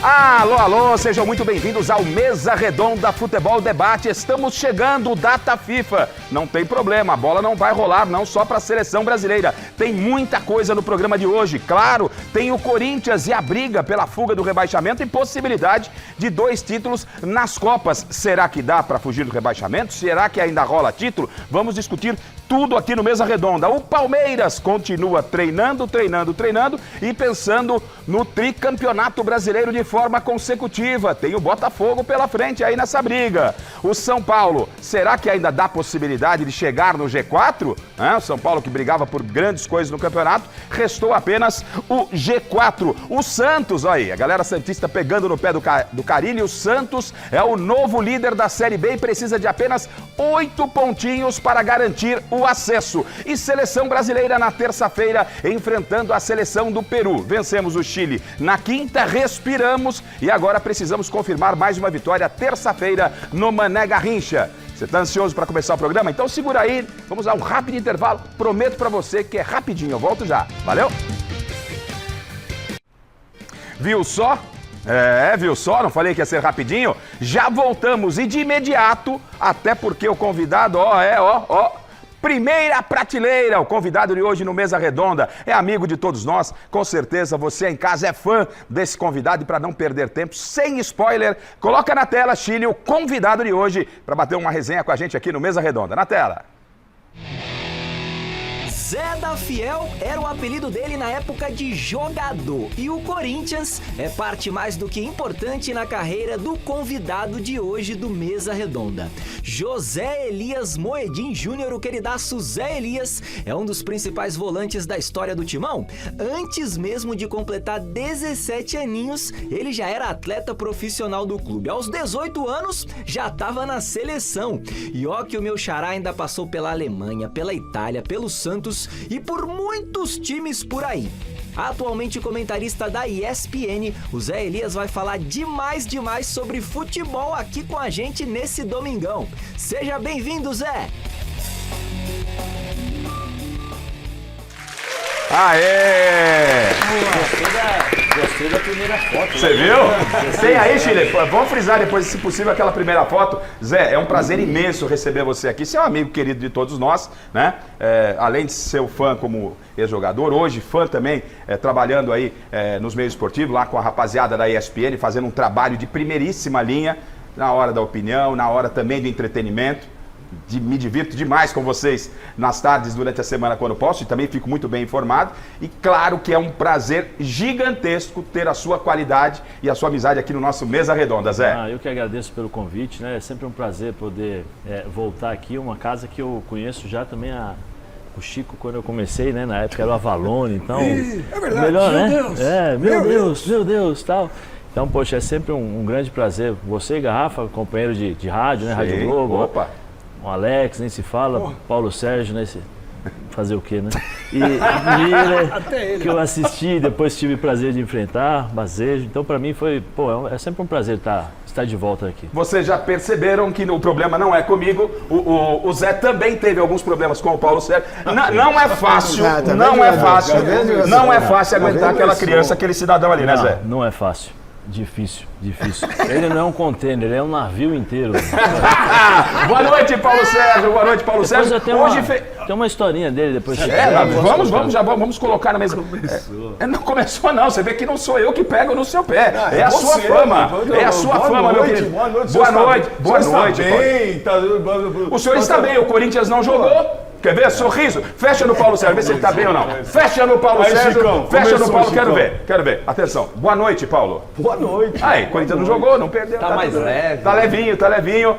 Alô, alô, sejam muito bem-vindos ao Mesa Redonda Futebol Debate. Estamos chegando, data FIFA. Não tem problema, a bola não vai rolar, não só para a seleção brasileira. Tem muita coisa no programa de hoje. Claro, tem o Corinthians e a briga pela fuga do rebaixamento e possibilidade de 2 títulos nas Copas. Será que dá para fugir do rebaixamento? Será que ainda rola título? Vamos discutir tudo aqui no Mesa Redonda. O Palmeiras continua treinando e pensando no tricampeonato brasileiro de forma consecutiva. Tem o Botafogo pela frente aí nessa briga. O São Paulo, será que ainda dá possibilidade de chegar no G4? O São Paulo que brigava por grandes coisas no campeonato, restou apenas o G4. O Santos, olha aí, a galera santista pegando no pé do Carille. O Santos é o novo líder da Série B e precisa de apenas 8 pontinhos para garantir o acesso. E seleção brasileira na terça-feira enfrentando a seleção do Peru. Vencemos o Chile na quinta, respiramos e agora precisamos confirmar mais uma vitória terça-feira no Mané Garrincha. Você está ansioso para começar o programa? Então segura aí, vamos a um rápido intervalo. Prometo para você que é rapidinho, eu volto já. Valeu? Viu só? Viu só? Não falei que ia ser rapidinho? Já voltamos e de imediato, até porque o convidado, primeira prateleira, o convidado de hoje no Mesa Redonda é amigo de todos nós, com certeza você em casa é fã desse convidado e para não perder tempo, sem spoiler, coloca na tela, Chile, o convidado de hoje para bater uma resenha com a gente aqui no Mesa Redonda. Na tela. Zé da Fiel era o apelido dele na época de jogador. E o Corinthians é parte mais do que importante na carreira do convidado de hoje do Mesa Redonda. José Elias Moedim Júnior, o queridaço Zé Elias, é um dos principais volantes da história do Timão. Antes mesmo de completar 17 aninhos, ele já era atleta profissional do clube. Aos 18 anos, já estava na seleção. E ó que o meu xará ainda passou pela Alemanha, pela Itália, pelo Santos e por muitos times por aí. Atualmente comentarista da ESPN, o Zé Elias vai falar demais sobre futebol aqui com a gente nesse domingão. Seja bem-vindo, Zé! Aê! Gostei da primeira foto. Você viu? Tem aí, Chile? Vamos frisar depois, se possível, aquela primeira foto. Zé, é um prazer imenso receber você aqui. Você é um amigo querido de todos nós, né? Além de ser fã como ex-jogador, hoje fã também, trabalhando aí nos meios esportivos, lá com a rapaziada da ESPN, fazendo um trabalho de primeiríssima linha, na hora da opinião, na hora também do entretenimento. Me divirto demais com vocês nas tardes durante a semana quando posso e também fico muito bem informado e claro que é um prazer gigantesco ter a sua qualidade e a sua amizade aqui no nosso Mesa Redonda, Zé. Eu que agradeço pelo convite, né? É sempre um prazer poder voltar aqui, uma casa que eu conheço já também o Chico quando eu comecei, né? Na época era o Avalone, então... É verdade, melhor, meu né? Deus! Meu Deus, tal... Então, poxa, é sempre um grande prazer. Você, Garrafa, companheiro de rádio, né? Rádio Globo. Opa! O Alex, nem se fala, Paulo Sérgio, né? Fazer o quê, né? E Miller, que eu assisti, depois tive o prazer de enfrentar, Bazejo. Então, para mim, foi, é sempre um prazer estar de volta aqui. Vocês já perceberam que o problema não é comigo, o Zé também teve alguns problemas com o Paulo Sérgio. Não é fácil, não é fácil aguentar aquela criança, aquele cidadão ali, né, Zé? Não é fácil. Difícil. Ele não é um container, ele é um navio inteiro. Boa noite, Paulo Sérgio. Boa noite, Paulo Sérgio. Tem uma historinha dele depois. Vamos colocar na mesa. Não começou não, você vê que não sou eu que pego no seu pé. É a sua fama. É a sua fama, meu querido. Boa noite. Boa noite. O senhor está bem, o Corinthians não jogou. Quer ver? Sorriso. Fecha no Paulo Sérgio, vê se ele tá bem ou não. Fecha no Paulo Sérgio. Fecha no Paulo, quero ver. Atenção. Boa noite, Paulo. Boa noite. Aí, Corinthians não jogou, não perdeu. Tá mais leve. Tá levinho.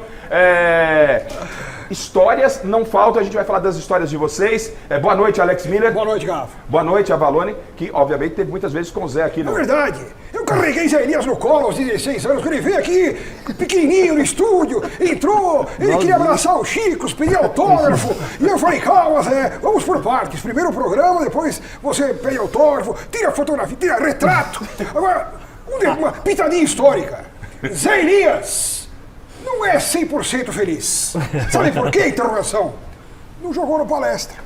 Histórias não faltam, a gente vai falar das histórias de vocês. Boa noite, Alex Miller. Boa noite, Garrafa. Boa noite, Avalone, que obviamente teve muitas vezes com o Zé aqui. É verdade. Eu carreguei Zé Elias no colo aos 16 anos, quando ele veio aqui, pequenininho no estúdio, entrou, ele queria abraçar o Chico, pedir autógrafo, e eu falei, calma, Zé, vamos por partes. Primeiro o programa, depois você pede autógrafo, tira fotografia, tira retrato. Agora, uma pitadinha histórica. Zé Elias não é 100% feliz. Sabe por quê? Interrogação. não jogou no Palestra.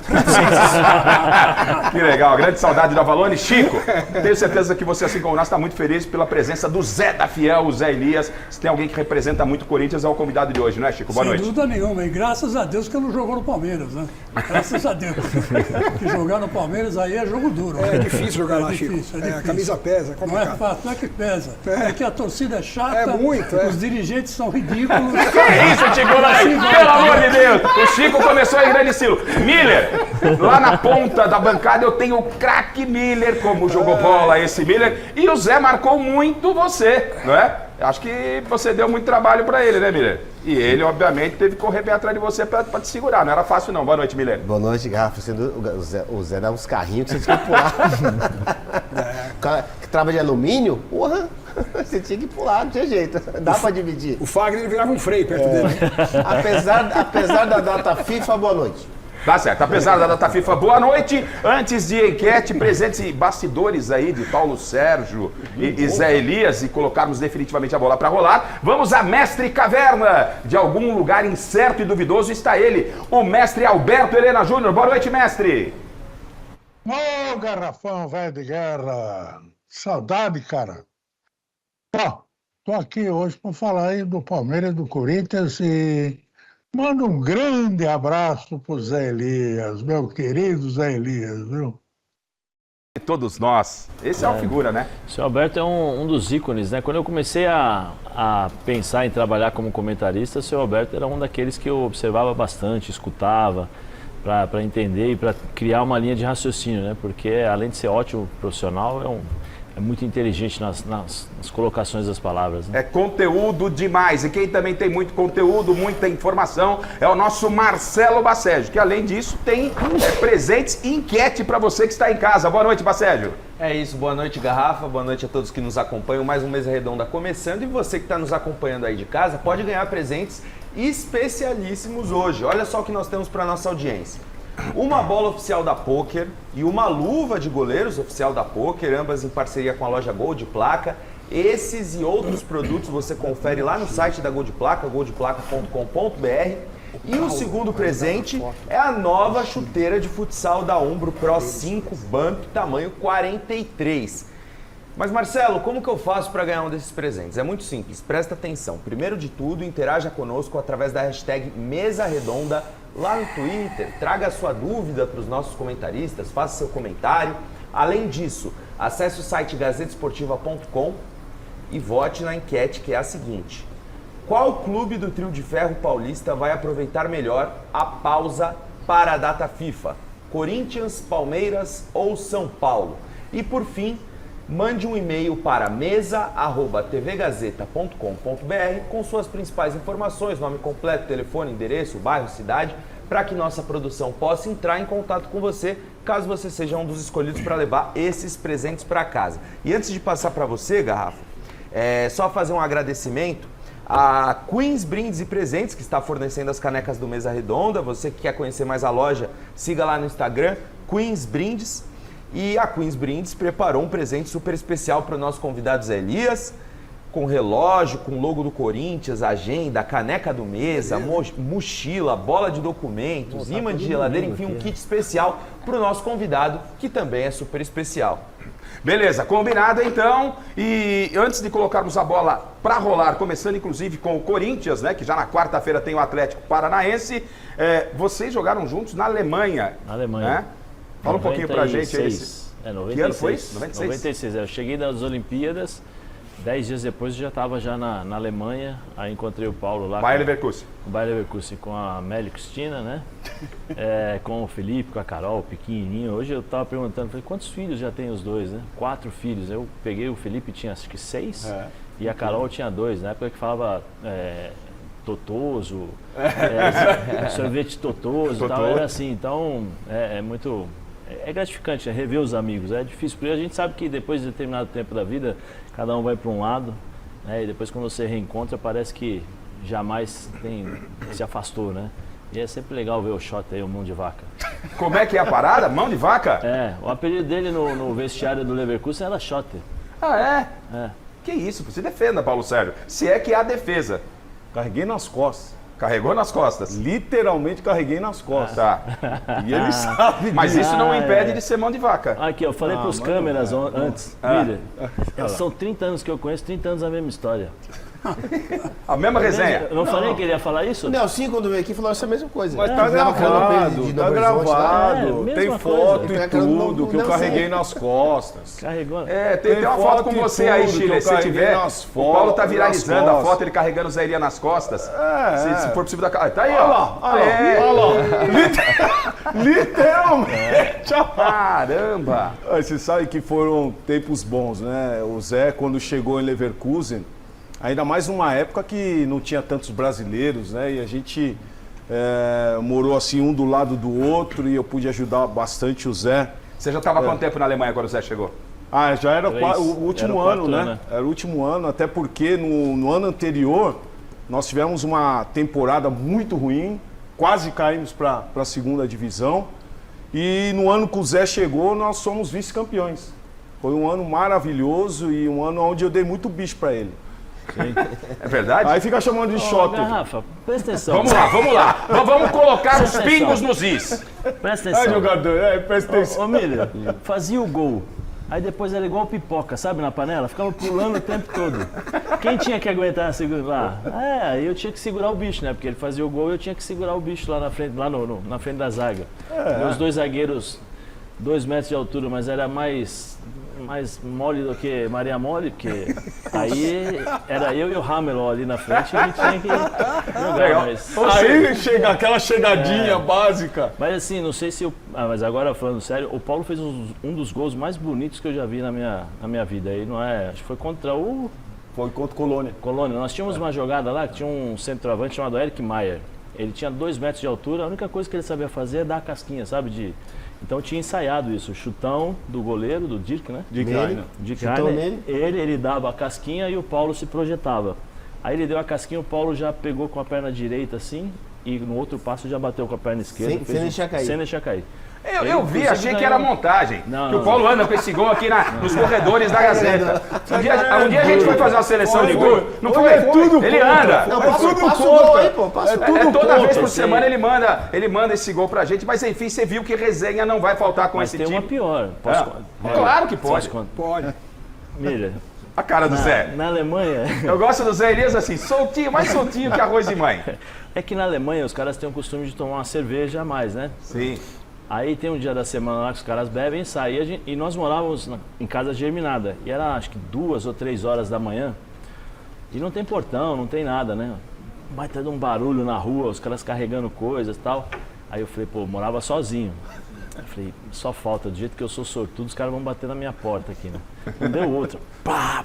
Que legal, grande saudade da Avalone. Chico, tenho certeza que você, assim como nós, está muito feliz pela presença do Zé da Fiel, o Zé Elias. Se tem alguém que representa muito o Corinthians, é o convidado de hoje, não é, Chico? Boa noite. Sem dúvida nenhuma, e graças a Deus que ele não jogou no Palmeiras, né? Graças a Deus. Que jogar no Palmeiras aí é jogo duro. É difícil jogar lá, Chico. Difícil. A camisa pesa, é complicado. Não é fácil, não é que pesa. É que a torcida é chata, É muito, os dirigentes são ridículos. Que isso, Chico? Pelo amor de Deus! O Chico começou em grande estilo. Miller, lá na ponta da bancada eu tenho o craque Miller, como jogou bola esse Miller. E o Zé marcou muito você, não é? Acho que você deu muito trabalho pra ele, né, Miller? E ele, obviamente, teve que correr bem atrás de você pra te segurar. Não era fácil, não. Boa noite, Miller. Boa noite, Garrafa. O Zé dá uns carrinhos que você tinha que pular. O cara que trabalha de alumínio, porra, você tinha que pular, não tinha jeito. Dá pra dividir. O Fagner ele virava um freio perto dele. Apesar da data FIFA, boa noite. Tá certo, apesar da data FIFA, boa noite. Antes de enquete, presentes e bastidores aí de Paulo Sérgio e Zé Elias e colocarmos definitivamente a bola para rolar, vamos a Mestre Caverna. De algum lugar incerto e duvidoso está ele, o mestre Alberto Helena Júnior. Boa noite, mestre. Ô, garrafão, velho de guerra. Saudade, cara. Ó, tô aqui hoje para falar aí do Palmeiras, do Corinthians e manda um grande abraço pro Zé Elias, meu querido Zé Elias, viu? E todos nós. Esse é uma figura, né? O senhor Alberto é um dos ícones, né? Quando eu comecei a pensar em trabalhar como comentarista, o senhor Alberto era um daqueles que eu observava bastante, escutava, para entender e para criar uma linha de raciocínio, né? Porque além de ser ótimo profissional, é muito inteligente nas colocações das palavras. Né? É conteúdo demais. E quem também tem muito conteúdo, muita informação, é o nosso Marcelo Baceggio, que além disso tem presentes e enquete para você que está em casa. Boa noite, Baceggio. É isso, boa noite, Garrafa, boa noite a todos que nos acompanham. Mais um Mesa Redonda começando e você que está nos acompanhando aí de casa pode ganhar presentes especialíssimos hoje. Olha só o que nós temos para nossa audiência. Uma bola oficial da Poker e uma luva de goleiros oficial da Poker, ambas em parceria com a loja Gold Placa. Esses e outros produtos você confere lá no site da Gold Placa, goldplaca.com.br. E o segundo presente é a nova chuteira de futsal da Umbro Pro 5 Bump, tamanho 43. Mas Marcelo, como que eu faço para ganhar um desses presentes? É muito simples, presta atenção. Primeiro de tudo, interaja conosco através da hashtag Mesa Redonda lá no Twitter. Traga a sua dúvida para os nossos comentaristas, faça seu comentário. Além disso, acesse o site gazetesportiva.com e vote na enquete que é a seguinte. Qual clube do trio de ferro paulista vai aproveitar melhor a pausa para a data FIFA? Corinthians, Palmeiras ou São Paulo? E por fim, mande um e-mail para mesa@tvgazeta.com.br com suas principais informações, nome completo, telefone, endereço, bairro, cidade, para que nossa produção possa entrar em contato com você, caso você seja um dos escolhidos para levar esses presentes para casa. E antes de passar para você, Garrafa, só fazer um agradecimento a Queens Brindes e Presentes, que está fornecendo as canecas do Mesa Redonda. Você que quer conhecer mais a loja, siga lá no Instagram, Queens Brindes. E a Queens Brindes preparou um presente super especial para o nosso convidado Zé Elias, com relógio, com logo do Corinthians, agenda, caneca do Mesa, mochila, bola de documentos, imã de geladeira, enfim, um kit especial para o nosso convidado, que também é super especial. Beleza, combinado então. E antes de colocarmos a bola para rolar, começando inclusive com o Corinthians, né, que já na quarta-feira tem o Atlético Paranaense, vocês jogaram juntos na Alemanha. Na Alemanha. Né? Fala um pouquinho pra gente aí. 96. Que ano foi isso? 96? 96. Eu cheguei das Olimpíadas, 10 dias depois eu já estava na Alemanha, aí encontrei o Paulo lá. Bayer Leverkusen. Com o Bayer Leverkusen, com a Meli Cristina, né? Com o Felipe, com a Carol, pequenininho. Hoje eu estava perguntando, falei, quantos filhos já tem os dois, né? 4 filhos. Eu peguei o Felipe, tinha acho que 6, e a Carol tinha 2, na época que falava... Totoso, sorvete totoso e tal, era assim, então é muito, é gratificante, rever os amigos, é difícil, porque a gente sabe que depois de determinado tempo da vida, cada um vai para um lado, né, e depois quando você reencontra, parece que jamais se afastou, né, e é sempre legal ver o shot aí, o mão de vaca. Como é que é a parada? Mão de vaca? O apelido dele no vestiário do Leverkusen era Schotter. Ah, é? Que isso, você defenda, Paulo Sérgio, se é que há defesa. Carreguei nas costas. Carregou nas costas. Literalmente carreguei nas costas. Tá. E ele sabe Mas disso. isso não impede de ser mão de vaca. Aqui, eu falei pros câmeras antes. Mira, são 30 anos que eu conheço, 30 anos a mesma história. A mesma resenha. Eu não falei que ele ia falar isso? O Nelsinho, quando veio aqui, falou essa mesma coisa. Mas tá gravado, tá gravado. É, Tem mesma foto coisa. e tudo que eu carreguei nas costas. Carregou. Tem uma foto com e você aí, tudo que Chile, eu se carreguei tiver. nas O Paulo tá nas viralizando a costas. foto, ele carregando o Zairia nas costas. Se for possível, tá aí, Olha ó. lá, olha lá. Literalmente. Caramba! Você sabe que foram tempos bons, né? O Zé, quando chegou em Leverkusen, ainda mais numa época que não tinha tantos brasileiros, né? E a gente morou assim um do lado do outro e eu pude ajudar bastante o Zé. Você já estava há quanto tempo na Alemanha quando o Zé chegou? Ah, já era Três. o último Era ano, 4 né? anos. Era o último ano, até porque no ano anterior nós tivemos uma temporada muito ruim, quase caímos para a segunda divisão. E no ano que o Zé chegou, nós somos vice-campeões. Foi um ano maravilhoso e um ano onde eu dei muito bicho para ele. É verdade? Aí fica chamando de Schotter. Garrafa, presta atenção. Vamos lá. Vamos colocar os Presta pingos atenção. nos is. Presta É, atenção. jogador, presta atenção. Ô, Miller, fazia o gol. Aí depois era igual pipoca, sabe, na panela? Ficava pulando o tempo todo. Quem tinha que aguentar segurar? Aí eu tinha que segurar o bicho, né? Porque ele fazia o gol e eu tinha que segurar o bicho lá na frente, na frente da zaga. Meus dois zagueiros, 2 metros de altura, mas era mais mole do que Maria Mole, porque aí era eu e o Ramelon ali na frente e a gente tinha que jogar. Aí chega aquela chegadinha básica. Mas assim, não sei se mas agora falando sério, o Paulo fez um dos gols mais bonitos que eu já vi na minha vida. Aí não é, acho que foi contra o Foi contra o Colônia. Colônia. Nós tínhamos uma jogada lá que tinha um centroavante chamado Eric Maier. Ele tinha 2 metros de altura, a única coisa que ele sabia fazer é dar a casquinha, sabe? Então tinha ensaiado isso, o chutão do goleiro, do Dirk, né? Dirk Chutou Rainer. nele. Ele dava a casquinha e o Paulo se projetava. Aí ele deu a casquinha, o Paulo já pegou com a perna direita assim e no outro passo já bateu com a perna esquerda. Sem deixar cair. Sem deixar cair. Eu vi, achei que era montagem. Não, que o não. Paulo anda com esse gol aqui nos corredores da Gazeta. Um dia a gente foi fazer uma seleção de gol. Não foi? Ele anda. Não, É tudo passa o contra. gol aí, pô. Passa o gol. Toda vez por contra, semana ele manda esse gol pra gente, mas enfim, você viu que resenha não vai faltar com Mas esse tem time. uma pior. Claro que pode. Pode. Mira, A cara do Zé. na Alemanha... Eu gosto do Zé Elias assim, soltinho, mais soltinho que arroz de mãe. É que na Alemanha os caras têm o costume de tomar uma cerveja a mais, né? Sim. Aí tem um dia da semana lá que os caras bebem, saem e nós morávamos em casa germinada. E era acho que 2 ou 3 horas da manhã. E não tem portão, não tem nada, né? Vai ter um barulho na rua, os caras carregando coisas e tal. Aí eu falei, pô, eu morava sozinho. Eu falei, só falta, do jeito que eu sou sortudo, os caras vão bater na minha porta aqui, né? Não deu outro. Pá,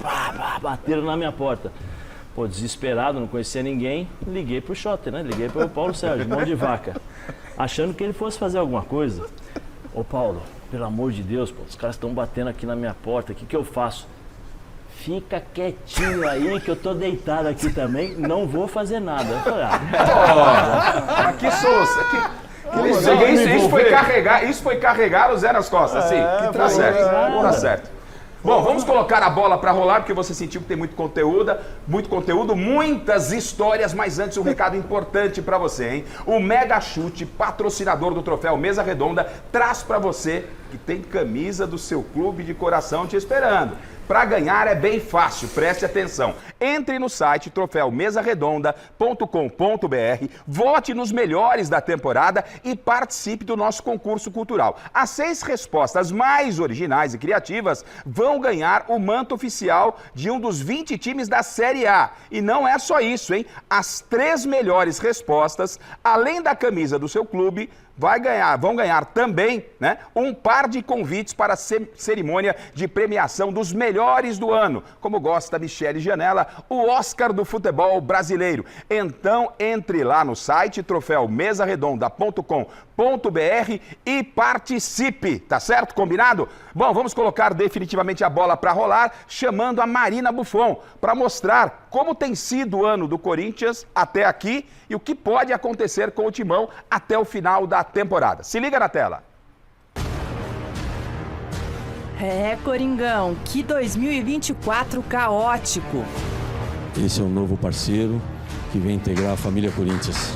bateram na minha porta. Pô, desesperado, não conhecia ninguém, liguei pro Schotter, né? Liguei pro Paulo Sérgio, mão de vaca. Achando que ele fosse fazer alguma coisa. Ô Paulo, pelo amor de Deus, pô, os caras estão batendo aqui na minha porta, o que eu faço? Fica quietinho aí que eu tô deitado aqui também, não vou fazer nada. Eu falei, Que solução. Isso foi carregar o Zé nas costas, assim. Tá certo. Tá certo. Bom, vamos colocar a bola para rolar, porque você sentiu que tem muito conteúdo, muitas histórias, mas antes um recado importante para você, hein? O Mega Chute, patrocinador do Troféu Mesa Redonda, traz para você que tem camisa do seu clube de coração te esperando. Para ganhar é bem fácil, preste atenção. Entre no site troféumesaredonda.com.br, vote nos melhores da temporada e participe do nosso concurso cultural. As 6 respostas mais originais e criativas vão ganhar o manto oficial de um dos 20 times da Série A. E não é só isso, hein? As 3 melhores respostas, além da camisa do seu clube, vão ganhar também, né, um par de convites para a cerimônia de premiação dos melhores do ano, como gosta Michele Janela, o Oscar do futebol brasileiro. Então, entre lá no site troféumesaredonda.com.br e participe, tá certo? Combinado? Bom, vamos colocar definitivamente a bola para rolar, chamando a Marina Buffon para mostrar como tem sido o ano do Corinthians até aqui e o que pode acontecer com o Timão até o final da temporada. Se liga na tela. Coringão, que 2024 caótico. Esse é um novo parceiro que vem integrar a família Corinthians.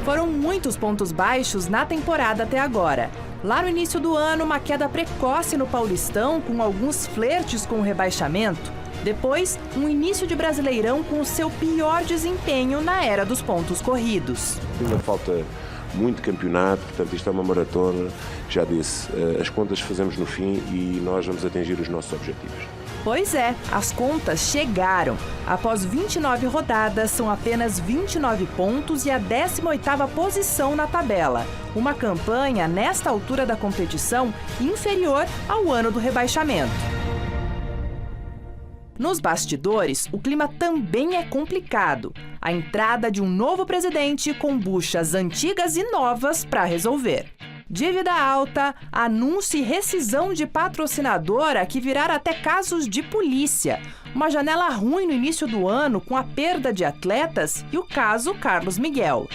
Foram muitos pontos baixos na temporada até agora. Lá no início do ano, uma queda precoce no Paulistão, com alguns flertes com o rebaixamento. Depois, um início de Brasileirão com o seu pior desempenho na era dos pontos corridos. Ainda falta muito campeonato, portanto isto é uma maratona. Já disse, as contas fazemos no fim e nós vamos atingir os nossos objetivos. Pois é, as contas chegaram. Após 29 rodadas, são apenas 29 pontos e a 18ª posição na tabela. Uma campanha, nesta altura da competição, inferior ao ano do rebaixamento. Nos bastidores, o clima também é complicado. A entrada de um novo presidente com buchas antigas e novas para resolver. Dívida alta, anúncio e rescisão de patrocinadora que viraram até casos de polícia. Uma janela ruim no início do ano com a perda de atletas e o caso Carlos Miguel.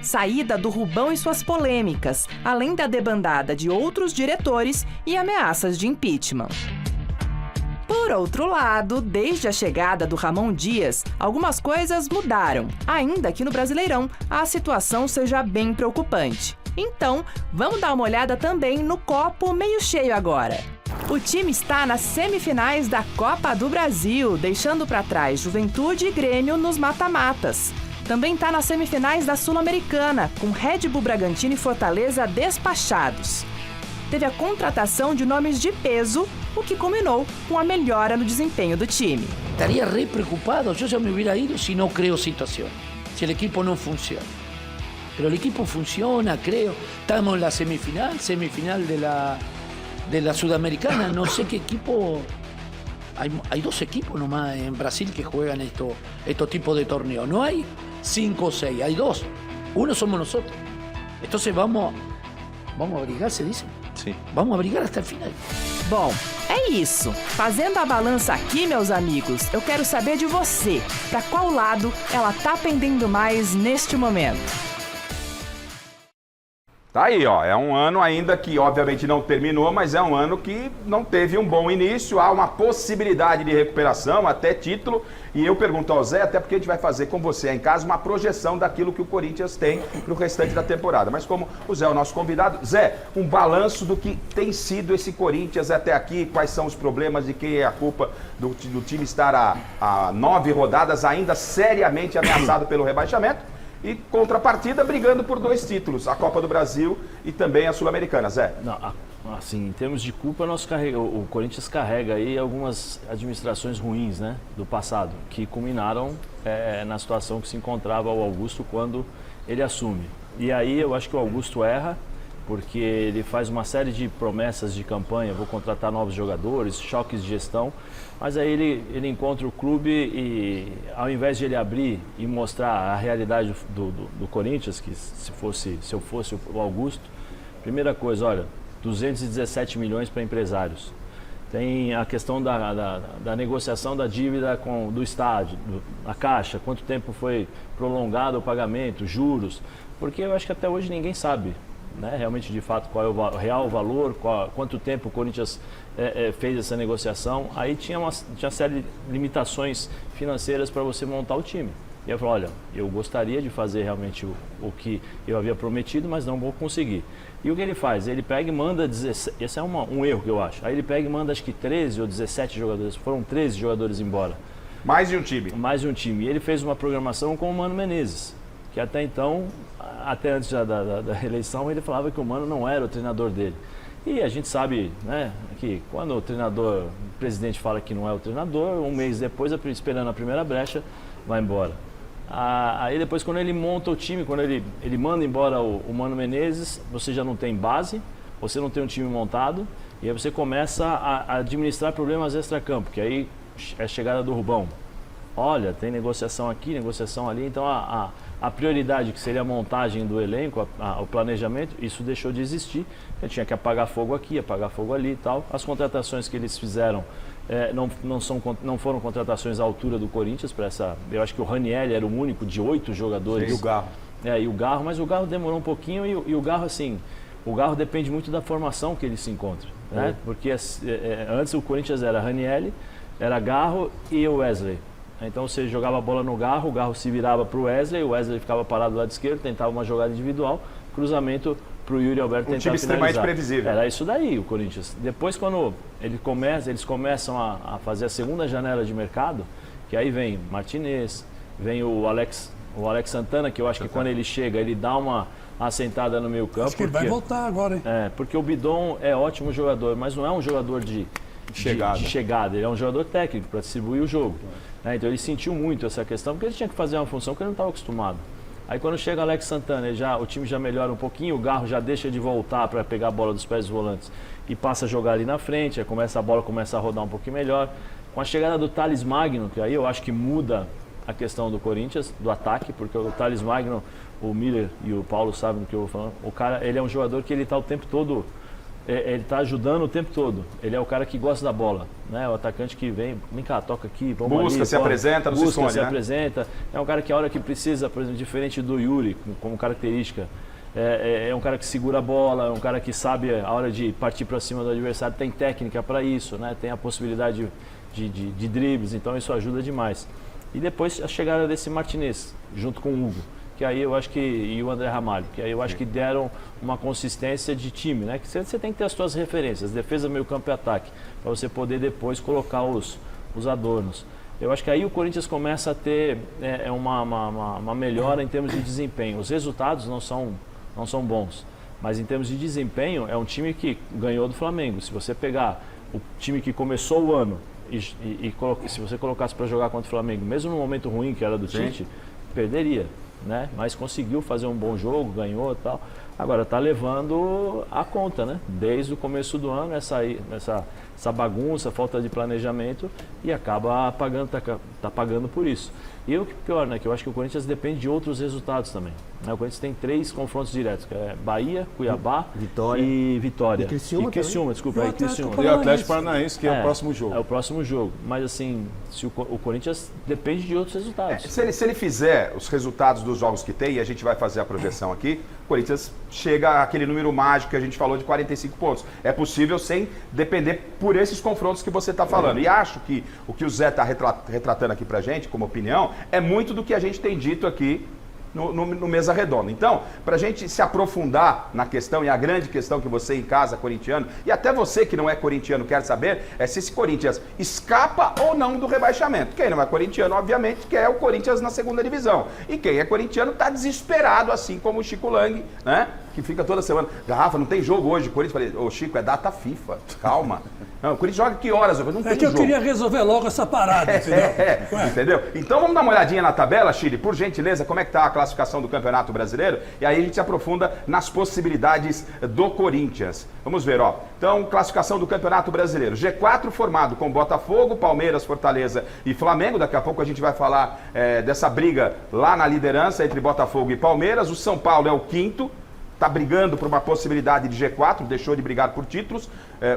Saída do Rubão e suas polêmicas, além da debandada de outros diretores e ameaças de impeachment. Por outro lado, desde a chegada do Ramon Dias, algumas coisas mudaram, ainda que no Brasileirão a situação seja bem preocupante. Então, vamos dar uma olhada também no copo meio cheio agora. O time está nas semifinais da Copa do Brasil, deixando para trás Juventude e Grêmio nos mata-matas. Também está nas semifinais da Sul-Americana, com Red Bull Bragantino e Fortaleza despachados. Teve a contratação de nomes de peso, o que culminou com a melhora no desempenho do time. Estaria re preocupado, eu já me hubiera ido se não creo situação, se o equipo não funciona. Pero el equipo funciona, creo. Estamos en la semifinal de la Sudamericana. No sé qué equipo... Hay 2 equipos nomás en Brasil que juegan estos tipos de torneos. No hay 5 o 6, hay 2. Uno somos nosotros. Entonces vamos a brigar, se dice. Sim. Vamos a brigar hasta el final. Bom, é isso. Fazendo a balança aqui, meus amigos, eu quero saber de você. Para qual lado ela tá pendendo mais neste momento? Tá aí, ó, é um ano ainda que obviamente não terminou, mas é um ano que não teve um bom início, há uma possibilidade de recuperação, até título, e eu pergunto ao Zé, até porque a gente vai fazer com você aí em casa uma projeção daquilo que o Corinthians tem para o restante da temporada. Mas como o Zé é o nosso convidado, Zé, um balanço do que tem sido esse Corinthians até aqui, quais são os problemas, de que é a culpa do time estar a 9 rodadas ainda seriamente ameaçado pelo rebaixamento. E contrapartida brigando por 2 títulos, a Copa do Brasil e também a Sul-Americana, Zé. Não, assim, em termos de culpa, o Corinthians carrega aí algumas administrações ruins, né, do passado, que culminaram na situação que se encontrava o Augusto quando ele assume. E aí eu acho que o Augusto erra, porque ele faz uma série de promessas de campanha, vou contratar novos jogadores, choques de gestão, mas aí ele encontra o clube e ao invés de ele abrir e mostrar a realidade do Corinthians, que se eu fosse o Augusto, primeira coisa, olha, 217 milhões para empresários. Tem a questão da negociação da dívida do estádio, da Caixa, quanto tempo foi prolongado o pagamento, juros, porque eu acho que até hoje ninguém sabe, né, realmente de fato qual é o real valor, quanto tempo o Corinthians fez essa negociação. Aí tinha uma série de limitações financeiras para você montar o time. E eu falei, olha, eu gostaria de fazer realmente o que eu havia prometido, mas não vou conseguir. E o que ele faz? Ele pega e manda 16, esse é um erro que eu acho. Aí ele pega e manda acho que 13 ou 17 jogadores, foram 13 jogadores embora. Mais de um time. Mais de um time. E ele fez uma programação com o Mano Menezes, que até então, até antes da reeleição, ele falava que o Mano não era o treinador dele. E a gente sabe, né, que quando o presidente fala que não é o treinador, um mês depois, esperando a primeira brecha, vai embora. Aí depois, quando ele monta o time, quando ele manda embora o Mano Menezes, você já não tem base, você não tem um time montado, e aí você começa a administrar problemas extra-campo, que aí é a chegada do Rubão. Olha, tem negociação aqui, negociação ali, então a prioridade, que seria a montagem do elenco, o planejamento, isso deixou de existir. Eu tinha que apagar fogo aqui, apagar fogo ali e tal. As contratações que eles fizeram não foram contratações à altura do Corinthians. Eu acho que o Ranieri era o único de 8 jogadores. E o Garro. E o Garro, mas o Garro demorou um pouquinho e o Garro, assim, o Garro depende muito da formação que ele se encontra. Né? Porque antes o Corinthians era Ranieri, era Garro e o Wesley. Então você jogava a bola no Garro, o Garro se virava para o Wesley ficava parado do lado esquerdo, tentava uma jogada individual, cruzamento para o Yuri Alberto tentar time extremamente finalizar. previsível. Era isso daí o Corinthians. Depois, quando eles começam a fazer a segunda janela de mercado, que aí vem Martinez, vem o Alex Santana, que eu acho que quando ele chega, ele dá uma assentada no meio campo. Acho que ele vai voltar agora, hein? Porque o Bidon é ótimo jogador, mas não é um jogador de chegada. Ele é um jogador técnico para distribuir o jogo. Então ele sentiu muito essa questão, porque ele tinha que fazer uma função que ele não estava acostumado. Aí quando chega Alex Santana, o time já melhora um pouquinho, o Garro já deixa de voltar para pegar a bola dos pés dos volantes e passa a jogar ali na frente, aí a bola começa a rodar um pouquinho melhor. Com a chegada do Thales Magno, que aí eu acho que muda a questão do Corinthians, do ataque, porque o Thales Magno, o Miller e o Paulo sabem do que eu vou falando, o cara, ele é um jogador que ele está o tempo todo, ele está ajudando o tempo todo, ele é o cara que gosta da bola, né? O atacante que vem cá, toca aqui, vamos busca, ali, se apresenta, não se esconde, né? apresenta, é um cara que a hora que precisa, por exemplo, diferente do Yuri, como característica, é um cara que segura a bola, é um cara que sabe a hora de partir para cima do adversário, tem técnica para isso, né? Tem a possibilidade de dribles, então isso ajuda demais. E depois a chegada desse Martinez, junto com o Hugo, que aí eu acho que, e o André Ramalho, que aí eu acho que deram uma consistência de time, né? Que você tem que ter as suas referências, defesa, meio campo e ataque, para você poder depois colocar os adornos. Eu acho que aí o Corinthians começa a ter uma melhora em termos de desempenho. Os resultados não são bons, mas em termos de desempenho é um time que ganhou do Flamengo. Se você pegar o time que começou o ano e se você colocasse para jogar contra o Flamengo, mesmo no momento ruim que era do Tite, perderia, né? Mas conseguiu fazer um bom jogo, ganhou e tal. Agora está levando a conta, né? Desde o começo do ano, essa bagunça, falta de planejamento, e acaba pagando, tá pagando por isso. E o que pior, né? Que eu acho que o Corinthians depende de outros resultados também, né? O Corinthians tem 3 confrontos diretos, que é Bahia, Cuiabá e Vitória. E Criciúma, desculpa, aí Criciúma. E o Atlético Paranaense, que é o próximo jogo. É o próximo jogo. Mas assim, o Corinthians depende de outros resultados. Se ele fizer os resultados dos jogos que tem, e a gente vai fazer a projeção aqui, o Corinthians chega àquele número mágico que a gente falou de 45 pontos. É possível sem depender por esses confrontos que você está falando. E acho que o que o Zé está retratando aqui pra gente, como opinião, é muito do que a gente tem dito aqui no Mesa Redonda. Então, para a gente se aprofundar na questão, e a grande questão que você em casa, corintiano, e até você que não é corintiano quer saber, é se esse Corinthians escapa ou não do rebaixamento. Quem não é corintiano, obviamente, quer o Corinthians na segunda divisão. E quem é corintiano está desesperado, assim como o Chico Lang, né? Que fica toda semana. Garrafa, não tem jogo hoje, o Corinthians. Falei, ô Chico, é data FIFA, calma. Não, o Corinthians joga que horas? Não tem jogo. Eu queria resolver logo essa parada, entendeu? Entendeu? Então vamos dar uma olhadinha na tabela, Chile, por gentileza, como é que tá a classificação do Campeonato Brasileiro? E aí a gente se aprofunda nas possibilidades do Corinthians. Vamos ver, ó. Então, classificação do Campeonato Brasileiro. G4 formado com Botafogo, Palmeiras, Fortaleza e Flamengo. Daqui a pouco a gente vai falar dessa briga lá na liderança entre Botafogo e Palmeiras. O São Paulo é o 5º. Está brigando por uma possibilidade de G4, deixou de brigar por títulos.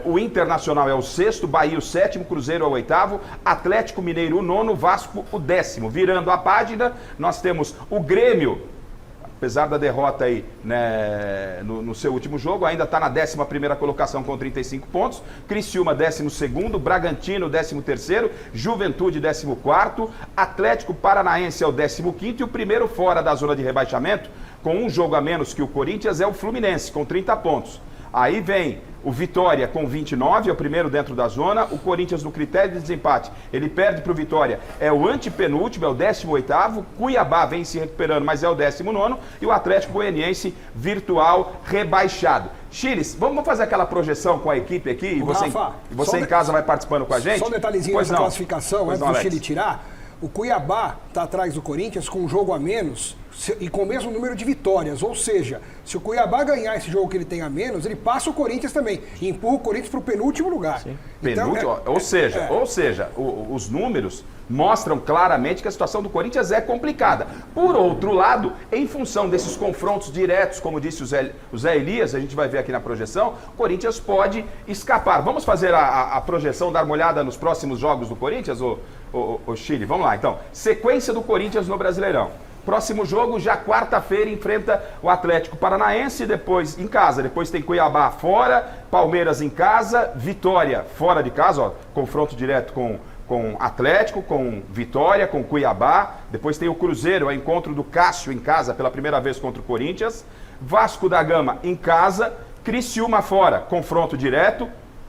O Internacional é o 6º, Bahia o 7º, Cruzeiro é o 8º, Atlético Mineiro o 9º, Vasco o 10º. Virando a página, nós temos o Grêmio, apesar da derrota aí, né, no seu último jogo, ainda está na 11ª colocação com 35 pontos. Criciúma 12º, Bragantino 13º, Juventude 14º, Atlético Paranaense é o 15º e o primeiro fora da zona de rebaixamento, com um jogo a menos que o Corinthians, é o Fluminense, com 30 pontos. Aí vem o Vitória com 29, é o primeiro dentro da zona. O Corinthians, no critério de desempate, ele perde para o Vitória, é o antepenúltimo, é o 18º. Cuiabá vem se recuperando, mas é o 19º. E o Atlético Goianiense, virtual rebaixado. Chiles, vamos fazer aquela projeção com a equipe aqui? E você em casa vai participando com a gente? Só um detalhezinho nessa classificação, antes do Chile tirar. O Cuiabá está atrás do Corinthians com um jogo a menos e com o mesmo número de vitórias. Ou seja, se o Cuiabá ganhar esse jogo que ele tem a menos, ele passa o Corinthians também e empurra o Corinthians para o penúltimo lugar. Então, ou seja, os números mostram claramente que a situação do Corinthians é complicada. Por outro lado, em função desses confrontos diretos, como disse o Zé Elias, a gente vai ver aqui na projeção, o Corinthians pode escapar. Vamos fazer a projeção, dar uma olhada nos próximos jogos do Corinthians, o Chile? Vamos lá, então. Sequência do Corinthians no Brasileirão. Próximo jogo, já quarta-feira, enfrenta o Atlético Paranaense, depois em casa. Depois tem Cuiabá fora, Palmeiras em casa, Vitória fora de casa, ó, confronto direto com com Atlético, com Vitória, com Cuiabá. Depois tem o Cruzeiro, o encontro do Cássio em casa pela primeira vez contra o Corinthians. Vasco da Gama em casa, Criciúma fora, confronto direto.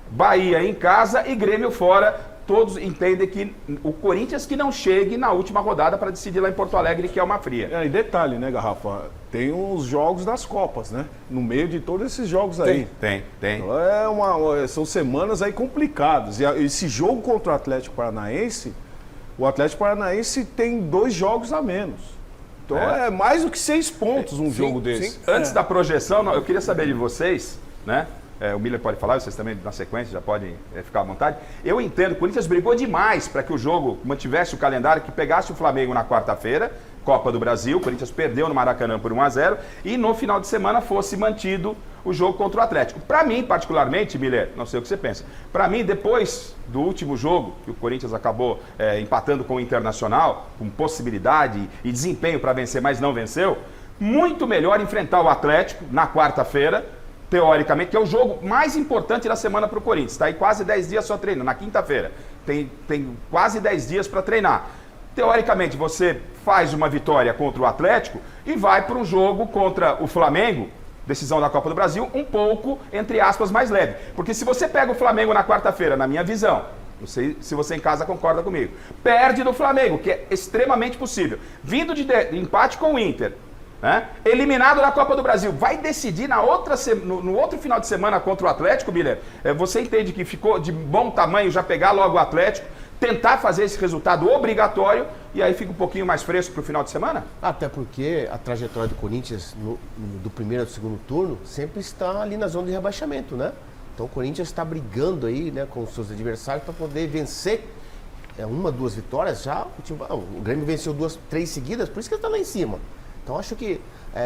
Bahia em casa e Grêmio fora. Todos entendem que o Corinthians que não chegue na última rodada para decidir lá em Porto Alegre, que é uma fria. E detalhe, né, Garrafa? Tem os jogos das Copas, né? No meio de todos esses jogos aí. Tem. Então são semanas aí complicadas. E esse jogo contra o Atlético Paranaense, o Atlético Paranaense tem 2 jogos a menos. Então é mais do que 6 pontos um jogo desse. Antes da projeção, eu queria saber de vocês, né? O Miller pode falar, vocês também na sequência já podem ficar à vontade. Eu entendo, o Corinthians brigou demais para que o jogo mantivesse o calendário, que pegasse o Flamengo na quarta-feira, Copa do Brasil, o Corinthians perdeu no Maracanã por 1-0, e no final de semana fosse mantido o jogo contra o Atlético. Para mim, particularmente, Miller, não sei o que você pensa, para mim, depois do último jogo, que o Corinthians acabou empatando com o Internacional, com possibilidade e desempenho para vencer, mas não venceu, muito melhor enfrentar o Atlético na quarta-feira, teoricamente, que é o jogo mais importante da semana para o Corinthians. Está aí quase 10 dias só treinando, na quinta-feira. Tem quase 10 dias para treinar. Teoricamente, você faz uma vitória contra o Atlético e vai para um jogo contra o Flamengo, decisão da Copa do Brasil, um pouco, entre aspas, mais leve. Porque se você pega o Flamengo na quarta-feira, na minha visão, não sei se você em casa concorda comigo, perde do Flamengo, que é extremamente possível, vindo de empate com o Inter, né? Eliminado da Copa do Brasil, vai decidir no outro final de semana contra o Atlético, Miller? Você entende que ficou de bom tamanho já pegar logo o Atlético, tentar fazer esse resultado obrigatório e aí fica um pouquinho mais fresco para o final de semana? Até porque a trajetória do Corinthians do primeiro ao segundo turno sempre está ali na zona de rebaixamento, né? Então o Corinthians está brigando aí, né, com os seus adversários para poder vencer 1, 2 vitórias já. O Grêmio venceu 2, 3 seguidas, por isso que ele está lá em cima. Então acho que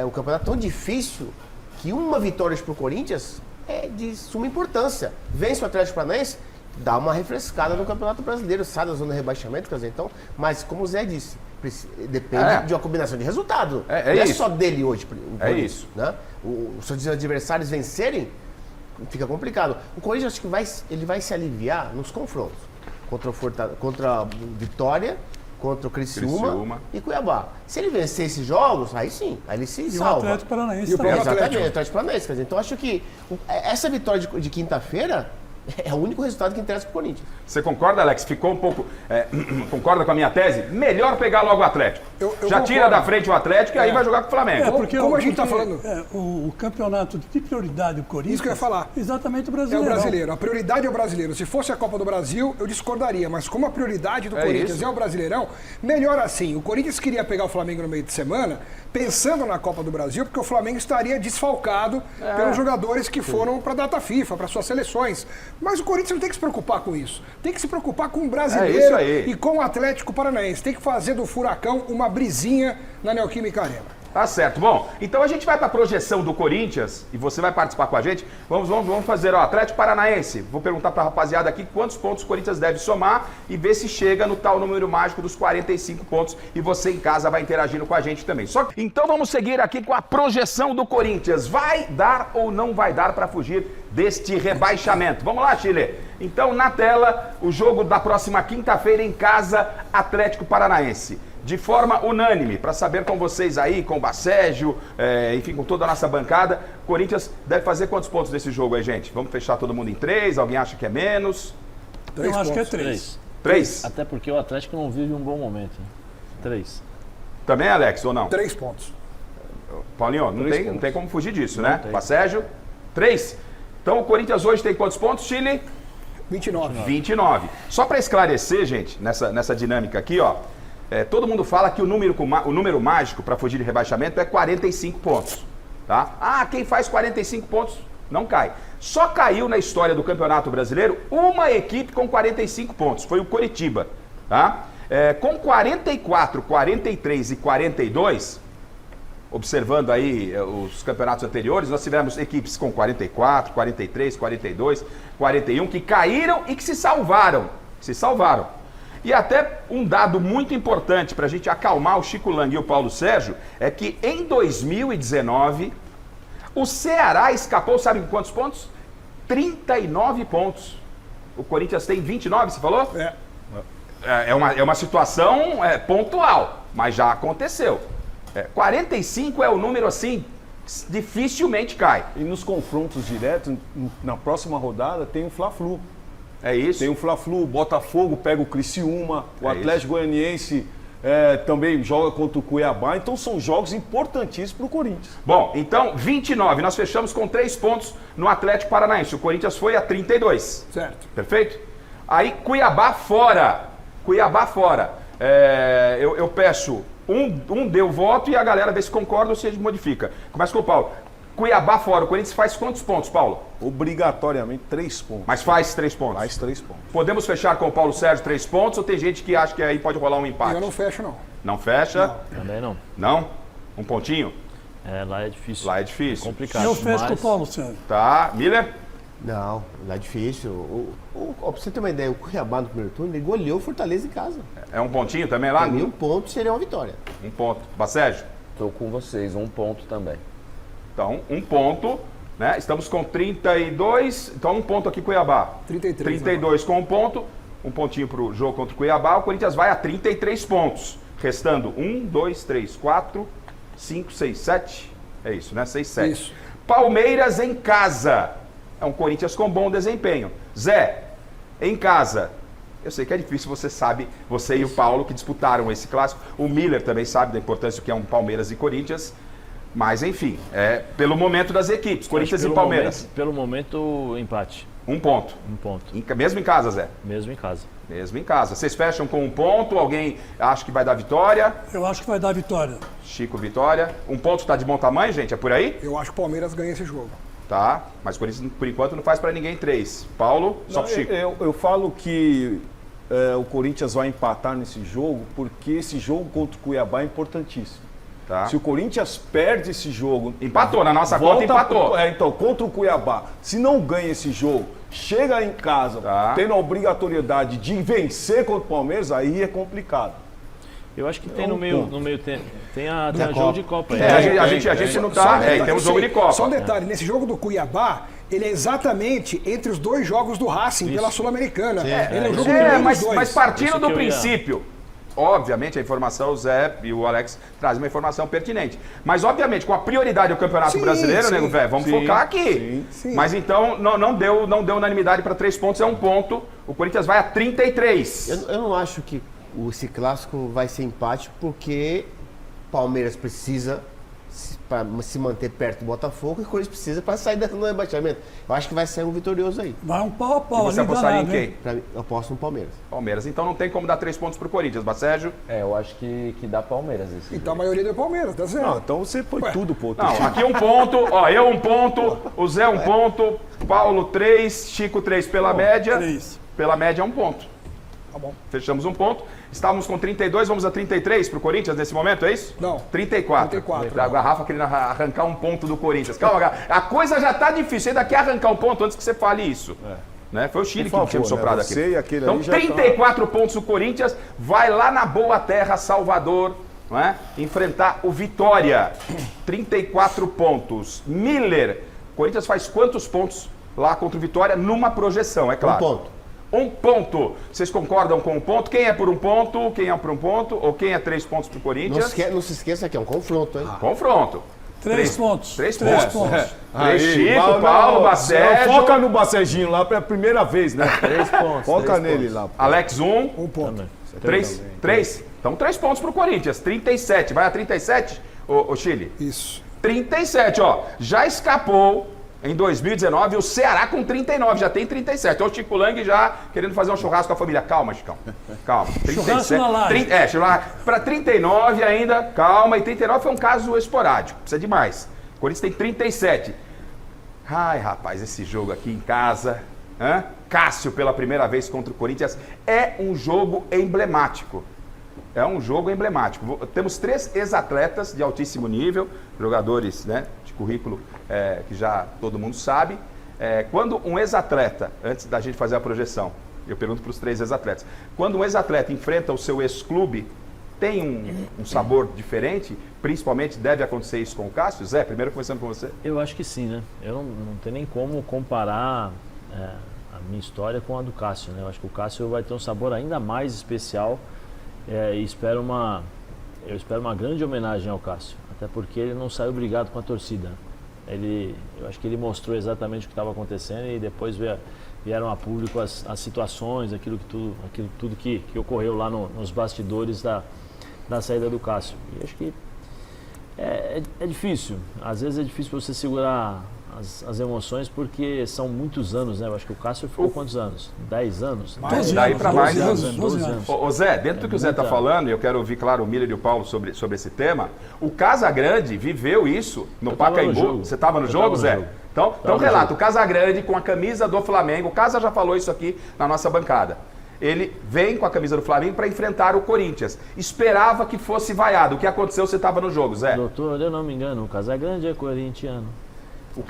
o campeonato é tão difícil que uma vitória para o Corinthians é de suma importância. Vence o Atlético Paranaense, dá uma refrescada no Campeonato Brasileiro, sai da zona de rebaixamento, quer dizer, então, mas como o Zé disse, depende de uma combinação de resultado. Não é só dele hoje. Isso. Né? Os seus adversários vencerem, fica complicado. O Corinthians acho que ele vai se aliviar nos confrontos contra a Vitória, contra o Criciúma e Cuiabá. Se ele vencer esses jogos, aí sim, aí ele se salva. E o Atlético Paranaense também. Exatamente, o Atlético Paranaense. Quer dizer, então acho que essa vitória de quinta-feira é o único resultado que interessa pro Corinthians. Você concorda, Alex? Ficou um pouco... concorda com a minha tese? Melhor pegar logo o Atlético. Já tira da frente o Atlético e aí vai jogar com o Flamengo. Porque como a gente está falando... O campeonato de prioridade do Corinthians... Isso que eu ia falar. Exatamente o brasileiro. É o brasileiro. A prioridade é o brasileiro. Se fosse a Copa do Brasil, eu discordaria. Mas como a prioridade do Corinthians é o Brasileirão, melhor assim. O Corinthians queria pegar o Flamengo no meio de semana, pensando na Copa do Brasil, porque o Flamengo estaria desfalcado pelos jogadores que foram para a data FIFA, para suas seleções. Mas o Corinthians não tem que se preocupar com isso. Tem que se preocupar com o brasileiro e com o Atlético Paranaense. Tem que fazer do Furacão uma brisinha na Neoquímica Arena. Tá certo. Bom, então a gente vai para a projeção do Corinthians e você vai participar com a gente. Vamos fazer, Atlético Paranaense. Vou perguntar para a rapaziada aqui quantos pontos o Corinthians deve somar e ver se chega no tal número mágico dos 45 pontos. E você em casa vai interagindo com a gente também. Então vamos seguir aqui com a projeção do Corinthians. Vai dar ou não vai dar para fugir deste rebaixamento? Vamos lá, Chile. Então, na tela, o jogo da próxima quinta-feira em casa, Atlético Paranaense. De forma unânime, para saber com vocês aí, com o Bacégio, enfim, com toda a nossa bancada, Corinthians deve fazer quantos pontos desse jogo aí, gente? Vamos fechar todo mundo em 3? Alguém acha que é menos? 3 Eu acho que é 3. 3? Até porque o Atlético não vive um bom momento. 3. Também, Alex, ou não? 3 pontos. Paulinho, não tem como fugir disso, né? Bacégio, 3. Então o Corinthians hoje tem quantos pontos, Chile? 29. Só para esclarecer, gente, nessa dinâmica aqui, ó. Todo mundo fala que o número mágico para fugir de rebaixamento é 45 pontos. Tá? Quem faz 45 pontos não cai. Só caiu na história do Campeonato Brasileiro uma equipe com 45 pontos. Foi o Coritiba. Tá? Com 44, 43 e 42, observando aí os campeonatos anteriores, nós tivemos equipes com 44, 43, 42, 41 que caíram e que se salvaram. E até um dado muito importante para a gente acalmar o Chico Lang e o Paulo Sérgio é que em 2019 o Ceará escapou, sabe quantos pontos? 39 pontos. O Corinthians tem 29, você falou? é uma situação pontual, mas já aconteceu. 45 é o número assim, dificilmente cai. E nos confrontos diretos, na próxima rodada, tem o Fla-Flu. É isso. Tem o Fla-Flu, o Botafogo pega o Criciúma, o Atlético Goianiense também joga contra o Cuiabá. Então são jogos importantíssimos para o Corinthians. Bom, então 29, nós fechamos com 3 pontos no Atlético Paranaense. O Corinthians foi a 32. Certo. Perfeito? Aí Cuiabá fora. Cuiabá fora. Eu peço um deu voto e a galera vê se concorda ou se modifica. Começa com o Paulo. Cuiabá fora, o Corinthians faz quantos pontos, Paulo? Obrigatoriamente 3 pontos. Mas faz 3 pontos? Faz 3 pontos. Podemos fechar com o Paulo Sérgio 3 pontos ou tem gente que acha que aí pode rolar um empate? Eu não fecho, não. Não fecha? Não. Também não. Não? Um pontinho? Lá é difícil. Lá é difícil. Complicado. Eu fecho com o Paulo Sérgio. Tá. Miller? Não, lá é difícil. Pra você ter uma ideia, o Cuiabá no primeiro turno, ele goleou o Fortaleza em casa. É um pontinho também lá? Pra mim, um ponto seria uma vitória. Um ponto. Bacégio? Tô com vocês, 1 ponto também. Então, 1 ponto, né? Estamos com 32, então 1 ponto aqui Cuiabá. 33. 32 com 1 ponto, 1 pontinho pro jogo contra o Cuiabá. O Corinthians vai a 33 pontos, restando 1, 2, 3, 4, 5, 6, 7. É isso, né? 6, 7. Isso. Palmeiras em casa. É um Corinthians com bom desempenho. Zé, em casa. Eu sei que é difícil, você sabe, você e o Paulo que disputaram esse clássico. O Miller também sabe da importância que é um Palmeiras e Corinthians. Mas, enfim, pelo momento das equipes, Corinthians e Palmeiras. Pelo momento, empate. 1 ponto. 1 ponto. Mesmo em casa, Zé? Mesmo em casa. Mesmo em casa. Vocês fecham com 1 ponto? Alguém acha que vai dar vitória? Eu acho que vai dar vitória. Chico, vitória. 1 ponto tá de bom tamanho, gente? É por aí? Eu acho que o Palmeiras ganha esse jogo. Tá. Mas o Corinthians, por enquanto, não faz pra ninguém 3. Paulo, só pro Chico. Eu falo que o Corinthians vai empatar nesse jogo, porque esse jogo contra o Cuiabá é importantíssimo. Tá. Se o Corinthians perde esse jogo... Empatou, na nossa conta empatou. Então, contra o Cuiabá, se não ganha esse jogo, chega em casa, tendo a obrigatoriedade de vencer contra o Palmeiras, aí é complicado. Eu acho que tem no meio tempo. Tem a jogo de Copa. A gente não tá... tem um jogo de Copa. Só um detalhe, nesse jogo do Cuiabá, ele é exatamente entre os 2 jogos do Racing pela Sul-Americana. Ele é um jogo mas partindo do princípio... Obviamente, a informação, o Zé e o Alex trazem uma informação pertinente. Mas, obviamente, com a prioridade do Campeonato Brasileiro, nego velho, vamos focar aqui. Sim. Mas, então, não deu unanimidade para 3 pontos, é 1 ponto. O Corinthians vai a 33. Eu não acho que esse clássico vai ser empate, porque Palmeiras precisa para se manter perto do Botafogo e o Corinthians precisa para sair do rebaixamento. Eu acho que vai sair um vitorioso aí. Vai um pau a pau. E você apostaria em quem? Eu aposto no Palmeiras. Palmeiras. Então não tem como dar 3 pontos pro Corinthians, Bacégio? Eu acho que dá Palmeiras esse Então a maioria deu Palmeiras, tá certo? Não, então você põe tudo, pô. Não, aqui 1 ponto, eu 1 ponto, o Zé 1 ponto, Paulo 3, Chico 3 pela média. 3. Pela média 1 ponto. Tá bom. Fechamos 1 ponto. Estávamos com 32, vamos a 33 pro Corinthians nesse momento, é isso? Não. 34. 34. A garrafa querendo arrancar 1 ponto do Corinthians. Calma, a coisa já tá difícil. Você ainda quer arrancar 1 ponto antes que você fale isso. Né? Foi o Chile que tinha soprado aqui. Então, 34 pontos o Corinthians vai lá na boa terra, Salvador, não é? Enfrentar o Vitória. 34 pontos. Miller, Corinthians faz quantos pontos lá contra o Vitória numa projeção, é claro? 1 ponto. 1 ponto. Vocês concordam com 1 ponto? Quem é por 1 ponto? Quem é por 1 ponto? Ou quem é 3 pontos pro Corinthians? Não se esqueça que é um confronto, hein? Confronto. 3 pontos. 3 pontos. 3 pontos. Aí, Chico, Paulo, Bacégio. Foca no Baceginho lá pela primeira vez, né? 3 pontos. Foca nele lá. Alex, 1. 1 ponto. 3? Então 3 pontos pro Corinthians. 37. Vai a 37, ô Chile? Isso. 37, ó. Já escapou em 2019 o Ceará com 39. Já tem 37. Ó, o Chico Lang já querendo fazer um churrasco com a família. Calma, Chicão. Calma. 37. Churrasco na live. Para 39 ainda. Calma. E 39 foi um caso esporádico. Precisa de mais. O Corinthians tem 37. Ai, rapaz, esse jogo aqui em casa. Cássio pela primeira vez contra o Corinthians. É um jogo emblemático. É um jogo emblemático. Temos 3 ex-atletas de altíssimo nível, jogadores, né, de currículo que já todo mundo sabe. Quando um ex-atleta, antes da gente fazer a projeção, eu pergunto para os 3 ex-atletas, quando um ex-atleta enfrenta o seu ex-clube, tem um sabor diferente? Principalmente deve acontecer isso com o Cássio? Zé, primeiro começando com você. Eu acho que sim, né? Eu não tenho nem como comparar minha história com a do Cássio, né? Eu acho que o Cássio vai ter um sabor ainda mais especial e eu espero uma grande homenagem ao Cássio, até porque ele não saiu brigado com a torcida. Eu acho que ele mostrou exatamente o que estava acontecendo e depois vieram a público as situações, aquilo tudo que ocorreu lá nos bastidores da saída do Cássio. E acho que é difícil, às vezes é difícil você segurar as emoções, porque são muitos anos, né? Eu acho que o Cássio ficou quantos anos? 10 anos? Mais, daí para mais. 12 anos. Ô Zé, dentro do que o Zé está falando, e eu quero ouvir, claro, o Miller e o Paulo sobre esse tema, o Casagrande viveu isso no Pacaembu. Você estava no jogo, Zé? Então relata, o Casagrande com a camisa do Flamengo, o Casa já falou isso aqui na nossa bancada. Ele vem com a camisa do Flamengo para enfrentar o Corinthians. Esperava que fosse vaiado. O que aconteceu? Você estava no jogo, Zé? Doutor, eu não me engano, o Casagrande é corintiano. O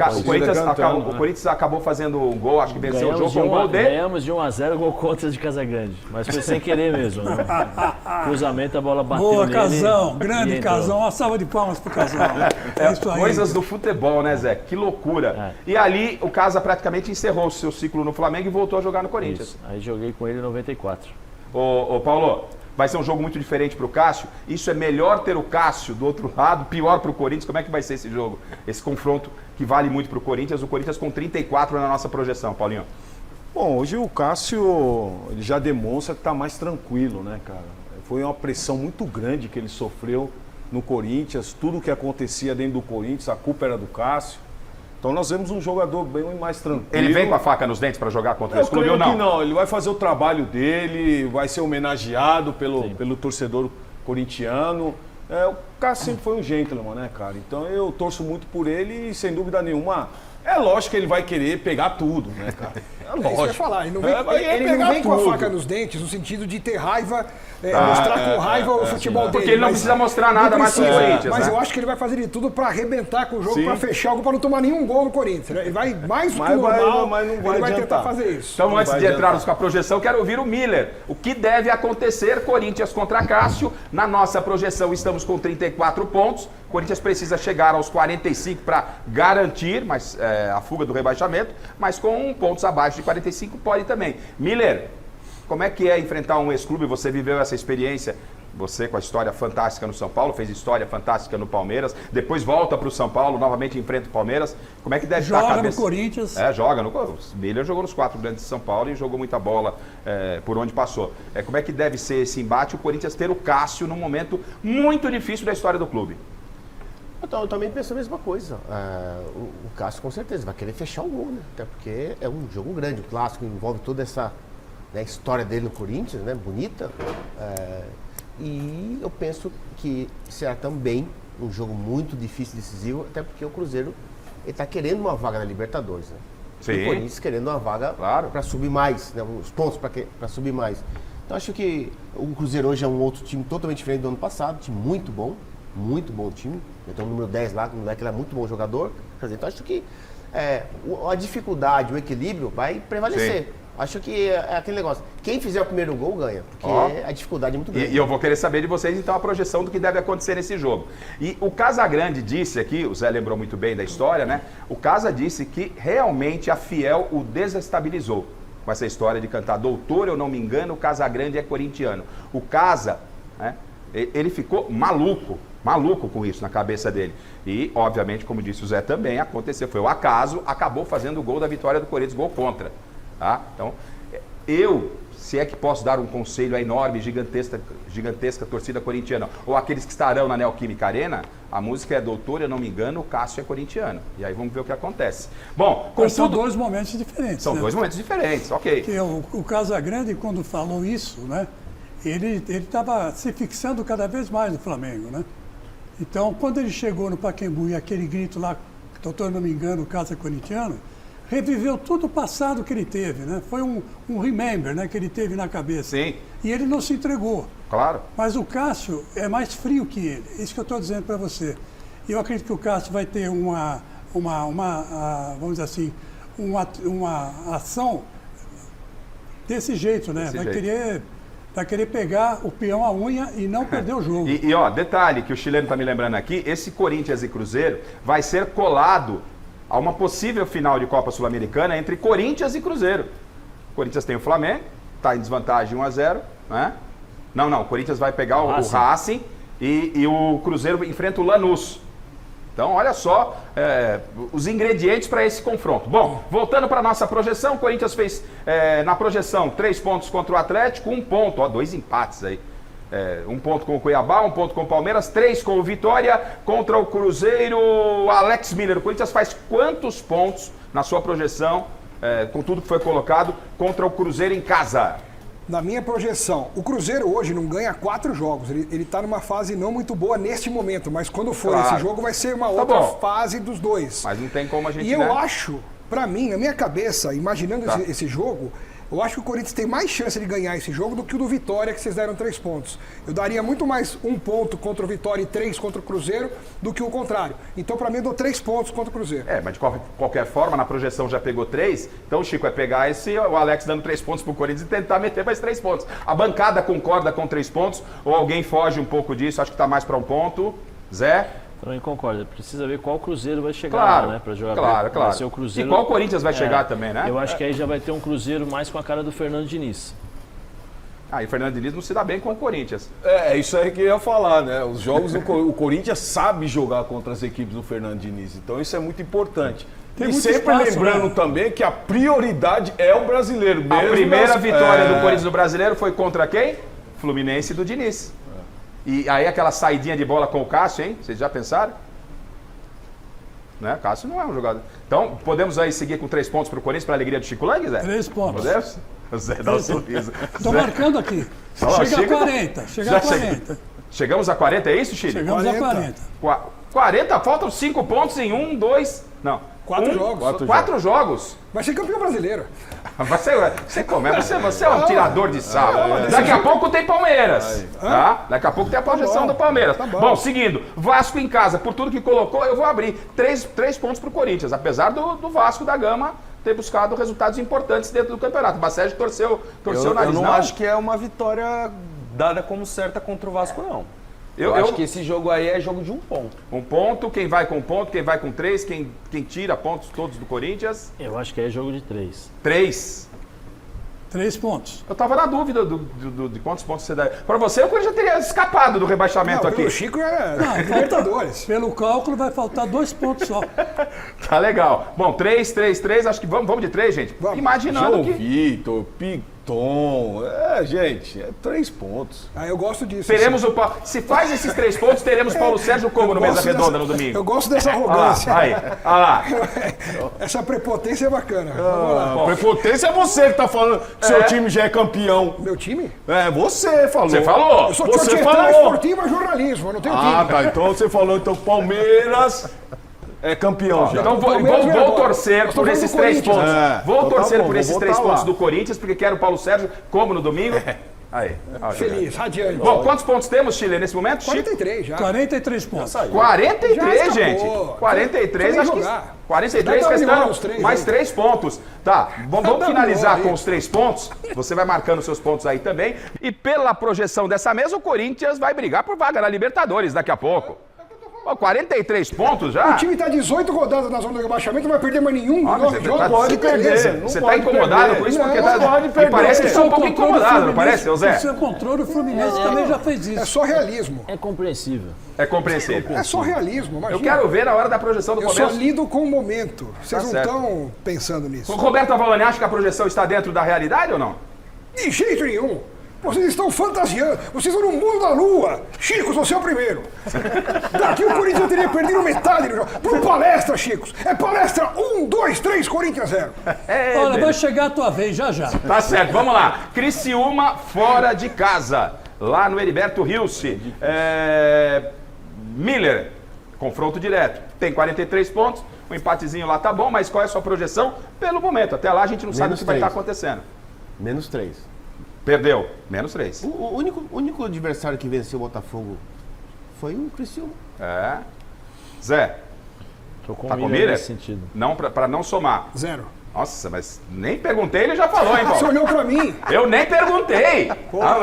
Corinthians acabou fazendo um gol, acho que venceu o jogo com um gol dele. Ganhamos de 1-0, gol contra de Casagrande. Mas foi sem querer mesmo. Né? Cruzamento, a bola bateu Boa, nele. Casão, grande Casão. Uma salva de palmas pro Casão. Isso aí. Coisas do futebol, né, Zé? Que loucura. E ali o Casa praticamente encerrou o seu ciclo no Flamengo e voltou a jogar no Corinthians. Isso. Aí joguei com ele em 94. Ô Paulo, vai ser um jogo muito diferente para o Cássio. Isso é melhor ter o Cássio do outro lado, pior para o Corinthians. Como é que vai ser esse jogo? Esse confronto que vale muito para o Corinthians com 34 na nossa projeção, Paulinho. Bom, hoje o Cássio ele já demonstra que está mais tranquilo, né, cara? Foi uma pressão muito grande que ele sofreu no Corinthians. Tudo que acontecia dentro do Corinthians, a culpa era do Cássio. Então nós vemos um jogador bem mais tranquilo. Ele vem com a faca nos dentes para jogar contra esse clube ou não? Não, ele vai fazer o trabalho dele, vai ser homenageado pelo torcedor corintiano. O Cássio sempre foi um gentleman, né, cara? Então eu torço muito por ele e, sem dúvida nenhuma, é lógico que ele vai querer pegar tudo, né, cara? É lógico. Isso que eu ia falar. Ele não vem com a faca nos dentes, no sentido de ter raiva, mostrar com raiva o futebol dele. Porque ele não precisa mostrar nada mais pro Corinthians, mas né? eu acho que ele vai fazer de tudo para arrebentar com o jogo, para fechar algo, para não tomar nenhum gol no Corinthians. Ele vai mais do que normal, mas não vai ele vai tentar fazer isso. Então, antes de entrarmos com a projeção, quero ouvir o Miller. O que deve acontecer? Corinthians contra Cássio. Na nossa projeção, estamos com 34 pontos. O Corinthians precisa chegar aos 45 para garantir a fuga do rebaixamento, mas com pontos abaixo de 45 pode também. Miller, como é que é enfrentar um ex-clube? Você viveu essa experiência, você com a história fantástica no São Paulo, fez história fantástica no Palmeiras, depois volta para o São Paulo, novamente enfrenta o Palmeiras. Como é que deve estar a cabeça? Joga no Corinthians. Joga no Corinthians. Miller jogou nos 4 grandes de São Paulo e jogou muita bola por onde passou. Como é que deve ser esse embate, o Corinthians ter o Cássio num momento muito difícil da história do clube? Eu também penso a mesma coisa. O Cássio com certeza vai querer fechar o gol, né? Até porque é um jogo grande, o clássico envolve toda essa história dele no Corinthians, né? Bonita. E eu penso que será também um jogo muito difícil, decisivo, até porque o Cruzeiro está querendo uma vaga na Libertadores, né? Sim. E o Corinthians querendo uma vaga para subir mais, né? Os pontos para subir mais. Então acho que o Cruzeiro hoje é um outro time totalmente diferente do ano passado, time muito bom time. Então o número 10 lá, o moleque é muito bom jogador. Então acho que a dificuldade, o equilíbrio vai prevalecer. Sim. Acho que é aquele negócio. Quem fizer o primeiro gol ganha, porque a dificuldade é muito grande. E eu vou querer saber de vocês, então, a projeção do que deve acontecer nesse jogo. E o Casagrande disse aqui, o Zé lembrou muito bem da história, né? O Casa disse que realmente a Fiel o desestabilizou com essa história de cantar doutor, eu não me engano, o Casagrande é corintiano. O Casa, né, ele ficou maluco com isso na cabeça dele. E, obviamente, como disse o Zé também, aconteceu. Foi o acaso, acabou fazendo o gol da vitória do Corinthians, gol contra. Tá? Então, se é que posso dar um conselho à enorme, gigantesca torcida corintiana, ou aqueles que estarão na Neoquímica Arena, a música é Doutor, eu não me engano, o Cássio é corintiano. E aí vamos ver o que acontece. Bom, são dois momentos diferentes. São dois momentos diferentes, ok. Porque o Casagrande, quando falou isso, né, ele estava se fixando cada vez mais no Flamengo, né? Então, quando ele chegou no Pacaembu e aquele grito lá, doutor, não me engano, o Casa corintiano, reviveu tudo o passado que ele teve, né? Foi um remember, né, que ele teve na cabeça. Sim. E ele não se entregou. Claro. Mas o Cássio é mais frio que ele. Isso que eu estou dizendo para você. E eu acredito que o Cássio vai ter vamos dizer assim, uma ação desse jeito, né? Vai querer pegar o peão à unha e não perder o jogo. E detalhe que o chileno está me lembrando aqui, esse Corinthians e Cruzeiro vai ser colado a uma possível final de Copa Sul-Americana entre Corinthians e Cruzeiro. O Corinthians tem o Flamengo, está em desvantagem 1-0, né? Não, o Corinthians vai pegar o Racing e o Cruzeiro enfrenta o Lanús. Então, olha só os ingredientes para esse confronto. Bom, voltando para a nossa projeção, o Corinthians fez na projeção 3 pontos contra o Atlético, 1 ponto, 2 empates aí. 1 ponto com o Cuiabá, 1 ponto com o Palmeiras, 3 com o Vitória, contra o Cruzeiro, Alex Miller. O Corinthians faz quantos pontos na sua projeção, com tudo que foi colocado, contra o Cruzeiro em casa? Na minha projeção, o Cruzeiro hoje não ganha 4 jogos. Ele está numa fase não muito boa neste momento, mas quando for esse jogo vai ser uma outra fase dos dois. Mas não tem como a gente... E eu acho, pra mim, na minha cabeça, imaginando esse jogo, eu acho que o Corinthians tem mais chance de ganhar esse jogo do que o do Vitória, que vocês deram 3 pontos. Eu daria muito mais 1 ponto contra o Vitória e 3 contra o Cruzeiro do que o contrário. Então, pra mim, eu dou 3 pontos contra o Cruzeiro. Mas de qualquer forma, na projeção já pegou 3. Então, o Chico vai pegar o Alex dando 3 pontos pro Corinthians e tentar meter mais 3 pontos. A bancada concorda com 3 pontos ou alguém foge um pouco disso? Acho que tá mais pra 1 ponto. Zé? Também concordo. Precisa ver qual Cruzeiro vai chegar lá, né? Pra jogar. Claro. Vai ser o Cruzeiro... E qual Corinthians vai chegar também, né? Eu acho que aí já vai ter um Cruzeiro mais com a cara do Fernando Diniz. E o Fernando Diniz não se dá bem com o Corinthians. Isso aí que eu ia falar, né? Os jogos, o Corinthians sabe jogar contra as equipes do Fernando Diniz. Então isso é muito importante. E sempre lembrando também que a prioridade é o brasileiro. A primeira vitória do Corinthians no Brasileiro foi contra quem? Fluminense do Diniz. E aí aquela saidinha de bola com o Cássio, hein? Vocês já pensaram? Né? Cássio não é um jogador. Então, podemos aí seguir com 3 pontos para o Corinthians, para a alegria do Chico Lang, Zé? 3 pontos. Podemos? O Zé dá um sorriso. Estou marcando aqui. Chega a 40. Chega a 40. Chegamos a 40, é isso, Chile? Chegamos a 40. 40, faltam 5 pontos em 1, 2... Não. 4 jogos. 4 jogos. Vai ser campeão brasileiro. Você é um tirador de sarro. Daqui a pouco tem Palmeiras. Tá? Daqui a pouco tem a projeção do Palmeiras. Bom, seguindo. Vasco em casa, por tudo que colocou, eu vou abrir 3 pontos pro Corinthians. Apesar do Vasco da Gama ter buscado resultados importantes dentro do campeonato. O Bacete torceu o nariz. Eu não acho que é uma vitória dada como certa contra o Vasco, não. Eu acho que esse jogo aí é jogo de 1 ponto. 1 ponto, quem vai com 1 ponto, quem vai com 3, quem tira pontos todos do Corinthians. Eu acho que é jogo de 3. 3 pontos. Eu tava na dúvida de quantos pontos você dá. Para você, o Corinthians já teria escapado do rebaixamento aqui. O Chico é Libertadores. Pelo cálculo, vai faltar 2 pontos só. Tá legal. Bom, 3, acho que vamos de 3, gente. Vamos. Imaginando João que... Vitor, Piton, gente, 3 pontos. Eu gosto disso. Teremos se faz esses 3 pontos, teremos Paulo Sérgio como no Mesa Redonda no domingo. Eu gosto dessa arrogância. Olha lá. Essa prepotência é bacana. Prepotência é você que tá falando que seu time já é campeão. Meu time? Você falou. Você falou. Eu sou você falou. Esportivo e jornalismo, eu não tenho time. Tá. Então você falou, Palmeiras... É campeão já. Então vou torcer por esses 3 pontos. Vou torcer por esses 3 pontos do Corinthians, porque quero o Paulo Sérgio como no domingo. Aí. Feliz, radiante. Bom, quantos pontos temos, Chile, nesse momento? 43 já. 43 pontos. 43, gente. 43, acho que... 43, restando mais 3 pontos. Tá, vamos finalizar com os 3 pontos. Você vai marcando seus pontos aí também. E pela projeção dessa mesa, o Corinthians vai brigar por vaga na Libertadores daqui a pouco. 43 pontos já? O time tá 18 rodadas na zona do rebaixamento, não vai perder mais nenhum. Não pode perder. Você tá incomodado com isso? Porque parece que você tá um pouco incomodado, não parece, Zé? O seu controle, o Fluminense também já fez isso. É só realismo. É compreensível. É compreensível. É só realismo, imagina. Eu quero ver na hora da projeção do Palmeiras. Eu só lido com o momento. Vocês não estão pensando nisso. O Roberto Avalone acha que a projeção está dentro da realidade ou não? De jeito nenhum. Vocês estão fantasiando. Vocês estão no mundo da lua. Chicos, você é o primeiro. Daqui o Corinthians teria perdido metade do jogo. Por palestra, Chicos. É palestra 1, 2, 3, Corinthians 0. Olha, vai chegar a tua vez já. Tá certo, vamos lá. Criciúma fora de casa. Lá no Heriberto Rilse. Miller, confronto direto. Tem 43 pontos. O empatezinho lá tá bom, mas qual é a sua projeção? Pelo momento. Até lá a gente não sabe o que vai estar acontecendo. -3. Perdeu. -3. O único adversário que venceu o Botafogo foi o Criciúma. Zé, tô com tá com Miller? Nesse sentido. Não, pra não somar. 0. Nossa, mas nem perguntei, ele já falou, hein, Paulo? Você olhou pra mim. Eu nem perguntei.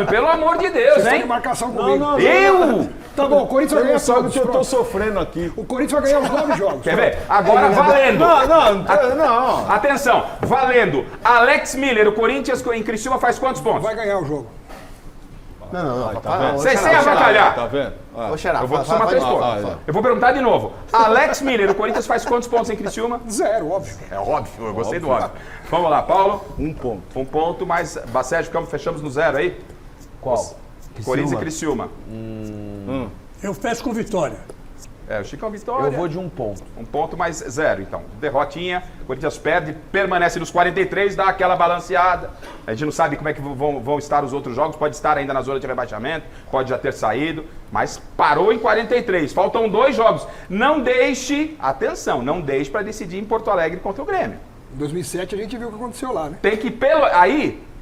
Pelo amor de Deus, hein? Marcação comigo. Eu? Tá bom, o Corinthians vai ganhar sabe todos. que eu tô pronto. sofrendo aqui. O Corinthians vai ganhar os 9 jogos. Quer ver? Agora valendo. Não. Atenção, valendo. Alex Miller, o Corinthians em Criciúma faz quantos pontos? Vai ganhar o jogo. Não. Tá vendo? Vocês sem avacalhar. Tá vendo? Ô, Xará, Eu vou somar 3 pontos. Eu vou perguntar de novo. Alex Miller, o Corinthians faz quantos pontos em Criciúma? 0, óbvio. É óbvio, eu gostei do óbvio. Vamos lá, Paulo. 1 ponto. 1 ponto, mas Bacete, fechamos no 0 aí? Qual? Corinthians e Criciúma. Eu fecho com vitória. O Chicão vitória. Eu vou de 1 ponto. 1 ponto mais 0, então. Derrotinha, o Corinthians perde, permanece nos 43, dá aquela balanceada. A gente não sabe como é que vão estar os outros jogos, pode estar ainda na zona de rebaixamento, pode já ter saído, mas parou em 43. Faltam 2 jogos. Não deixe, atenção, não deixe para decidir em Porto Alegre contra o Grêmio. Em 2007 a gente viu o que aconteceu lá, né? Tem que,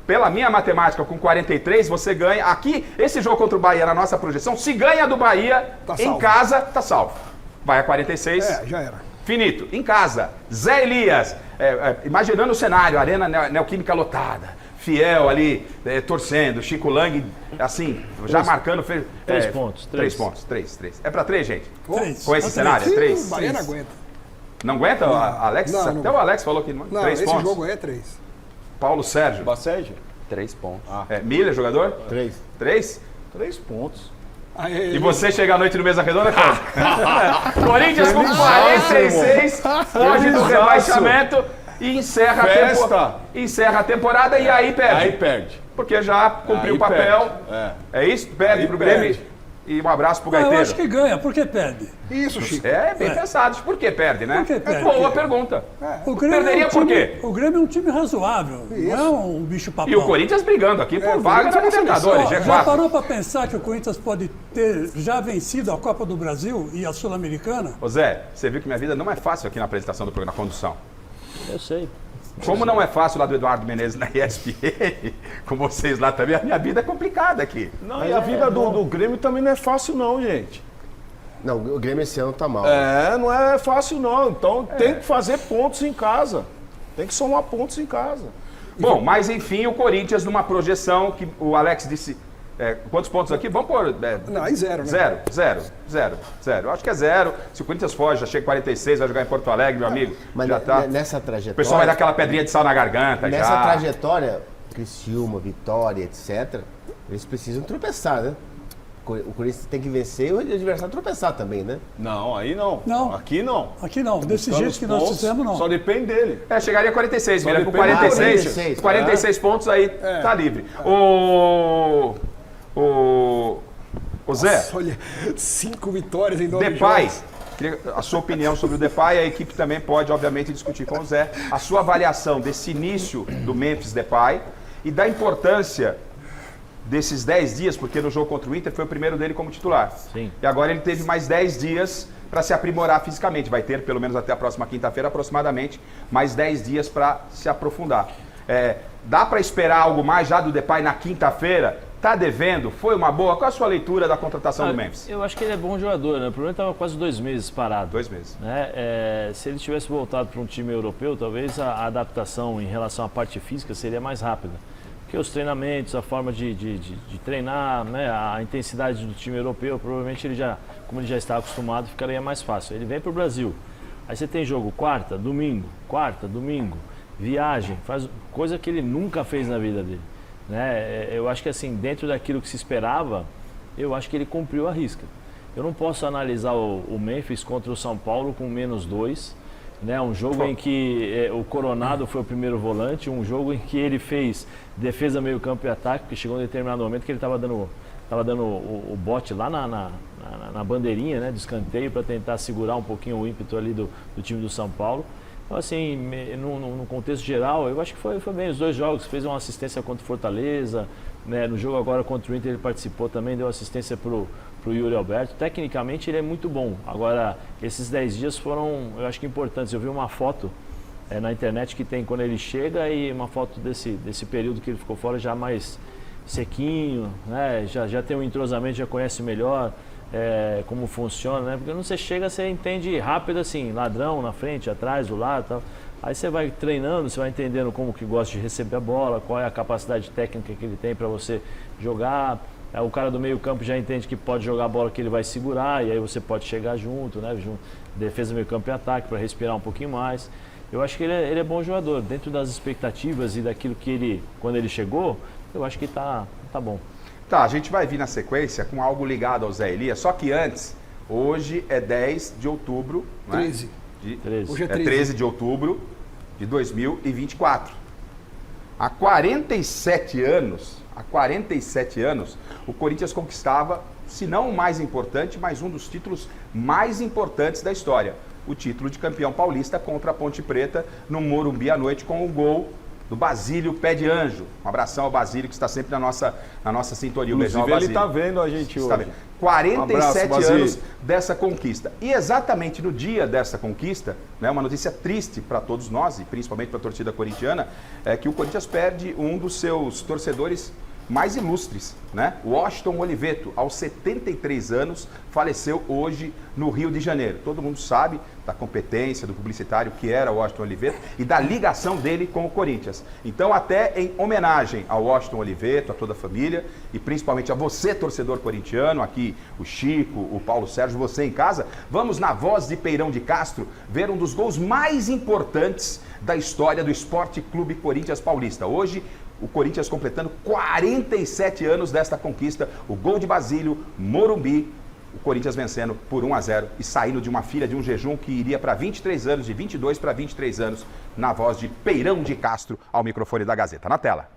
pela minha matemática, com 43, você ganha. Aqui, esse jogo contra o Bahia, na nossa projeção, se ganha do Bahia, Tá em salvo. casa, tá salvo. Vai a 46. Já era. Finito. Em casa, Zé Elias, imaginando o cenário, Arena Neoquímica lotada, Fiel ali, torcendo, Chico Lang, assim, já marcando. 3 pontos. 3 pontos, 3. É pra 3, gente? 3. Com esse cenário, 3? O Bahia não aguenta. Não aguenta, Alex? Não, Até o Alex falou que não. Não, 3 esse pontos. jogo é 3. Paulo Sérgio. Bacete? 3 pontos. Miller, jogador? 3. 3? 3 pontos. E você chega à noite no Mesa Redonda, como? Corinthians com 46, hoje no rebaixamento, e encerra a temporada e aí perde. Aí perde. Porque já cumpriu Aí o papel. perde. É isso? Perde Aí pro Grêmio. perde. E um abraço pro Eu Gaiteiro. acho que ganha, por que perde? Isso, Chico. É, bem pensado. Por que perde, né? Por que perde? Boa pergunta. O Grêmio Perderia é um por time, quê? O Grêmio é um time razoável, não é um bicho papão. E o Corinthians brigando aqui por o vaga na Corinthians é uma Libertadores, Já G4. parou para pensar que o Corinthians pode ter já vencido a Copa do Brasil e a Sul-Americana? Ô Zé, você viu que minha vida não é fácil aqui na apresentação do programa, na condução. Eu sei. Como não é fácil lá do Eduardo Menezes na ESPN, com vocês lá também, a minha vida é complicada aqui. Não, e a vida do Grêmio também não é fácil não, gente. Não, o Grêmio esse ano tá mal. Não é fácil não. Então tem que fazer pontos em casa. Tem que somar pontos em casa. Bom, mas enfim, o Corinthians numa projeção que o Alex disse... quantos pontos aqui? Vamos pôr... Não, aí 0, né? 0. Eu acho que é 0. Se o Corinthians foge, já chega em 46, vai jogar em Porto Alegre, meu amigo. Mas já tá. nessa O trajetória... pessoal vai dar aquela pedrinha de sal na garganta Nessa já. trajetória, Criciúma, Vitória, etc., eles precisam tropeçar, né? O Corinthians tem que vencer e o adversário tropeçar também, né? Não, aí não. Não. Aqui não. Aqui não, desse Buscando jeito os que nós pontos, fizemos, não. Só depende dele. Chegaria a 46, Só Mira, com depende do 46, 46 pontos aí, tá livre. O Zé, Nossa, olha, 5 vitórias em 9 Depay, jogos. queria a sua opinião sobre o Depay, a equipe também pode, obviamente, discutir com o Zé. A sua avaliação desse início do Memphis Depay e da importância desses 10 dias, porque no jogo contra o Inter foi o primeiro dele como titular. Sim. E agora ele teve mais 10 dias para se aprimorar fisicamente. Vai ter, pelo menos até a próxima quinta-feira, aproximadamente, mais 10 dias para se aprofundar. Dá para esperar algo mais já do Depay na quinta-feira? Tá devendo? Foi uma boa? Qual a sua leitura da contratação do Memphis? Eu acho que ele é bom jogador, né? O problema estava quase 2 meses parado. 2 meses. Né? Se ele tivesse voltado para um time europeu, talvez a adaptação em relação à parte física seria mais rápida. Porque os treinamentos, a forma de treinar, né? A intensidade do time europeu, provavelmente ele já, como ele já está acostumado, ficaria mais fácil. Ele vem para o Brasil, aí você tem jogo quarta, domingo, viagem, faz coisa que ele nunca fez na vida dele. Né? Eu acho que assim, dentro daquilo que se esperava, eu acho que ele cumpriu a risca. Eu não posso analisar o Memphis contra o São Paulo com -2, né? Um jogo em que o Coronado foi o primeiro volante, um jogo em que ele fez defesa, meio campo e ataque, porque chegou um determinado momento que ele estava dando o bote lá na bandeirinha, né, de escanteio, para tentar segurar um pouquinho o ímpeto ali do time do São Paulo. Então, assim, no contexto geral, eu acho que foi bem os 2 jogos. Fez uma assistência contra o Fortaleza, né? No jogo agora contra o Inter ele participou também, deu assistência pro Yuri Alberto. Tecnicamente ele é muito bom. Agora, esses 10 dias foram, eu acho que importantes. Eu vi uma foto na internet que tem quando ele chega e uma foto desse período que ele ficou fora já mais sequinho, né? Já tem um entrosamento, já conhece melhor como funciona, né? Porque quando você chega, você entende rápido assim, ladrão na frente, atrás, do lado e tal. Aí você vai treinando, você vai entendendo como que gosta de receber a bola, qual é a capacidade técnica que ele tem para você jogar. O cara do meio campo já entende que pode jogar a bola que ele vai segurar, e aí você pode chegar junto, né? Defesa, meio campo e ataque, para respirar um pouquinho mais. Eu acho que ele é bom jogador. Dentro das expectativas e daquilo que ele, quando ele chegou, eu acho que tá bom. Tá, a gente vai vir na sequência com algo ligado ao Zé Elias, só que antes, hoje é 10 de outubro. 13. Né? 13. Hoje é 13 de outubro de 2024. Há 47 anos, o Corinthians conquistava, se não o mais importante, mas um dos títulos mais importantes da história. O título de campeão paulista contra a Ponte Preta no Morumbi à noite com o gol do Basílio Pé de Anjo. Um abração ao Basílio, que está sempre na nossa sintonia. Inclusive, ele está vendo a gente hoje. Tá vendo. 47 abraço, anos dessa conquista. E exatamente no dia dessa conquista, né, uma notícia triste para todos nós, e principalmente para a torcida corintiana, é que o Corinthians perde um dos seus torcedores mais ilustres, né? O Washington Oliveto, aos 73 anos, faleceu hoje no Rio de Janeiro. Todo mundo sabe da competência do publicitário que era o Washington Oliveto e da ligação dele com o Corinthians. Então, até em homenagem ao Washington Oliveto, a toda a família e principalmente a você, torcedor corintiano, aqui o Chico, o Paulo Sérgio, você em casa, vamos na voz de Peirão de Castro ver um dos gols mais importantes da história do Esporte Clube Corinthians Paulista. Hoje, o Corinthians completando 47 anos desta conquista, o gol de Basílio, Morumbi, o Corinthians vencendo por 1-0 e saindo de uma filha de um jejum que iria para 23 anos, de 22 para 23 anos, na voz de Peirão de Castro, ao microfone da Gazeta. Na tela.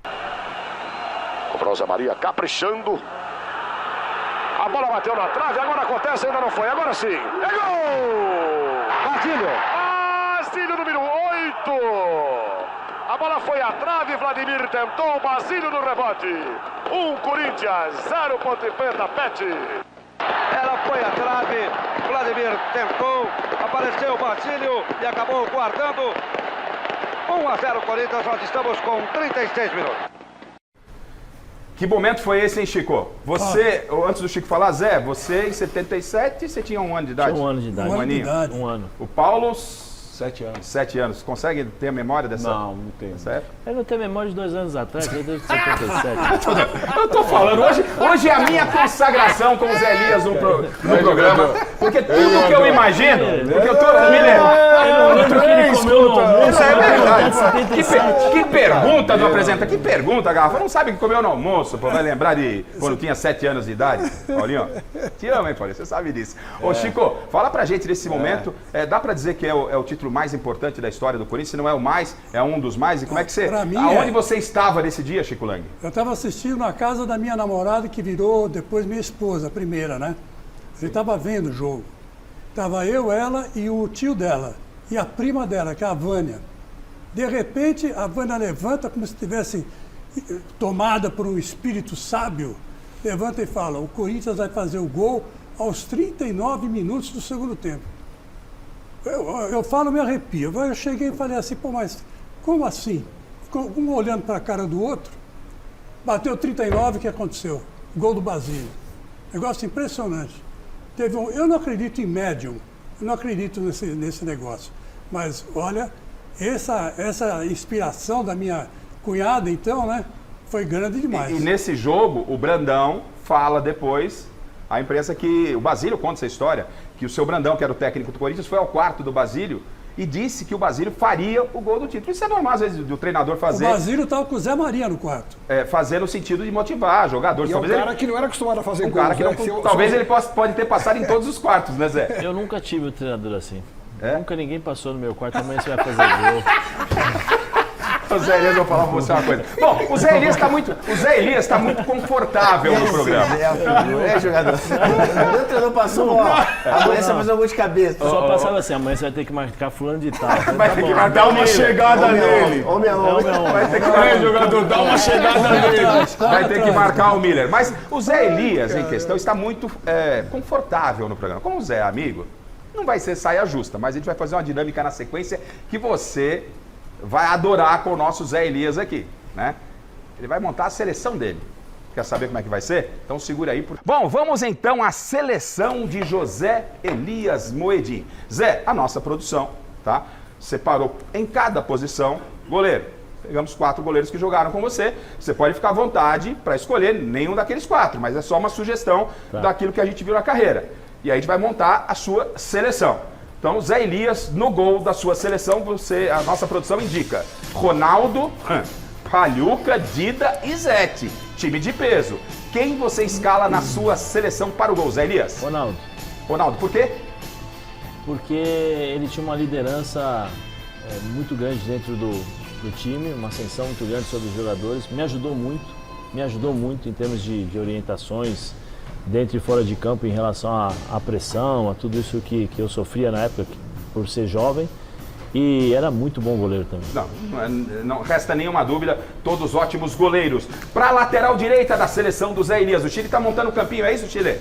O Zé Maria caprichando. A bola bateu na trave, agora acontece, ainda não foi, agora sim. É gol! Basílio número 8! A bola foi à trave, Vladimir tentou, Basílio no rebote. Corinthians, 0 Ponte Preta, Pet. Ela foi à trave, Vladimir tentou, apareceu Basílio e acabou guardando. 1-0 Corinthians, nós estamos com 36 minutos. Que momento foi esse, hein, Chico? Você, antes do Chico falar, Zé, você em 77, você tinha 1 ano de idade? Tinha 1 ano de idade. Um aninho? Um ano. O Paulo... 7 anos. 7 anos. Consegue ter a memória dessa? Não tenho. Certo? Eu não tenho memória de 2 anos atrás, eu desde 77. Eu tô falando, hoje é a minha consagração com o Zé Elias no programa, porque tudo que eu imagino, porque eu tô me lembrando que ele comeu no almoço. Isso é verdade. Que pergunta do apresenta, que pergunta, Garrafa. Não sabe o que comeu no almoço, pô, vai lembrar de quando tinha 7 anos de idade? Paulinho, te amo, hein, Paulinho, você sabe disso. Ô, Chico, fala pra gente desse momento, dá pra dizer que é o título mais importante da história do Corinthians, se não é o mais, é um dos mais, e como é que você... Aonde você estava nesse dia, Chico Lang? Eu estava assistindo na casa da minha namorada, que virou depois minha esposa, a primeira, né? Ele estava vendo o jogo. Estava eu, ela e o tio dela, e a prima dela, que é a Vânia. De repente, a Vânia levanta como se estivesse tomada por um espírito sábio, levanta e fala, o Corinthians vai fazer o gol aos 39 minutos do segundo tempo. Eu falo, me arrepio. Eu cheguei e falei assim, pô, mas como assim? Ficou um olhando para a cara do outro, bateu 39, o que aconteceu? Gol do Basílio. Negócio impressionante. Eu não acredito em médium, eu não acredito nesse negócio. Mas, olha, essa inspiração da minha cunhada, então, né, foi grande demais. E nesse jogo, o Brandão fala depois, a imprensa, que o Basílio conta essa história, que o seu Brandão, que era o técnico do Corinthians, foi ao quarto do Basílio e disse que o Basílio faria o gol do título. Isso é normal, às vezes, do treinador fazer. O Basílio estava com o Zé Maria no quarto. Fazer no sentido de motivar jogadores. E talvez cara que não era acostumado a fazer gols, cara que não, talvez ele pode ter passado em todos os quartos, né, Zé? Eu nunca tive um treinador assim. Nunca ninguém passou no meu quarto, amanhã você vai fazer gol. O Zé Elias, eu vou falar pra você uma coisa. Bom, o Zé Elias está muito confortável no programa. Jogador. O treinador passou, amanhã você vai fazer um gol de cabeça. Só passava assim, amanhã você vai ter que marcar fulano de tal. Vai ter que dar uma chegada nele. Homem a homem. Vai ter que jogador, dar uma chegada nele. Vai ter que marcar o Miller. Mas o Zé Elias, em questão, está muito confortável no programa. Como o Zé é amigo, não vai ser saia justa, mas a gente vai fazer uma dinâmica na sequência que você vai adorar com o nosso Zé Elias aqui, né? Ele vai montar a seleção dele. Quer saber como é que vai ser? Então segura aí. Bom, vamos então à seleção de José Elias Moedim. Zé, a nossa produção, tá? Separou em cada posição. Goleiro, Pegamos 4 goleiros que jogaram com você. Você pode ficar à vontade para escolher nenhum daqueles 4, mas é só uma sugestão daquilo que a gente viu na carreira. E aí a gente vai montar a sua seleção. Então, Zé Elias, no gol da sua seleção, a nossa produção indica Ronaldo, Pagliuca, Dida e Zete. Time de peso. Quem você escala na sua seleção para o gol, Zé Elias? Ronaldo. Ronaldo, por quê? Porque ele tinha uma liderança muito grande dentro do time, uma ascensão muito grande sobre os jogadores. Me ajudou muito em termos de orientações dentro e fora de campo em relação à pressão, a tudo isso que eu sofria na época por ser jovem. E era muito bom goleiro também. Não resta nenhuma dúvida, todos ótimos goleiros. Para a lateral direita da seleção do Zé Elias, o Chile está montando o campinho, é isso, Chile?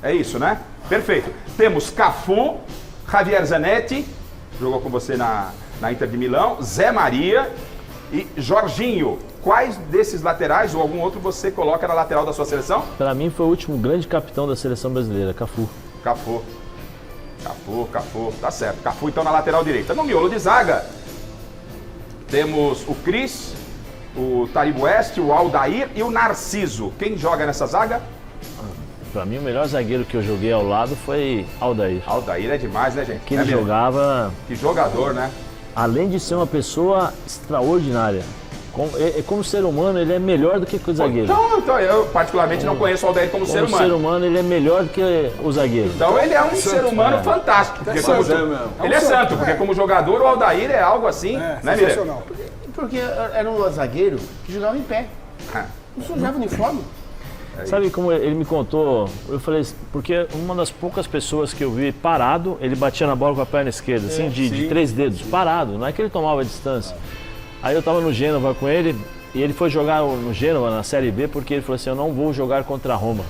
É isso, né? Perfeito. Temos Cafu, Javier Zanetti, jogou com você na Inter de Milão, Zé Maria e Jorginho. Quais desses laterais ou algum outro você coloca na lateral da sua seleção? Para mim foi o último grande capitão da seleção brasileira, Cafu. Cafu. Tá certo. Cafu então na lateral direita. No miolo de zaga, temos o Cris, o Taribo West, o Aldair e o Narciso. Quem joga nessa zaga? Para mim o melhor zagueiro que eu joguei ao lado foi Aldair. Aldair é demais, né, gente? Que ele jogava... Que jogador, né? Além de ser uma pessoa extraordinária. Como ser humano, ele é melhor do que o zagueiro. Então eu particularmente não conheço o Aldair como ser humano. Como ser humano, ele é melhor do que o zagueiro. Então ele é um ser humano fantástico. Porque ele é santo, porque como jogador o Aldair é algo assim, né, Miriam? Porque era um zagueiro que jogava em pé. Não sujava uniforme. Sabe como ele me contou? Eu falei, porque uma das poucas pessoas que eu vi parado, ele batia na bola com a perna esquerda, assim, de 3 dedos, parado, não é que ele tomava a distância. Aí eu tava no Gênova com ele, e ele foi jogar no Gênova, na Série B, porque ele falou assim, eu não vou jogar contra a Roma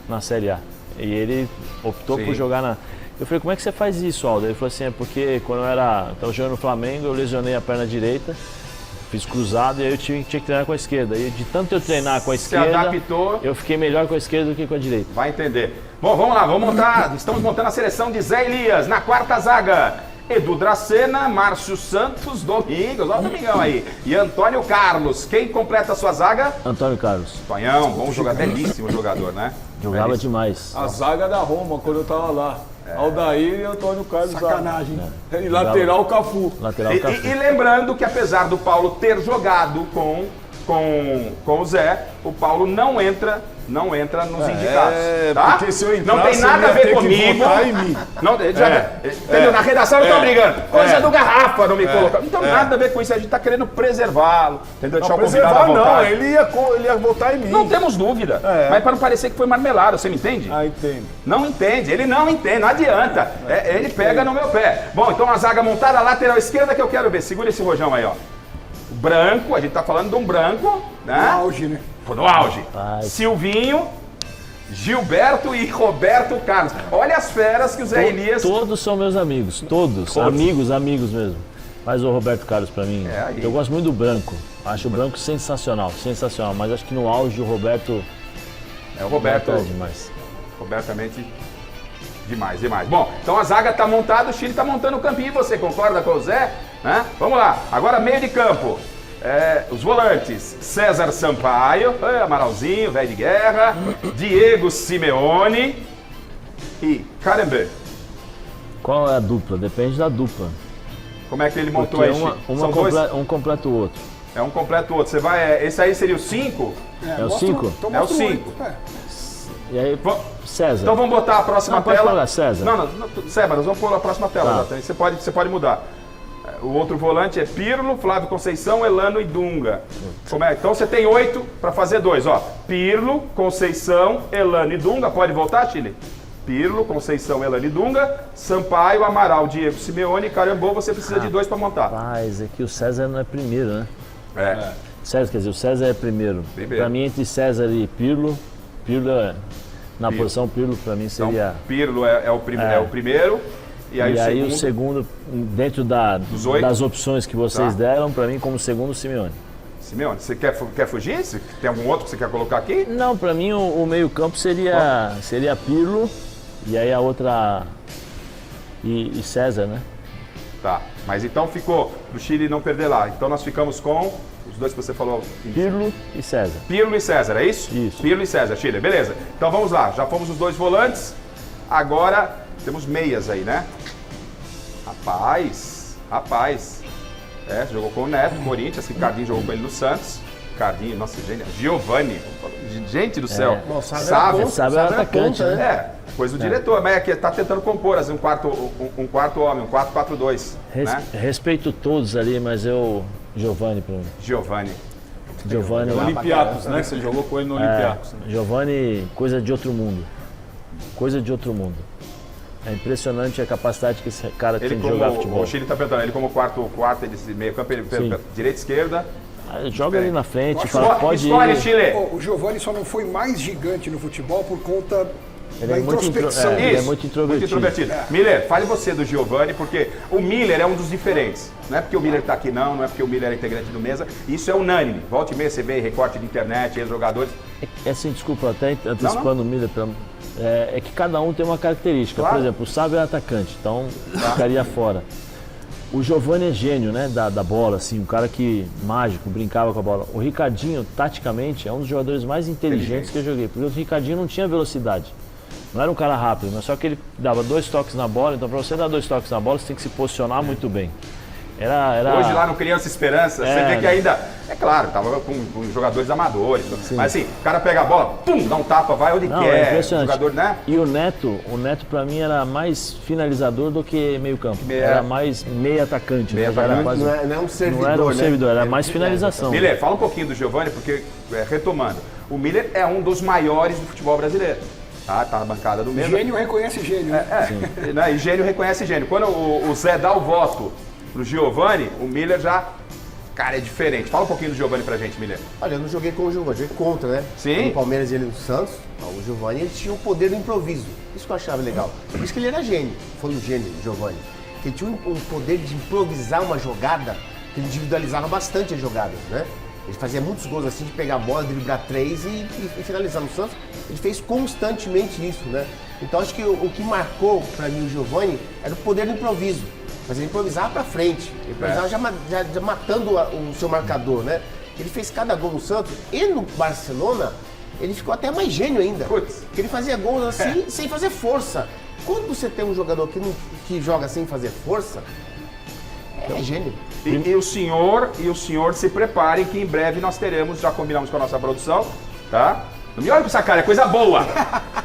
na Série A. E ele optou por jogar na... Eu falei, como é que você faz isso, Aldo? Ele falou assim, é porque quando eu estava jogando no Flamengo, eu lesionei a perna direita, fiz cruzado e aí eu tinha que treinar com a esquerda. E de tanto eu treinar com a esquerda, adaptou. Eu fiquei melhor com a esquerda do que com a direita. Vai entender. Bom, vamos lá, estamos montando a seleção de Zé Elias na quarta zaga. Edu Dracena, Márcio Santos, Domingos, olha o Domingão aí, e Antônio Carlos. Quem completa a sua zaga? Antônio Carlos. Tonhão, bom jogador, belíssimo jogador, né? Jogava demais. A zaga da Roma, quando eu tava lá. Aldair e Antônio Carlos. Sacanagem. E lateral Cafu. E lembrando que apesar do Paulo ter jogado com o Zé, o Paulo não entra nos indicados. Tá? Porque se eu entrasse, não tem nada a ver comigo. Entendeu? Na redação eu tô brigando. Coisa do Garrafa não me colocar. Não tem nada a ver com isso. A gente tá querendo preservá-lo. Entendeu? Não, preservar não. Ele ia votar em mim. Não temos dúvida. Mas para não parecer que foi marmelada, você me entende? Entendo. Não entende. Ele não entende. Não adianta. Ele pega no meu pé. Bom, então a zaga montada, a lateral esquerda que eu quero ver. Segura esse rojão aí, ó. Branco, a gente tá falando de um branco, né? No auge, né? No auge. Silvinho, Gilberto e Roberto Carlos. Olha as feras que o Zé Elias... Todos são meus amigos, todos. Amigos mesmo. Mas o Roberto Carlos pra mim, eu gosto muito do branco. Acho o branco sensacional, mas acho que no auge o Roberto... O Roberto é demais. Robertamente demais. Bom, então a zaga tá montada, o Chile tá montando o campinho. Você concorda com o Zé? Né? Vamos lá, agora meio de campo. Os volantes, César Sampaio, Amaralzinho, velho de guerra, Diego Simeone e Carambeu. Qual é a dupla? Depende da dupla. Como é que ele montou aí? Um completa o outro. É um completa o outro. Você vai. Esse aí seria o 5? É o 5? É o 5. E aí, César. Então vamos botar a próxima tela. Pode falar, César. Não, César, nós vamos pôr a próxima tela. Tá. Você pode mudar. O outro volante é Pirlo, Flávio Conceição, Elano e Dunga. Então você tem 8 para fazer 2, ó. Pirlo, Conceição, Elano e Dunga. Pode voltar, Chile? Pirlo, Conceição, Elano e Dunga, Sampaio, Amaral, Diego Simeone e Carambou. Você precisa de 2 para montar. Rapaz, é que o César não é primeiro, né? César, quer dizer, o César é primeiro. Para mim, entre César e Pirlo na posição Pirlo, para mim seria... Então, Pirlo é o primeiro. E aí o segundo, dentro das opções que vocês deram, para mim, como segundo, Simeone. Simeone, você quer fugir? Tem algum outro que você quer colocar aqui? Não, para mim o meio-campo seria Pirlo e aí a outra. E César, né? Tá. Mas então ficou do Chile não perder lá. Então nós ficamos com os dois que você falou. Pirlo e César. Pirlo e César, é isso? Isso. Pirlo e César, Chile, beleza. Então vamos lá, já fomos os dois volantes. Agora temos meias aí, né? Rapaz. Jogou com o Neto, Corinthians, Ricardinho jogou com ele no Santos. Ricardinho, nossa, gênio. Giovani, gente do céu. Sabe o atacante, né? Coisa do diretor, mas aqui tá tentando compor assim, um quarto homem, um 4-4-2. Né? Respeito todos ali, mas Giovani pra mim. Giovani. No Olympiacos, né? Você jogou com ele no Olympiacos. Né? Giovani, coisa de outro mundo. É impressionante a capacidade que esse cara tem de jogar futebol. O Chile tá perguntando, ele como quarto ele meio campo, direita, esquerda. Joga ali na frente, pode ir. Chile. O Giovani só não foi mais gigante no futebol por conta da muito introspecção. Ele é muito introvertido. Miller, fale você do Giovani, porque o Miller é um dos diferentes. Não é porque o Miller tá aqui não é porque o Miller é integrante do Mesa. Isso é unânime. Volta e meia você vê recorte de internet, ex-jogadores. Assim, desculpa, até antecipando o Miller, é que cada um tem uma característica. Claro. Por exemplo, o Sábio é atacante, então ficaria fora. O Giovani é gênio, né, da bola, assim, um cara que mágico, brincava com a bola. O Ricardinho, taticamente, é um dos jogadores mais inteligentes que eu joguei, porque o Ricardinho não tinha velocidade. Não era um cara rápido, mas só que ele dava 2 toques na bola, então para você dar 2 toques na bola, você tem que se posicionar muito bem. Hoje lá no Criança Esperança, você vê que ainda, é claro, tava com jogadores amadores, mas assim, o cara pega a bola, pum, dá um tapa, vai onde quer. É impressionante. Jogador, né? E o Neto pra mim era mais finalizador do que meio campo. Era mais meio atacante. Não é um servidor, não era um servidor, era mais finalização. Miller, fala um pouquinho do Giovani, porque, retomando, o Miller é um dos maiores do futebol brasileiro. Tá na bancada do mesmo. Gênio reconhece gênio. E gênio reconhece gênio. Quando o Zé dá o voto pro Giovani, o Miller já, cara, é diferente. Fala um pouquinho do Giovani pra gente, Miller. Olha, eu não joguei com o Giovani, joguei contra, né? Sim. No Palmeiras e ele no Santos, o Giovani ele tinha o poder do improviso. Isso que eu achava legal. Por isso que ele era gênio. Foi um gênio, o Giovani. Ele tinha um poder de improvisar uma jogada, que ele individualizava bastante as jogadas, né? Ele fazia muitos gols assim, de pegar a bola, driblar 3 e finalizar no Santos. Ele fez constantemente isso, né? Então acho que o que marcou pra mim o Giovani era o poder do improviso. Mas ele improvisava pra frente, ele improvisava já matando o seu marcador, né? Ele fez cada gol no Santos e no Barcelona, ele ficou até mais gênio ainda. Porque ele fazia gols assim, sem fazer força. Quando você tem um jogador que joga sem fazer força, é gênio. E o senhor se prepare que em breve nós teremos, já combinamos com a nossa produção, tá? Não me olhe com essa cara, é coisa boa.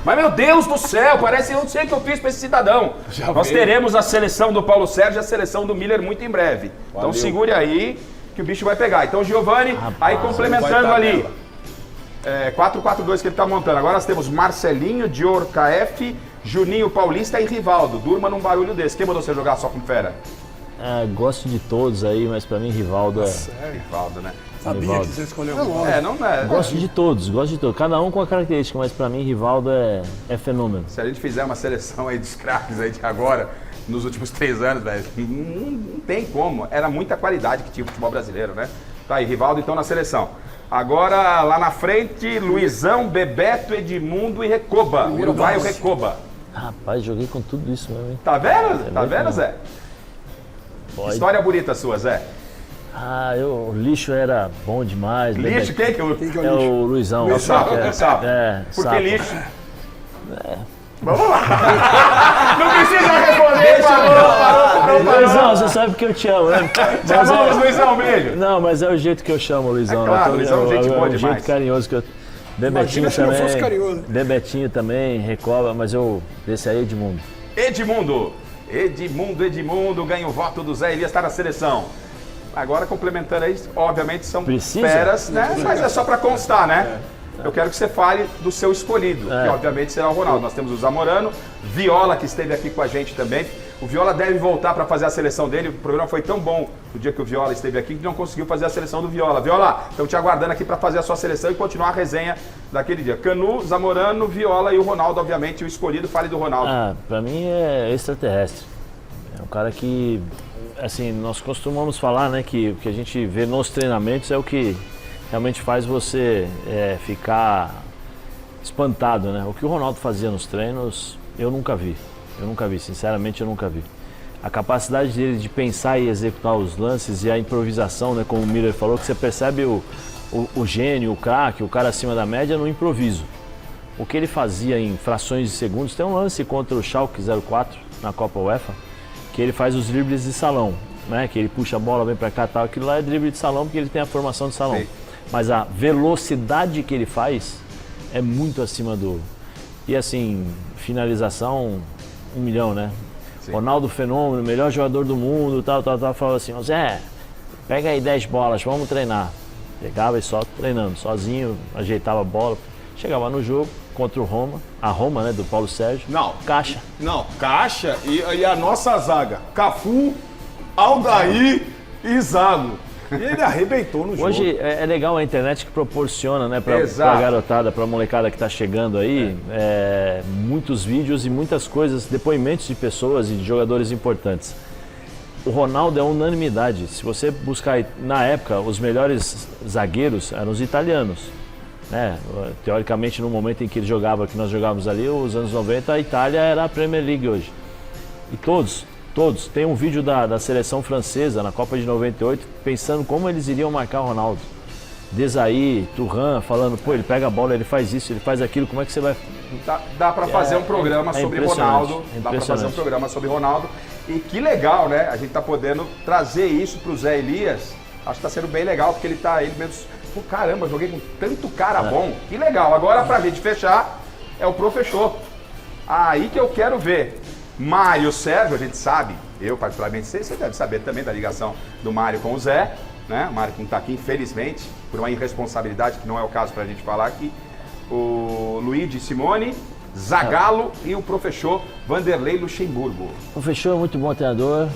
Mas, meu Deus do céu, parece, eu não sei o que eu fiz pra esse cidadão. Nós teremos a seleção do Paulo Sérgio e a seleção do Miller muito em breve. Então segure aí que o bicho vai pegar. Então, Giovani, aí complementando ali. 4-4-2 que ele tá montando. Agora nós temos Marcelinho, Dior KF, Juninho Paulista e Rivaldo. Durma num barulho desse. Quem mandou você jogar só com fera? Gosto de todos aí, mas pra mim Rivaldo Rivaldo, né? Sabia que você escolheu o não é. Gosto de todos. Cada um com a característica, mas pra mim Rivaldo é fenômeno. Se a gente fizer uma seleção aí dos craques aí de agora, nos últimos 3 anos, velho, não tem como. Era muita qualidade que tinha o futebol brasileiro, né? Tá aí, Rivaldo então na seleção. Agora, lá na frente, Luizão, Bebeto, Edmundo e Recoba. Uruguaio Recoba. Rapaz, joguei com tudo isso mesmo, hein? Tá vendo? Tá vendo, Zé? História bonita sua, Zé. O Lixo era bom demais. Lixo? Quem que é o Lixo? É o Luizão. É o Sapo? Por que Lixo? Vamos lá. Não precisa responder, parou. Luizão, você sabe que eu te amo, né? Chamamos Luizão, beijo. Não, mas é o jeito que eu chamo o Luizão. Claro, Luizão é gente boa demais. É um jeito carinhoso que eu... Bebetinho também. Bebetinho também, Recoba, mas esse aí é Edmundo. Edmundo ganha o voto do Zé Elias, está na seleção. Agora, complementando aí, obviamente são feras, né? Mas é só para constar, né? Eu quero que você fale do seu escolhido, que obviamente será o Ronaldo. Nós temos o Zamorano, Viola, que esteve aqui com a gente também. O Viola deve voltar para fazer a seleção dele. O programa foi tão bom no dia que o Viola esteve aqui que não conseguiu fazer a seleção do Viola. Viola, estão te aguardando aqui para fazer a sua seleção e continuar a resenha daquele dia. Canu, Zamorano, Viola e o Ronaldo, obviamente, o escolhido. Fale do Ronaldo. Para mim é extraterrestre. É um cara que, assim, nós costumamos falar, né, que o que a gente vê nos treinamentos é o que realmente faz você ficar espantado, né? O que o Ronaldo fazia nos treinos, eu nunca vi, sinceramente eu nunca vi. a capacidade dele de pensar e executar os lances e a improvisação, né, como o Miller falou, que você percebe o gênio, o craque, o cara acima da média no improviso. O que ele fazia em frações de segundos, tem um lance contra o Schalke 04 na Copa UEFA, que ele faz os dribles de salão, né, que ele puxa a bola, vem pra cá e tal, aquilo lá é drible de salão porque ele tem a formação de salão. Sim. Mas a velocidade que ele faz é muito acima do... E assim, finalização, 1 milhão, né? Sim. Ronaldo Fenômeno, melhor jogador do mundo, tal, falava assim, Zé, pega aí 10 bolas, vamos treinar. Pegava e só treinando, sozinho, ajeitava a bola. Chegava no jogo contra o Roma, a Roma, né, do Paulo Sérgio. Não. Caixa. Não, Caixa e a nossa zaga. Cafu, Aldair e Zago. E ele arrebentou no jogo. Hoje é legal a internet que proporciona, né, pra garotada, pra molecada que tá chegando aí, muitos vídeos e muitas coisas, depoimentos de pessoas e de jogadores importantes. O Ronaldo é unanimidade. Se você buscar, na época, os melhores zagueiros eram os italianos. Né? Teoricamente, no momento em que ele jogava, que nós jogávamos ali, os anos 90, a Itália era a Premier League hoje. E todos. Tem um vídeo da seleção francesa na Copa de 98 pensando como eles iriam marcar o Ronaldo. Desailly, Thuram, falando, pô, ele pega a bola, ele faz isso, ele faz aquilo, como é que você vai... Dá para fazer um programa sobre Ronaldo. Dá para fazer um programa sobre Ronaldo. E que legal, né? A gente tá podendo trazer isso pro Zé Elias. Acho que tá sendo bem legal, porque ele mesmo... Pô, caramba, joguei com tanto cara bom. Que legal. Agora, pra gente fechar, é o professor. Aí que eu quero ver. Mário Sérgio, a gente sabe, eu particularmente sei, você deve saber também da ligação do Mário com o Zé, né? O Mário que não está aqui, infelizmente, por uma irresponsabilidade, que não é o caso para a gente falar aqui. O Luigi Simone, Zagallo e o professor Vanderlei Luxemburgo. O professor é muito bom treinador,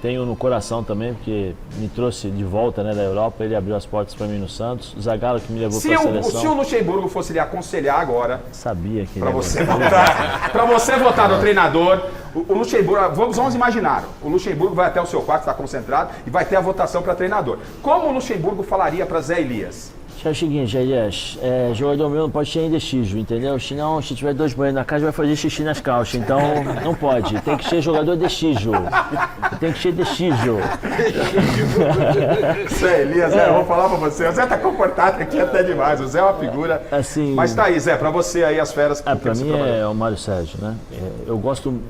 tenho no coração também, porque me trouxe de volta, né, da Europa, ele abriu as portas para mim no Santos. O Zagallo que me levou para a seleção. Se o Luxemburgo fosse lhe aconselhar agora... Sabia que... Para você votar no treinador, o Luxemburgo... Vamos imaginar, o Luxemburgo vai até o seu quarto, está concentrado, e vai ter a votação para treinador. Como o Luxemburgo falaria para Zé Elias? É o seguinte, Elias, jogador meu não pode ser indeciso, entendeu? Senão, se tiver 2 banheiros na casa, vai fazer xixi nas calças. Então, não pode. Tem que ser jogador deciso. Tem que ser deciso. Zé Elias, eu vou falar pra você. O Zé tá comportado aqui até demais. O Zé é uma figura. Assim, mas tá aí, Zé, pra você aí as feras... Pra mim é o Mário Sérgio, né? Eu gosto...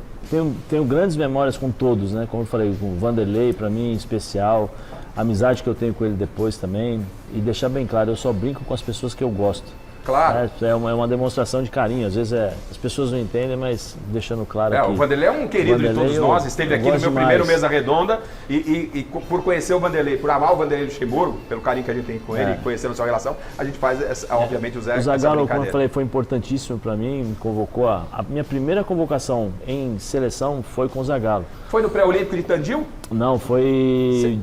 Tenho grandes memórias com todos, né? Como eu falei, com o Vanderlei, pra mim, em especial. A amizade que eu tenho com ele depois também. E deixar bem claro, eu só brinco com as pessoas que eu gosto. Claro. É uma demonstração de carinho. Às vezes as pessoas não entendem, mas deixando claro aqui. O Vanderlei é um querido de todos nós. Esteve aqui no meu primeiro Mesa Redonda. E por conhecer o Vanderlei, por amar o Vanderlei Luxemburgo, pelo carinho que a gente tem com ele, conhecendo a sua relação, a gente faz, obviamente, o Zé. O Zagallo, como eu falei, foi importantíssimo para mim. Me convocou. A minha primeira convocação em seleção foi com o Zagallo. Foi no pré-olímpico de Tandil? Não, foi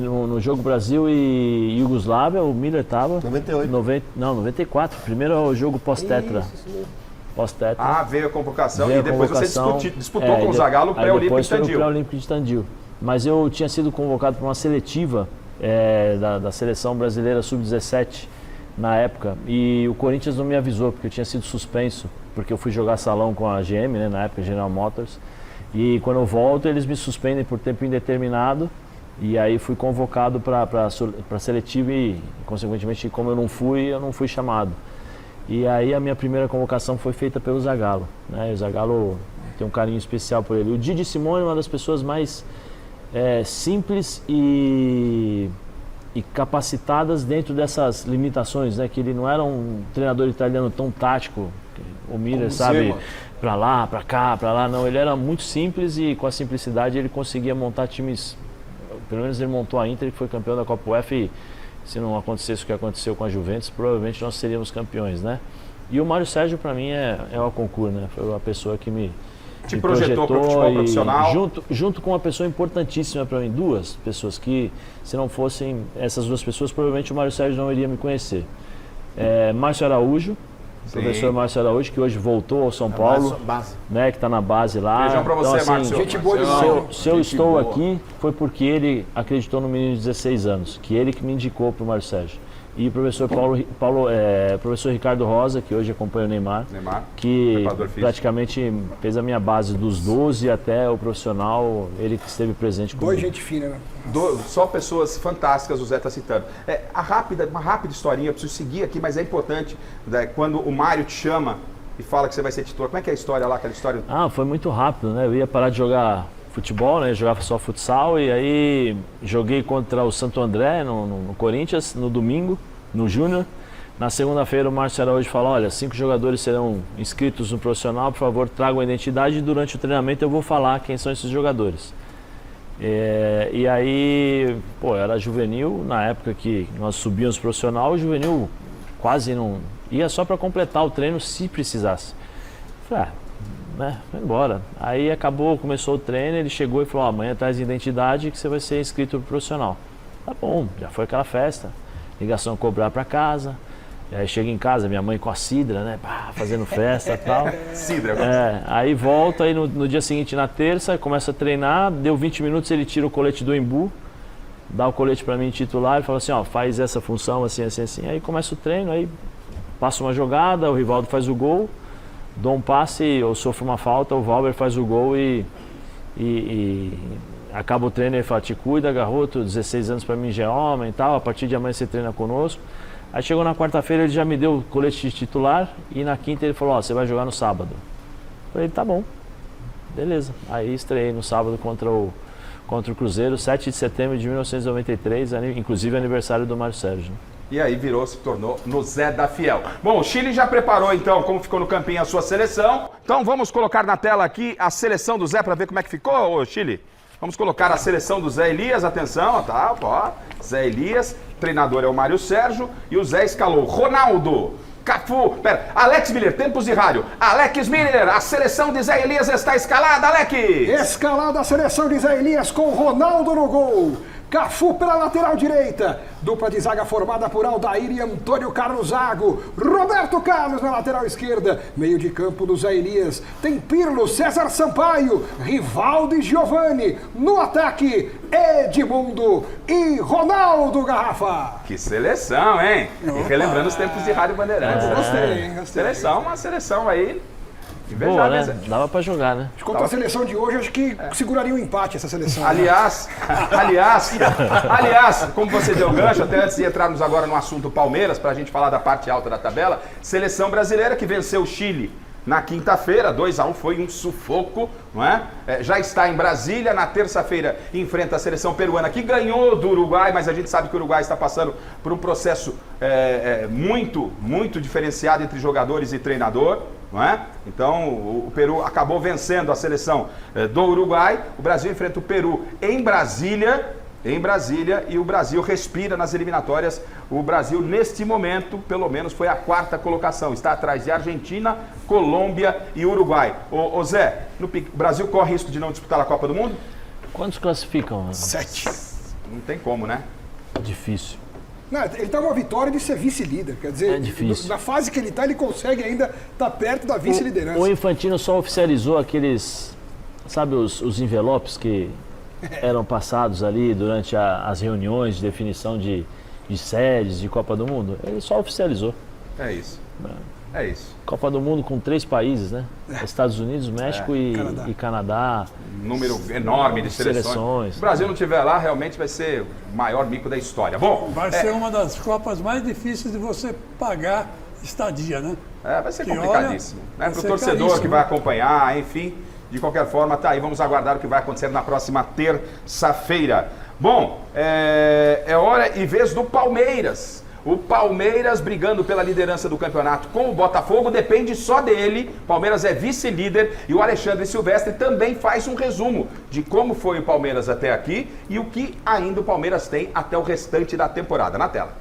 no jogo Brasil e Iugoslávia, o Miller estava. 98. 94. Primeiro jogo pós-tetra. Pós-tetra. Ah, veio a convocação e depois você disputou com o Zagallo o pré-olímpico de Tandil. Foi o pré-olímpico de Tandil. Mas eu tinha sido convocado para uma seletiva da seleção brasileira sub-17 na época. E o Corinthians não me avisou, porque eu tinha sido suspenso, porque eu fui jogar salão com a GM, né, na época, General Motors. E quando eu volto, eles me suspendem por tempo indeterminado. E aí fui convocado para a seletiva e, consequentemente, como eu não fui chamado. E aí a minha primeira convocação foi feita pelo Zagallo, né? O Zagallo tem um carinho especial por ele. O Didi Simone é uma das pessoas mais simples e capacitadas dentro dessas limitações, né? Que ele não era um treinador italiano tão tático, o Miller, sabe, para lá, para cá, para lá, não. Ele era muito simples e com a simplicidade ele conseguia montar times. Pelo menos ele montou a Inter, que foi campeão da Copa UEFA, e se não acontecesse o que aconteceu com a Juventus, provavelmente nós seríamos campeões, né? E o Mário Sérgio, para mim, é o concurso, né? Foi uma pessoa que me projetou para o futebol profissional. Junto com uma pessoa importantíssima para mim, 2 pessoas que, se não fossem essas 2 pessoas, provavelmente o Mário Sérgio não iria me conhecer. Márcio Araújo, o professor Márcio Araújo, que hoje voltou ao São Paulo, né, que está na base lá. Beijão para você, então, Márcio. Gente boa demais. Se eu estou aqui, foi porque ele acreditou no menino de 16 anos, que ele que me indicou para o Mário Sérgio. e o professor professor Ricardo Rosa, que hoje acompanha o Neymar, que praticamente fez a minha base dos 12 até o profissional, ele que esteve presente comigo. Dois gente fina, né? Só pessoas fantásticas o Zé está citando. Uma rápida historinha, eu preciso seguir aqui, mas é importante, né, quando o Mário te chama e fala que você vai ser titular. Como é que é a história lá, aquela história? Foi muito rápido, né? Eu ia parar de jogar futebol, né? Eu jogava só futsal e aí joguei contra o Santo André no Corinthians no domingo, no Júnior. Na segunda-feira o Márcio Araújo falou, olha, 5 jogadores serão inscritos no profissional, por favor tragam a identidade e durante o treinamento eu vou falar quem são esses jogadores. E aí, era juvenil, na época que nós subíamos profissional, o juvenil quase não ia só para completar o treino se precisasse. Falei, vai embora. Aí começou o treino, ele chegou e falou, amanhã traz identidade que você vai ser inscrito pro profissional. Tá bom, já foi aquela festa, ligação cobrar para casa, e aí chega em casa, minha mãe com a cidra, né, fazendo festa e tal. Cidra. Aí volta, aí no dia seguinte, na terça, começa a treinar, deu 20 minutos, ele tira o colete do Embu, dá o colete para mim titular e fala assim, faz essa função assim, assim, assim. Aí começa o treino, aí passa uma jogada, o Rivaldo faz o gol, dou um passe, eu sofro uma falta, o Valber faz o gol e acaba o treino e ele fala, te cuida, garoto, 16 anos para mim já é homem e tal, a partir de amanhã você treina conosco. Aí chegou na quarta-feira, ele já me deu o colete de titular e na quinta ele falou, você vai jogar no sábado. Eu falei, tá bom, beleza. Aí estreiei no sábado contra o Cruzeiro, 7 de setembro de 1993, inclusive aniversário do Mário Sérgio. E aí se tornou no Zé da Fiel. Bom, o Chile já preparou então como ficou no campinho a sua seleção. Então vamos colocar na tela aqui a seleção do Zé para ver como é que ficou, Chile. Vamos colocar a seleção do Zé Elias, atenção, Zé Elias, treinador é o Mário Sérgio e o Zé escalou Ronaldo, Cafu, Alex Miller, tempos de rádio. Alex Miller, a seleção de Zé Elias está escalada, Alex! Escalada a seleção de Zé Elias com Ronaldo no gol. Cafu pela lateral direita, dupla de zaga formada por Aldair e Antônio Carlos Zago, Roberto Carlos na lateral esquerda, meio de campo do Zé Elias, tem Pirlo, César Sampaio, Rivaldo e Giovani, no ataque Edmundo e Ronaldo Garrafa. Que seleção, hein? E relembrando os tempos de Rádio Bandeirantes. Gostei. Uma seleção aí... Boa, né? Dava pra jogar, né? Contra a seleção de hoje, acho que seguraria um empate essa seleção. Aliás, como você deu gancho, até antes de entrarmos agora no assunto Palmeiras, pra gente falar da parte alta da tabela, seleção brasileira que venceu o Chile na quinta-feira, 2-1, foi um sufoco, não é? Já está em Brasília, na terça-feira enfrenta a seleção peruana que ganhou do Uruguai, mas a gente sabe que o Uruguai está passando por um processo muito diferenciado entre jogadores e treinador, não é? Então o Peru acabou vencendo a seleção do Uruguai, o Brasil enfrenta o Peru em Brasília, e o Brasil respira nas eliminatórias. O Brasil, neste momento, pelo menos, foi a 4ª colocação. Está atrás de Argentina, Colômbia e Uruguai. Ô Zé, o Brasil corre risco de não disputar a Copa do Mundo? Quantos classificam? 7. Não tem como, né? Difícil. Não, ele está uma vitória de ser vice-líder. Quer dizer, na fase que ele está, ele consegue ainda estar perto da vice-liderança. O Infantino só oficializou aqueles, sabe, os envelopes que eram passados ali durante as reuniões de definição de sedes de Copa do Mundo. Ele só oficializou. É isso. Copa do Mundo com 3 países, né? Estados Unidos, México e Canadá. Número enorme de seleções. Se o Brasil não estiver lá, realmente vai ser o maior mico da história. Bom, vai ser uma das Copas mais difíceis de você pagar estadia, né? Vai ser complicadíssimo. Para o torcedor que vai acompanhar, enfim. De qualquer forma, tá aí, vamos aguardar o que vai acontecer na próxima terça-feira. Bom, é hora e vez do Palmeiras. O Palmeiras brigando pela liderança do campeonato com o Botafogo, depende só dele. Palmeiras é vice-líder e o Alexandre Silvestre também faz um resumo de como foi o Palmeiras até aqui e o que ainda o Palmeiras tem até o restante da temporada. Na tela.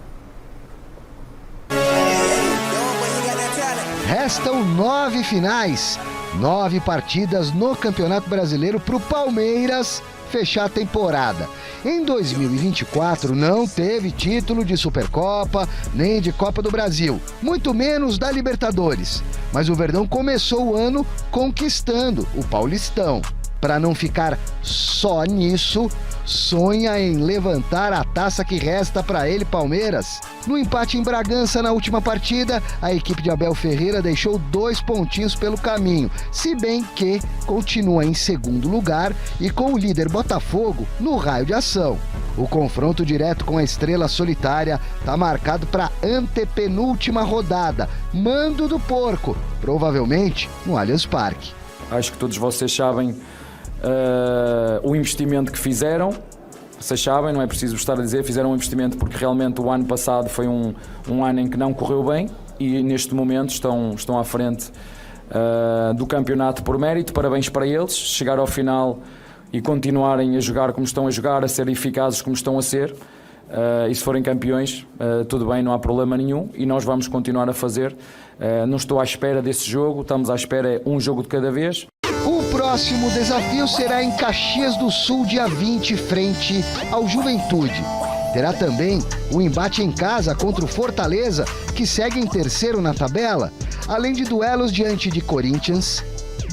Restam 9 finais, 9 partidas no Campeonato Brasileiro para o Palmeiras fechar a temporada. Em 2024 não teve título de Supercopa, nem de Copa do Brasil, muito menos da Libertadores. Mas o Verdão começou o ano conquistando o Paulistão. Para não ficar só nisso, sonha em levantar a taça que resta para ele, Palmeiras. No empate em Bragança na última partida, a equipe de Abel Ferreira deixou 2 pontinhos pelo caminho, se bem que continua em segundo lugar e com o líder Botafogo no raio de ação. O confronto direto com a Estrela Solitária está marcado para antepenúltima rodada, mando do porco, provavelmente no Allianz Parque. Acho que todos vocês sabem o investimento que fizeram. Vocês sabem, não é preciso estar a dizer, fizeram um investimento porque realmente o ano passado foi um ano em que não correu bem e neste momento estão à frente do campeonato por mérito. Parabéns para eles, chegar ao final e continuarem a jogar como estão a jogar, a ser eficazes como estão a ser. E se forem campeões, tudo bem, não há problema nenhum e nós vamos continuar a fazer. Não estou à espera desse jogo, estamos à espera um jogo de cada vez. O próximo desafio será em Caxias do Sul, dia 20, frente ao Juventude. Terá também o embate em casa contra o Fortaleza, que segue em terceiro na tabela, além de duelos diante de Corinthians,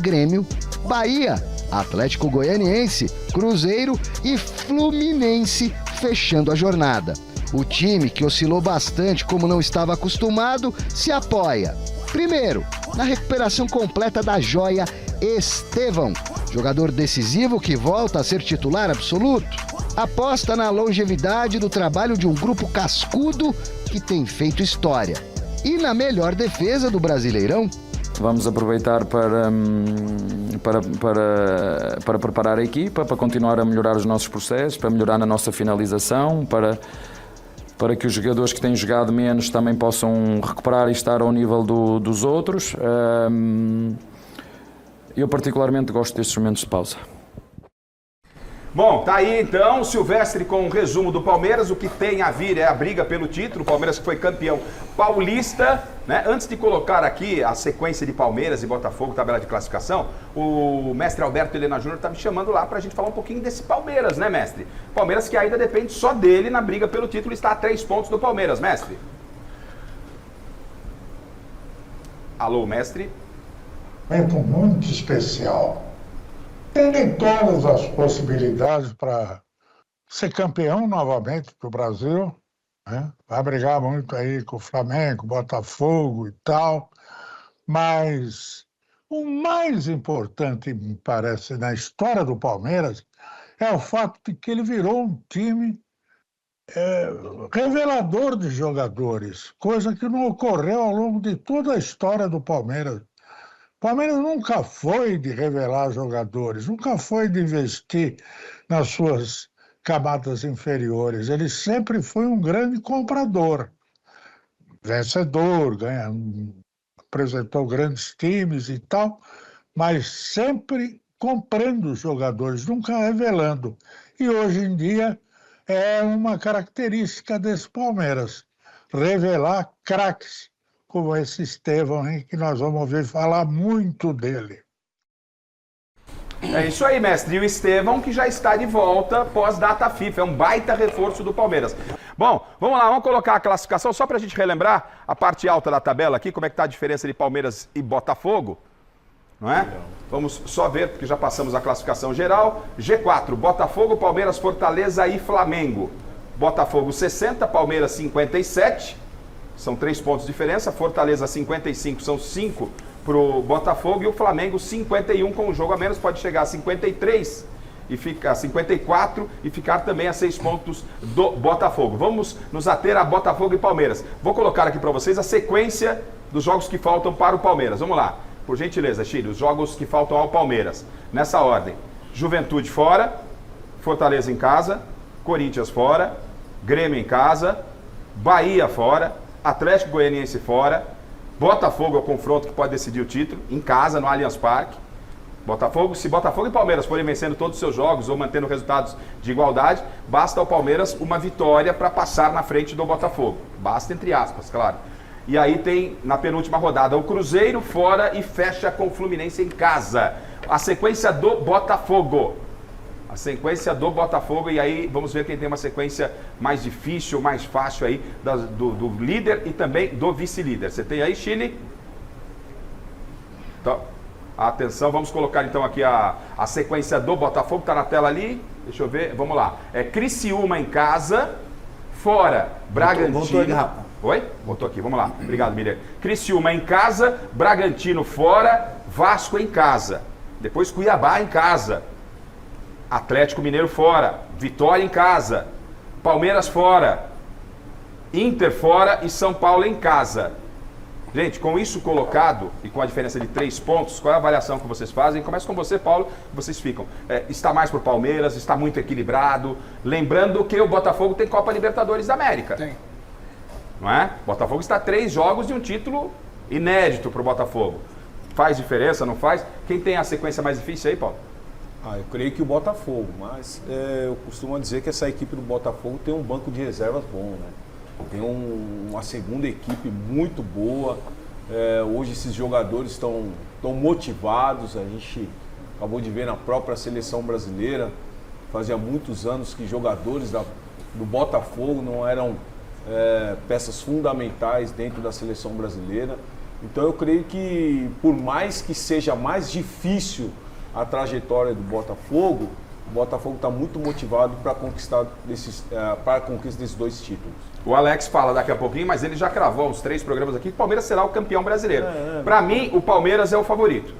Grêmio, Bahia, Atlético Goianiense, Cruzeiro e Fluminense fechando a jornada. O time, que oscilou bastante como não estava acostumado, se apoia. Primeiro, na recuperação completa da joia Estevão, jogador decisivo que volta a ser titular absoluto. Aposta na longevidade do trabalho de um grupo cascudo que tem feito história. E na melhor defesa do Brasileirão. Vamos aproveitar para preparar a equipa, para continuar a melhorar os nossos processos, para melhorar na nossa finalização, para que os jogadores que têm jogado menos também possam recuperar e estar ao nível dos outros. Eu particularmente gosto destes momentos de pausa. Bom, tá aí então, Silvestre com um resumo do Palmeiras. O que tem a vir é a briga pelo título. O Palmeiras que foi campeão paulista, né? Antes de colocar aqui a sequência de Palmeiras e Botafogo, tabela de classificação, o mestre Alberto Helena Júnior tá me chamando lá pra gente falar um pouquinho desse Palmeiras, né, mestre? Palmeiras que ainda depende só dele na briga pelo título, está a 3 pontos do Palmeiras, mestre. Alô, mestre? Muito especial. Tem todas as possibilidades para ser campeão novamente do Brasil, né? Vai brigar muito aí com o Flamengo, Botafogo e tal, mas o mais importante, me parece, na história do Palmeiras é o fato de que ele virou um time revelador de jogadores, coisa que não ocorreu ao longo de toda a história do Palmeiras. O Palmeiras nunca foi de revelar jogadores, nunca foi de investir nas suas camadas inferiores. Ele sempre foi um grande comprador, vencedor, apresentou grandes times e tal, mas sempre comprando jogadores, nunca revelando. E hoje em dia é uma característica desse Palmeiras, revelar craques, como esse Estevão, hein, que nós vamos ouvir falar muito dele. É isso aí, mestre. E o Estevão que já está de volta pós-data FIFA. É um baita reforço do Palmeiras. Bom, vamos lá, vamos colocar a classificação só para a gente relembrar a parte alta da tabela aqui, como é que está a diferença de Palmeiras e Botafogo. Não é? Vamos só ver, porque já passamos a classificação geral. G4, Botafogo, Palmeiras, Fortaleza e Flamengo. Botafogo 60, Palmeiras 57. São 3 pontos de diferença. Fortaleza 55, são 5 para o Botafogo. E o Flamengo 51 com um jogo a menos. Pode chegar a 53 e ficar 54 e ficar também a 6 pontos do Botafogo. Vamos nos ater a Botafogo e Palmeiras. Vou colocar aqui para vocês a sequência dos jogos que faltam para o Palmeiras. Vamos lá. Por gentileza, Chile, os jogos que faltam ao Palmeiras. Nessa ordem. Juventude fora. Fortaleza em casa. Corinthians fora. Grêmio em casa. Bahia fora. Atlético Goianiense fora, Botafogo é o confronto que pode decidir o título, em casa, no Allianz Parque. Se Botafogo e Palmeiras forem vencendo todos os seus jogos ou mantendo resultados de igualdade, basta ao Palmeiras uma vitória para passar na frente do Botafogo. Basta entre aspas, claro. E aí tem, na penúltima rodada, o Cruzeiro fora e fecha com o Fluminense em casa. A sequência do Botafogo. A sequência do Botafogo, e aí vamos ver quem tem uma sequência mais difícil, mais fácil aí, do líder e também do vice-líder. Você tem aí, Chile? Atenção, vamos colocar então aqui a sequência do Botafogo, tá na tela ali. Deixa eu ver, vamos lá. Criciúma em casa, fora Bragantino. Voltou aqui, Rafa. Oi? Voltou aqui, vamos lá. Obrigado, Miriam. Criciúma em casa, Bragantino fora, Vasco em casa. Depois Cuiabá em casa. Atlético Mineiro fora, Vitória em casa. Palmeiras fora, Inter fora e São Paulo em casa. Gente, com isso colocado e com a diferença de 3 pontos, qual é a avaliação que vocês fazem? Começa com você, Paulo, vocês ficam. Está mais pro Palmeiras, está muito equilibrado. Lembrando que o Botafogo tem Copa Libertadores da América. Tem. Não é? O Botafogo está a 3 jogos de um título inédito pro Botafogo. Faz diferença, não faz? Quem tem a sequência mais difícil aí, Paulo? Eu creio que o Botafogo, mas eu costumo dizer que essa equipe do Botafogo tem um banco de reservas bom, né? Tem uma segunda equipe muito boa. Hoje esses jogadores estão motivados. A gente acabou de ver na própria seleção brasileira. Fazia muitos anos que jogadores do Botafogo não eram peças fundamentais dentro da seleção brasileira. Então eu creio que, por mais que seja mais difícil a trajetória do Botafogo, o Botafogo está muito motivado para a conquista desses 2 títulos. O Alex fala daqui a pouquinho, mas ele já cravou uns 3 programas aqui que o Palmeiras será o campeão brasileiro. Para mim, o Palmeiras é o favorito,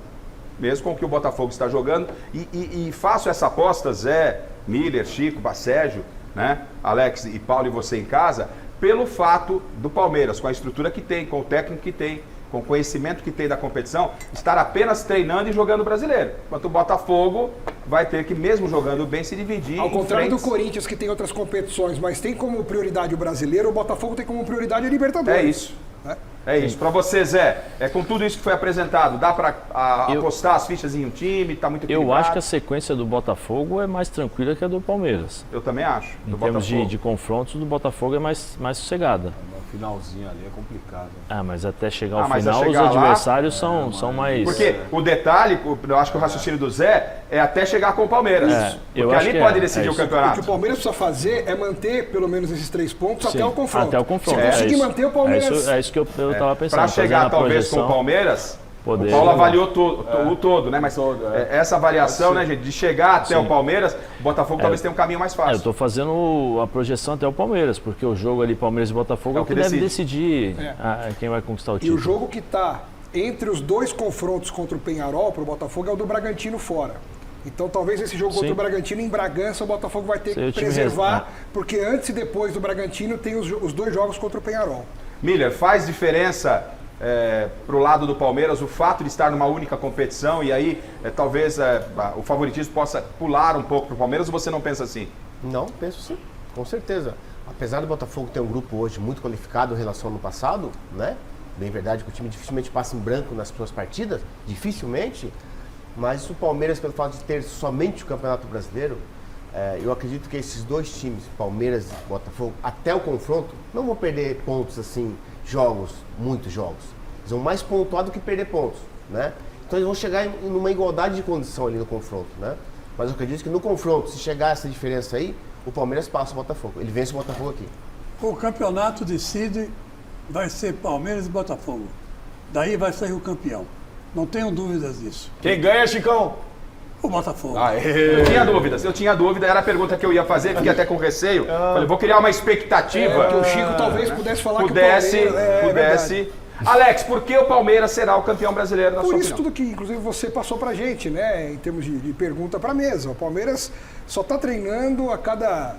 mesmo com o que o Botafogo está jogando. E faço essa aposta, Zé, Miller, Chico, Sérgio, né? Alex e Paulo e você em casa, pelo fato do Palmeiras, com a estrutura que tem, com o técnico que tem, com o conhecimento que tem da competição, estar apenas treinando e jogando brasileiro. Enquanto o Botafogo vai ter que, mesmo jogando bem, se dividir. Ao contrário do Corinthians, que tem outras competições, mas tem como prioridade o brasileiro, o Botafogo tem como prioridade a Libertadores. É isso. É isso. Para você, Zé, com tudo isso que foi apresentado, dá para apostar as fichas em um time? Tá muito equilibrado? Eu acho que a sequência do Botafogo é mais tranquila que a do Palmeiras. Eu também acho. Em termos de confrontos, do Botafogo é mais sossegada. O finalzinho ali é complicado. Mas até chegar ao final, os adversários são mais... Porque o detalhe, eu acho que o raciocínio do Zé é até chegar com o Palmeiras. Porque ali pode decidir o campeonato. O que o Palmeiras precisa fazer é manter pelo menos esses 3 pontos até o confronto. Até o confronto. Se conseguir manter o Palmeiras... É isso que eu estava pensando. Para chegar talvez com o Palmeiras... O Paulo avaliou o todo, né? Mas essa avaliação, né, gente, de chegar até o Palmeiras, o Botafogo talvez tenha um caminho mais fácil. Eu estou fazendo a projeção até o Palmeiras, porque o jogo ali, Palmeiras e Botafogo, é o que deve decidir quem vai conquistar o título. E o jogo que está entre os 2 confrontos contra o Penharol, para o Botafogo, é o do Bragantino fora. Então talvez esse jogo contra o Bragantino em Bragança, o Botafogo vai ter que preservar, porque antes e depois do Bragantino tem os 2 jogos contra o Penharol. Miller, faz diferença... para o lado do Palmeiras, o fato de estar numa única competição e aí talvez o favoritismo possa pular um pouco para o Palmeiras, ou você não pensa assim? Não, penso sim, com certeza. Apesar do Botafogo ter um grupo hoje muito qualificado em relação ao ano passado, né? Bem verdade que o time dificilmente passa em branco nas suas partidas, dificilmente, mas o Palmeiras, pelo fato de ter somente o Campeonato Brasileiro, eu acredito que esses 2 times, Palmeiras e Botafogo, até o confronto, não vão perder pontos assim, muitos jogos. Eles vão mais pontuar do que perder pontos, né? Então eles vão chegar em uma igualdade de condição ali no confronto, né? Mas eu acredito que no confronto, se chegar essa diferença aí, o Palmeiras passa o Botafogo. Ele vence o Botafogo aqui. O campeonato decide, vai ser Palmeiras e Botafogo. Daí vai sair o campeão. Não tenho dúvidas disso. Quem ganha, Chicão? O Botafogo. Eu tinha dúvida, era a pergunta que eu ia fazer, fiquei até com receio. Falei, vou criar uma expectativa. Que o Chico talvez pudesse falar que o Palmeiras... Alex, por que o Palmeiras será o campeão brasileiro na sua opinião? Por isso tudo que, inclusive, você passou pra gente, né? Em termos de pergunta pra mesa. O Palmeiras só está treinando a cada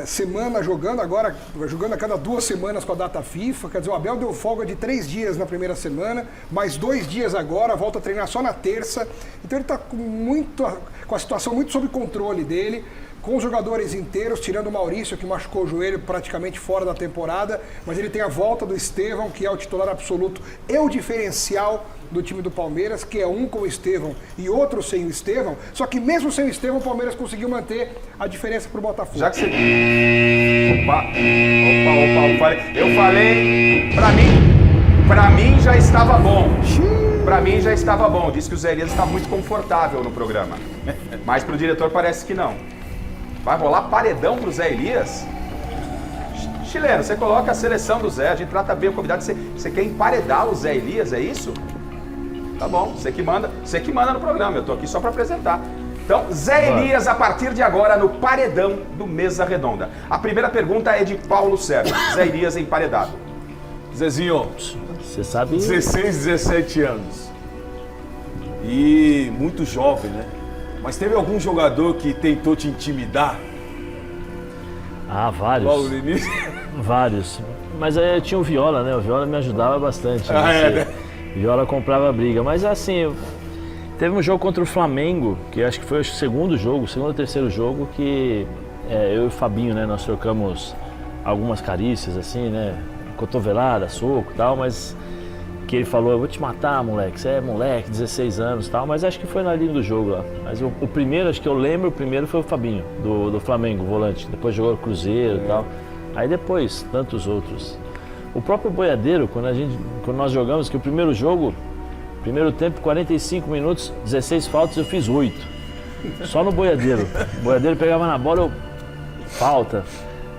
semana jogando, agora jogando a cada 2 semanas com a data FIFA. Quer dizer, o Abel deu folga de 3 dias na primeira semana, mais 2 dias agora, volta a treinar só na terça. Então ele está com a situação muito sob controle dele, com os jogadores inteiros, tirando o Maurício, que machucou o joelho praticamente fora da temporada, mas ele tem a volta do Estevão, que é o titular absoluto e o diferencial do time do Palmeiras, que é um com o Estevão e outro sem o Estevão, só que mesmo sem o Estevão, o Palmeiras conseguiu manter a diferença para o Botafogo. Já que você... Opa, eu falei, pra mim já estava bom. Pra mim já estava bom, disse que o Zé Elias está muito confortável no programa, mas pro diretor parece que não. Vai rolar paredão pro Zé Elias? Chileno, você coloca a seleção do Zé, a gente trata bem o convidado, você quer emparedar o Zé Elias, é isso? Tá bom, você que manda no programa, eu tô aqui só para apresentar. Então, Zé Elias, a partir de agora, no paredão do Mesa Redonda. A primeira pergunta é de Paulo Sérgio. Zé Elias emparedado. Zezinho, você sabe... 16, 17 anos. E muito jovem, né? Mas teve algum jogador que tentou te intimidar? Ah, vários. Logo no início? Vários. Mas aí eu tinha o Viola, né? O Viola me ajudava bastante. Né? Viola comprava briga. Mas assim, teve um jogo contra o Flamengo, que acho que foi o segundo ou terceiro jogo, que eu e o Fabinho, né? Nós trocamos algumas carícias, assim, né? Cotovelada, soco e tal, mas que ele falou, eu vou te matar, moleque, você é moleque, 16 anos e tal, mas acho que foi na linha do jogo lá. Mas o primeiro, acho que eu lembro, o primeiro foi o Fabinho, do Flamengo, volante, depois jogou o Cruzeiro e tal. Aí depois, tantos outros. O próprio Boiadeiro, quando nós jogamos, que o primeiro jogo, primeiro tempo, 45 minutos, 16 faltas, eu fiz 8. Só no Boiadeiro. O Boiadeiro pegava na bola, falta.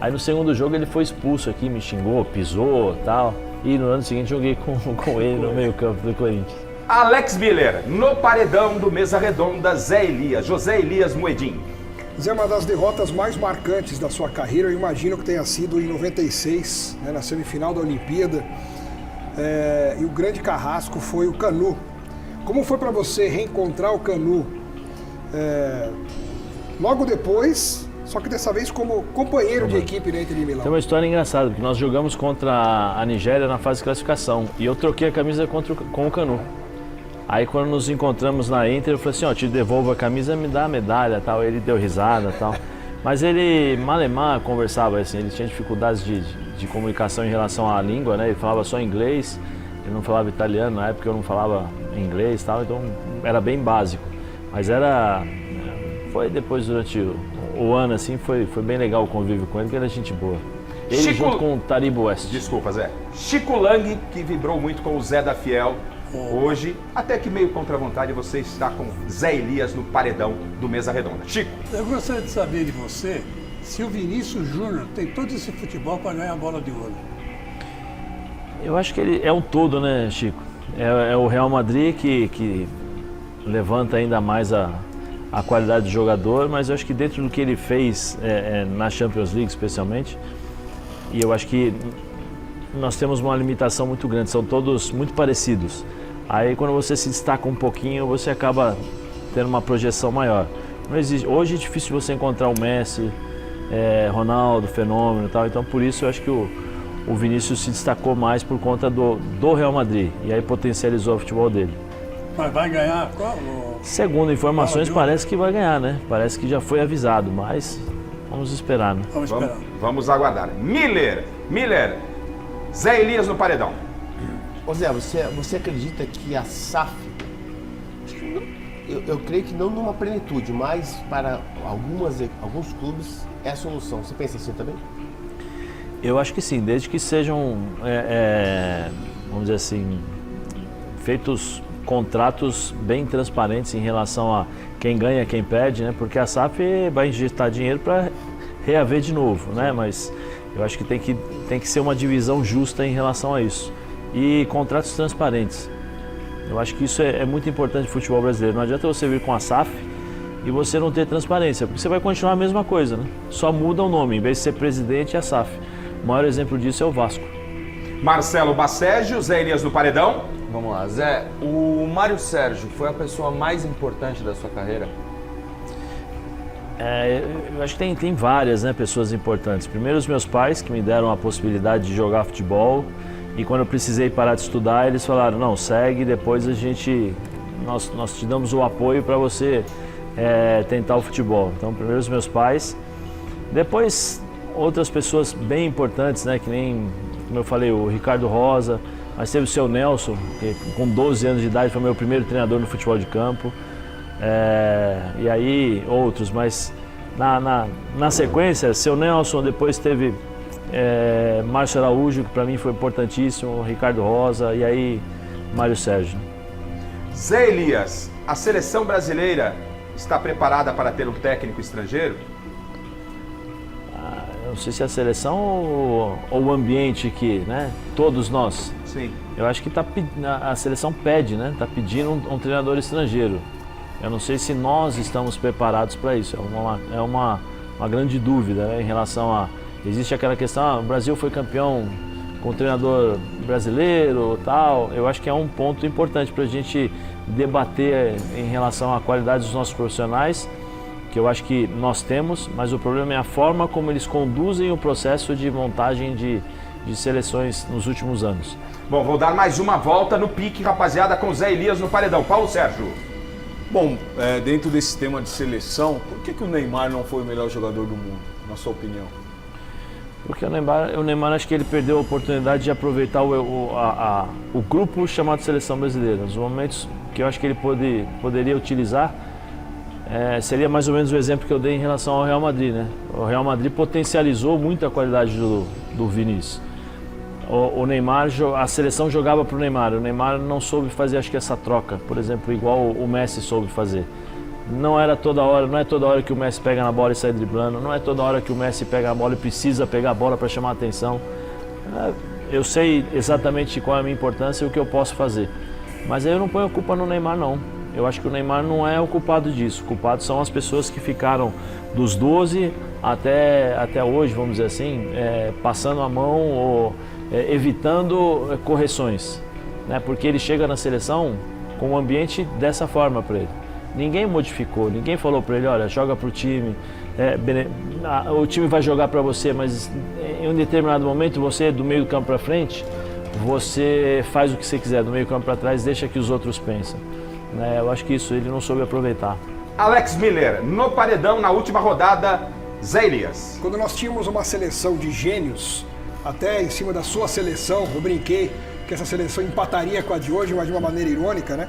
Aí no segundo jogo ele foi expulso aqui, me xingou, pisou e tal. E no ano seguinte joguei com ele no meio-campo do Corinthians. Alex Miller, no paredão do Mesa Redonda, Zé Elias, José Elias Moedim. Zé, uma das derrotas mais marcantes da sua carreira, eu imagino que tenha sido em 96, né, na semifinal da Olimpíada. E o grande carrasco foi o Canu. Como foi para você reencontrar o Canu logo depois, só que dessa vez como companheiro de equipe na Inter de Milão? Tem uma história engraçada, porque nós jogamos contra a Nigéria na fase de classificação e eu troquei a camisa com o Canu. Aí quando nos encontramos na Inter, eu falei assim, te devolvo a camisa, me dá a medalha, tal. Ele deu risada, tal. Mas ele, malemar, conversava assim, ele tinha dificuldades de comunicação em relação à língua, né? Ele falava só inglês, ele não falava italiano, na época eu não falava inglês, tal, então era bem básico. Mas foi depois, durante o ano, assim, foi bem legal o convívio com ele, porque ele é gente boa. Ele junto com o Taribo West. Desculpa, Zé. Chico Lang, que vibrou muito com o Zé da Fiel. Hoje, até que meio contra a vontade, você está com Zé Elias no paredão do Mesa Redonda. Chico. Eu gostaria de saber de você se o Vinícius Júnior tem todo esse futebol para ganhar a bola de ouro. Eu acho que ele é um todo, né, Chico? É o Real Madrid que levanta ainda mais a qualidade do jogador, mas eu acho que dentro do que ele fez na Champions League, especialmente, e eu acho que nós temos uma limitação muito grande, são todos muito parecidos. Aí quando você se destaca um pouquinho, você acaba tendo uma projeção maior. Não existe, hoje é difícil você encontrar o Messi, Ronaldo, Fenômeno e tal, então por isso eu acho que o Vinícius se destacou mais por conta do Real Madrid, e aí potencializou o futebol dele. Mas vai ganhar qual? Segundo informações, parece que vai ganhar, né? Parece que já foi avisado, mas vamos esperar, né? Vamos aguardar. Miller, Zé Elias no paredão. Ô Zé, você acredita que a SAF, eu creio que não numa plenitude, mas para alguns clubes é a solução. Você pensa assim também? Eu acho que sim, desde que sejam, vamos dizer assim, feitos contratos bem transparentes em relação a quem ganha, quem perde, né? Porque a SAF vai injetar dinheiro para reaver de novo, né? Mas eu acho que tem que ser uma divisão justa em relação a isso. E contratos transparentes. Eu acho que isso é muito importante no futebol brasileiro. Não adianta você vir com a SAF e você não ter transparência, porque você vai continuar a mesma coisa, né? Só muda o nome, em vez de ser presidente, é a SAF. O maior exemplo disso é o Vasco. Marcelo Basségio, Zé Elias no paredão. Vamos lá, Zé. O Mário Sérgio foi a pessoa mais importante da sua carreira? Eu acho que tem várias, né, pessoas importantes. Primeiro os meus pais, que me deram a possibilidade de jogar futebol. E quando eu precisei parar de estudar, eles falaram, não, segue, depois nós te damos o apoio para você tentar o futebol. Então, primeiro os meus pais. Depois, outras pessoas bem importantes, né, que nem, como eu falei, o Ricardo Rosa. Mas teve o seu Nelson, que com 12 anos de idade foi meu primeiro treinador no futebol de campo. E aí outros, mas na sequência, seu Nelson, depois teve Márcio Araújo, que para mim foi importantíssimo, Ricardo Rosa e aí Mário Sérgio. Zé Elias, a seleção brasileira está preparada para ter um técnico estrangeiro? não sei se é a seleção ou o ambiente que, né? Todos nós. Sim. Eu acho que a seleção pede, né? Está pedindo um treinador estrangeiro. Eu não sei se nós estamos preparados para isso. É uma grande dúvida, né, em relação a... Existe aquela questão, o Brasil foi campeão com o treinador brasileiro, tal. Eu acho que é um ponto importante para a gente debater em relação à qualidade dos nossos profissionais, que eu acho que nós temos, mas o problema é a forma como eles conduzem o processo de montagem de seleções nos últimos anos. Bom, vou dar mais uma volta no pique, rapaziada, com o Zé Elias no paredão. Paulo Sérgio. Bom, dentro desse tema de seleção, por que o Neymar não foi o melhor jogador do mundo, na sua opinião? Porque o Neymar acho que ele perdeu a oportunidade de aproveitar o grupo chamado Seleção Brasileira. Nos momentos que eu acho que ele poderia utilizar, seria mais ou menos o exemplo que eu dei em relação ao Real Madrid, né? O Real Madrid potencializou muito a qualidade do Vinícius. O Neymar, a seleção jogava para o Neymar não soube fazer, acho que essa troca, por exemplo, igual o Messi soube fazer. Não é toda hora que o Messi pega na bola e sai driblando, não é toda hora que o Messi pega a bola e precisa pegar a bola para chamar a atenção. Eu sei exatamente qual é a minha importância e o que eu posso fazer, mas aí eu não ponho a culpa no Neymar, não. Eu acho que o Neymar não é o culpado disso, o culpado são as pessoas que ficaram dos 12 até hoje, vamos dizer assim, passando a mão ou evitando correções, né? Porque ele chega na seleção com um ambiente dessa forma para ele. Ninguém modificou, ninguém falou para ele, olha, joga para o time, o time vai jogar para você, mas em um determinado momento você, do meio do campo para frente, você faz o que você quiser, do meio do campo para trás, deixa que os outros pensem. Eu acho que isso ele não soube aproveitar. Alex Miller, no paredão, na última rodada, Zé Elias. Quando nós tínhamos uma seleção de gênios, até em cima da sua seleção, eu brinquei que essa seleção empataria com a de hoje, mas de uma maneira irônica, né?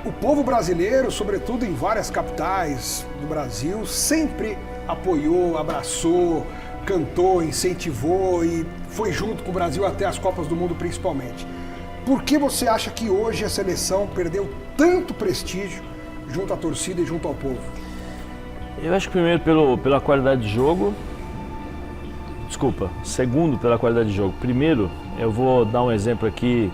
O povo brasileiro, sobretudo em várias capitais do Brasil, sempre apoiou, abraçou, cantou, incentivou e foi junto com o Brasil até as Copas do Mundo principalmente. Por que você acha que hoje a seleção perdeu tanto prestígio junto à torcida e junto ao povo? Eu acho que primeiro pela qualidade de jogo. Segundo pela qualidade de jogo. Primeiro, eu vou dar um exemplo aqui.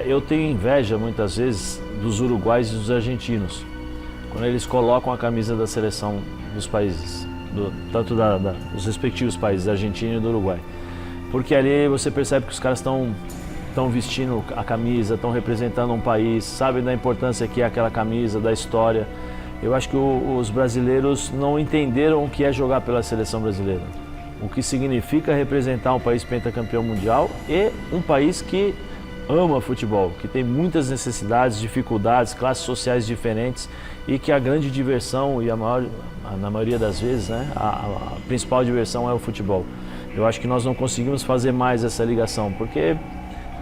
Eu tenho inveja muitas vezes dos uruguaios e dos argentinos, quando eles colocam a camisa da seleção dos países, tanto dos respectivos países, da Argentina e do Uruguai. Porque ali você percebe que os caras estão vestindo a camisa, estão representando um país, sabem da importância que é aquela camisa, da história. Eu acho que os brasileiros não entenderam o que é jogar pela seleção brasileira, o que significa representar um país pentacampeão mundial e um país que ama futebol, que tem muitas necessidades, dificuldades, classes sociais diferentes e que a grande diversão e na maioria das vezes, né, a principal diversão é o futebol. Eu acho que nós não conseguimos fazer mais essa ligação, porque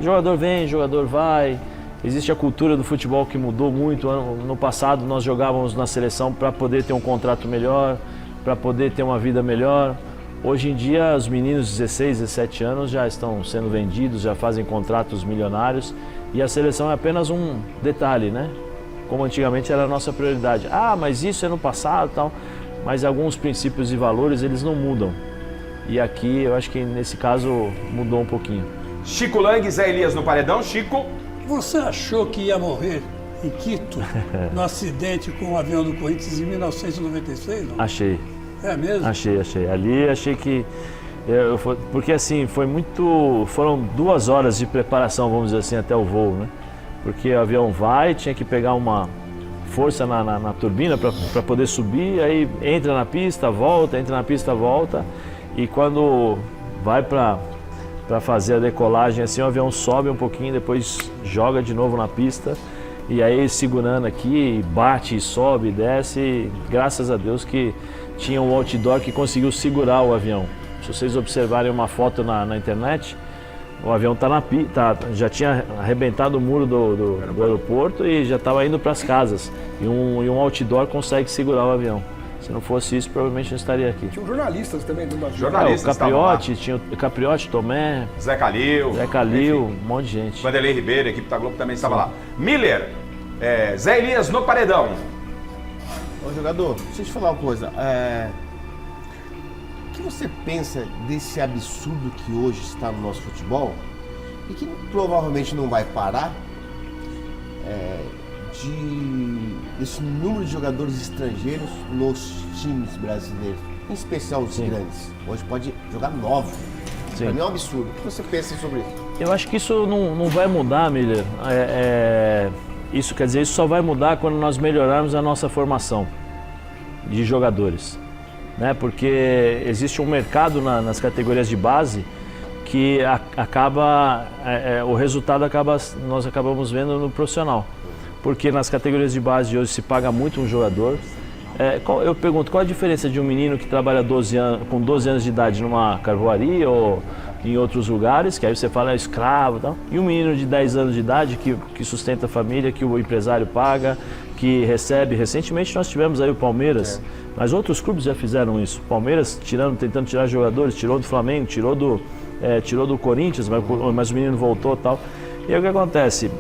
jogador vem, jogador vai. Existe a cultura do futebol que mudou muito. No passado nós jogávamos na seleção para poder ter um contrato melhor, para poder ter uma vida melhor. Hoje em dia os meninos de 16, 17 anos já estão sendo vendidos, já fazem contratos milionários e a seleção é apenas um detalhe, né? Como antigamente era a nossa prioridade. Mas isso é no passado e tal. Mas alguns princípios e valores eles não mudam. E aqui eu acho que nesse caso mudou um pouquinho. Chico Lang, Zé Elias no paredão. Chico? Você achou que ia morrer em Quito no acidente com o avião do Corinthians em 1996? Não? Achei. É mesmo? Achei. Ali achei que... porque assim, foram 2 horas de preparação, vamos dizer assim, até o voo, né? Porque o avião tinha que pegar uma força na turbina para poder subir, aí entra na pista, volta, e quando vai para fazer a decolagem, assim, o avião sobe um pouquinho, depois joga de novo na pista, e aí segurando aqui, bate, sobe, desce, e graças a Deus que tinha um outdoor que conseguiu segurar o avião. Se vocês observarem uma foto na internet, o avião já tinha arrebentado o muro do aeroporto e já estava indo para as casas. E um outdoor consegue segurar o avião. Se não fosse isso, provavelmente não estaria aqui. Tinha jornalistas também do Brasil. Jornalistas o Capriotti, tinha o Capriotti, Tomé, Zé Calil, um monte de gente. Vanderlei Ribeiro, a equipe da Globo também estava lá. Miller, Zé Elias no paredão. Ô jogador, deixa eu te falar uma coisa. O que você pensa desse absurdo que hoje está no nosso futebol e que provavelmente não vai parar, desse número de jogadores estrangeiros nos times brasileiros, em especial os grandes? Hoje pode jogar 9. Para mim é um absurdo. O que você pensa sobre isso? Eu acho que isso não vai mudar, Miller. Isso quer dizer, isso só vai mudar quando nós melhorarmos a nossa formação de jogadores, né? Porque existe um mercado nas categorias de base que acaba, o resultado nós acabamos vendo no profissional. Porque nas categorias de base de hoje se paga muito um jogador. Eu pergunto, qual a diferença de um menino que trabalha com 12 anos de idade numa carvoaria ou em outros lugares, que aí você fala escravo e tal, e um menino de 10 anos de idade que sustenta a família, que o empresário paga, que recebe. Recentemente nós tivemos aí o Palmeiras, mas outros clubes já fizeram isso. Palmeiras tentando tirar jogadores, tirou do Flamengo, tirou do Corinthians, mas o menino voltou e tal. E aí o que acontece?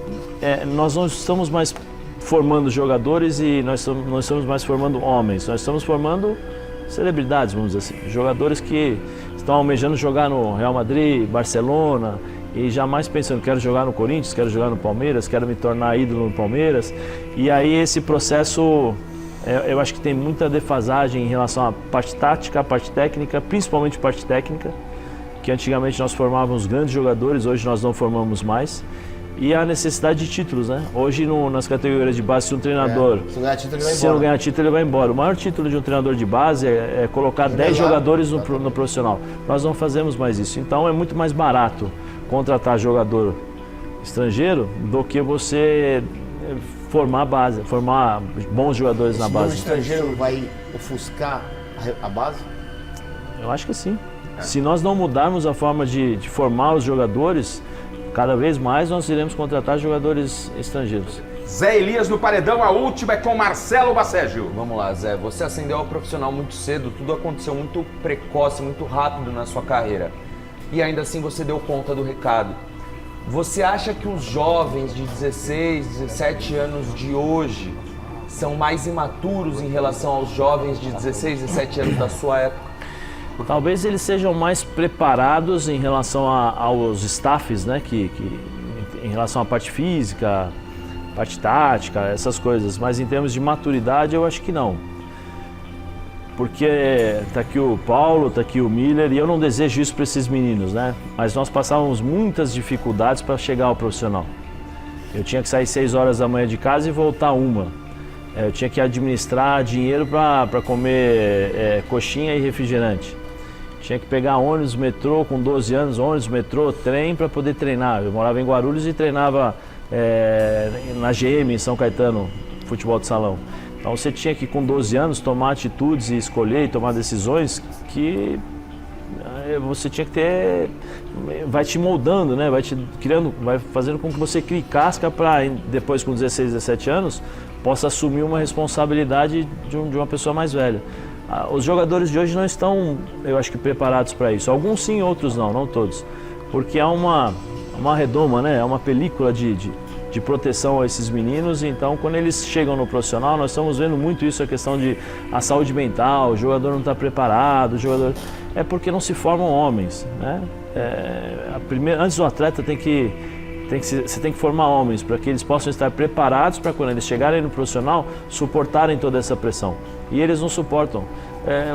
Nós não estamos mais formando jogadores e nós estamos mais formando homens. Nós estamos formando celebridades, vamos dizer assim. Jogadores que estão almejando jogar no Real Madrid, Barcelona, e jamais pensando, quero jogar no Corinthians, quero jogar no Palmeiras, quero me tornar ídolo no Palmeiras. E aí esse processo, eu acho que tem muita defasagem em relação à parte tática, à parte técnica, principalmente parte técnica, que antigamente nós formávamos grandes jogadores, hoje nós não formamos mais. E a necessidade de títulos, né? Hoje nas categorias de base, se um treinador se não ganhar título, ele vai embora. O maior título de um treinador de base é colocar 10 jogadores no profissional. Nós não fazemos mais isso. Então é muito mais barato contratar jogador estrangeiro do que você formar base, formar bons jogadores na base. O estrangeiro vai ofuscar a base? Eu acho que sim. Se nós não mudarmos a forma de formar os jogadores, cada vez mais nós iremos contratar jogadores estrangeiros. Zé Elias no paredão, a última é com Marcelo Bacégio. Vamos lá, Zé. Você ascendeu ao profissional muito cedo, tudo aconteceu muito precoce, muito rápido na sua carreira. E ainda assim você deu conta do recado. Você acha que os jovens de 16, 17 anos de hoje são mais imaturos em relação aos jovens de 16, 17 anos da sua época? Talvez eles sejam mais preparados em relação aos staffs, né? Em relação à parte física, parte tática, essas coisas. Mas em termos de maturidade, eu acho que não. Porque tá aqui o Paulo, tá aqui o Miller, e eu não desejo isso para esses meninos, né? Mas nós passávamos muitas dificuldades para chegar ao profissional. Eu tinha que sair 6 horas da manhã de casa e voltar 1. Eu tinha que administrar dinheiro para comer coxinha e refrigerante. Tinha que pegar ônibus, metrô com 12 anos, ônibus, metrô, trem para poder treinar. Eu morava em Guarulhos e treinava na GM, em São Caetano, futebol de salão. Então você tinha que, com 12 anos, tomar atitudes e escolher e tomar decisões que você tinha que ter... Vai te moldando, né? Vai te criando, vai fazendo com que você crie casca para, depois com 16, 17 anos, possa assumir uma responsabilidade de uma pessoa mais velha. Os jogadores de hoje não estão, eu acho que, preparados para isso. Alguns sim, outros não todos. Porque há uma redoma, né? É uma película de proteção a esses meninos. Então, quando eles chegam no profissional, nós estamos vendo muito isso, a questão de a saúde mental, o jogador não está preparado, é porque não se formam homens, né? Antes do atleta você tem que formar homens para que eles possam estar preparados para, quando eles chegarem no profissional, suportarem toda essa pressão. E eles não suportam.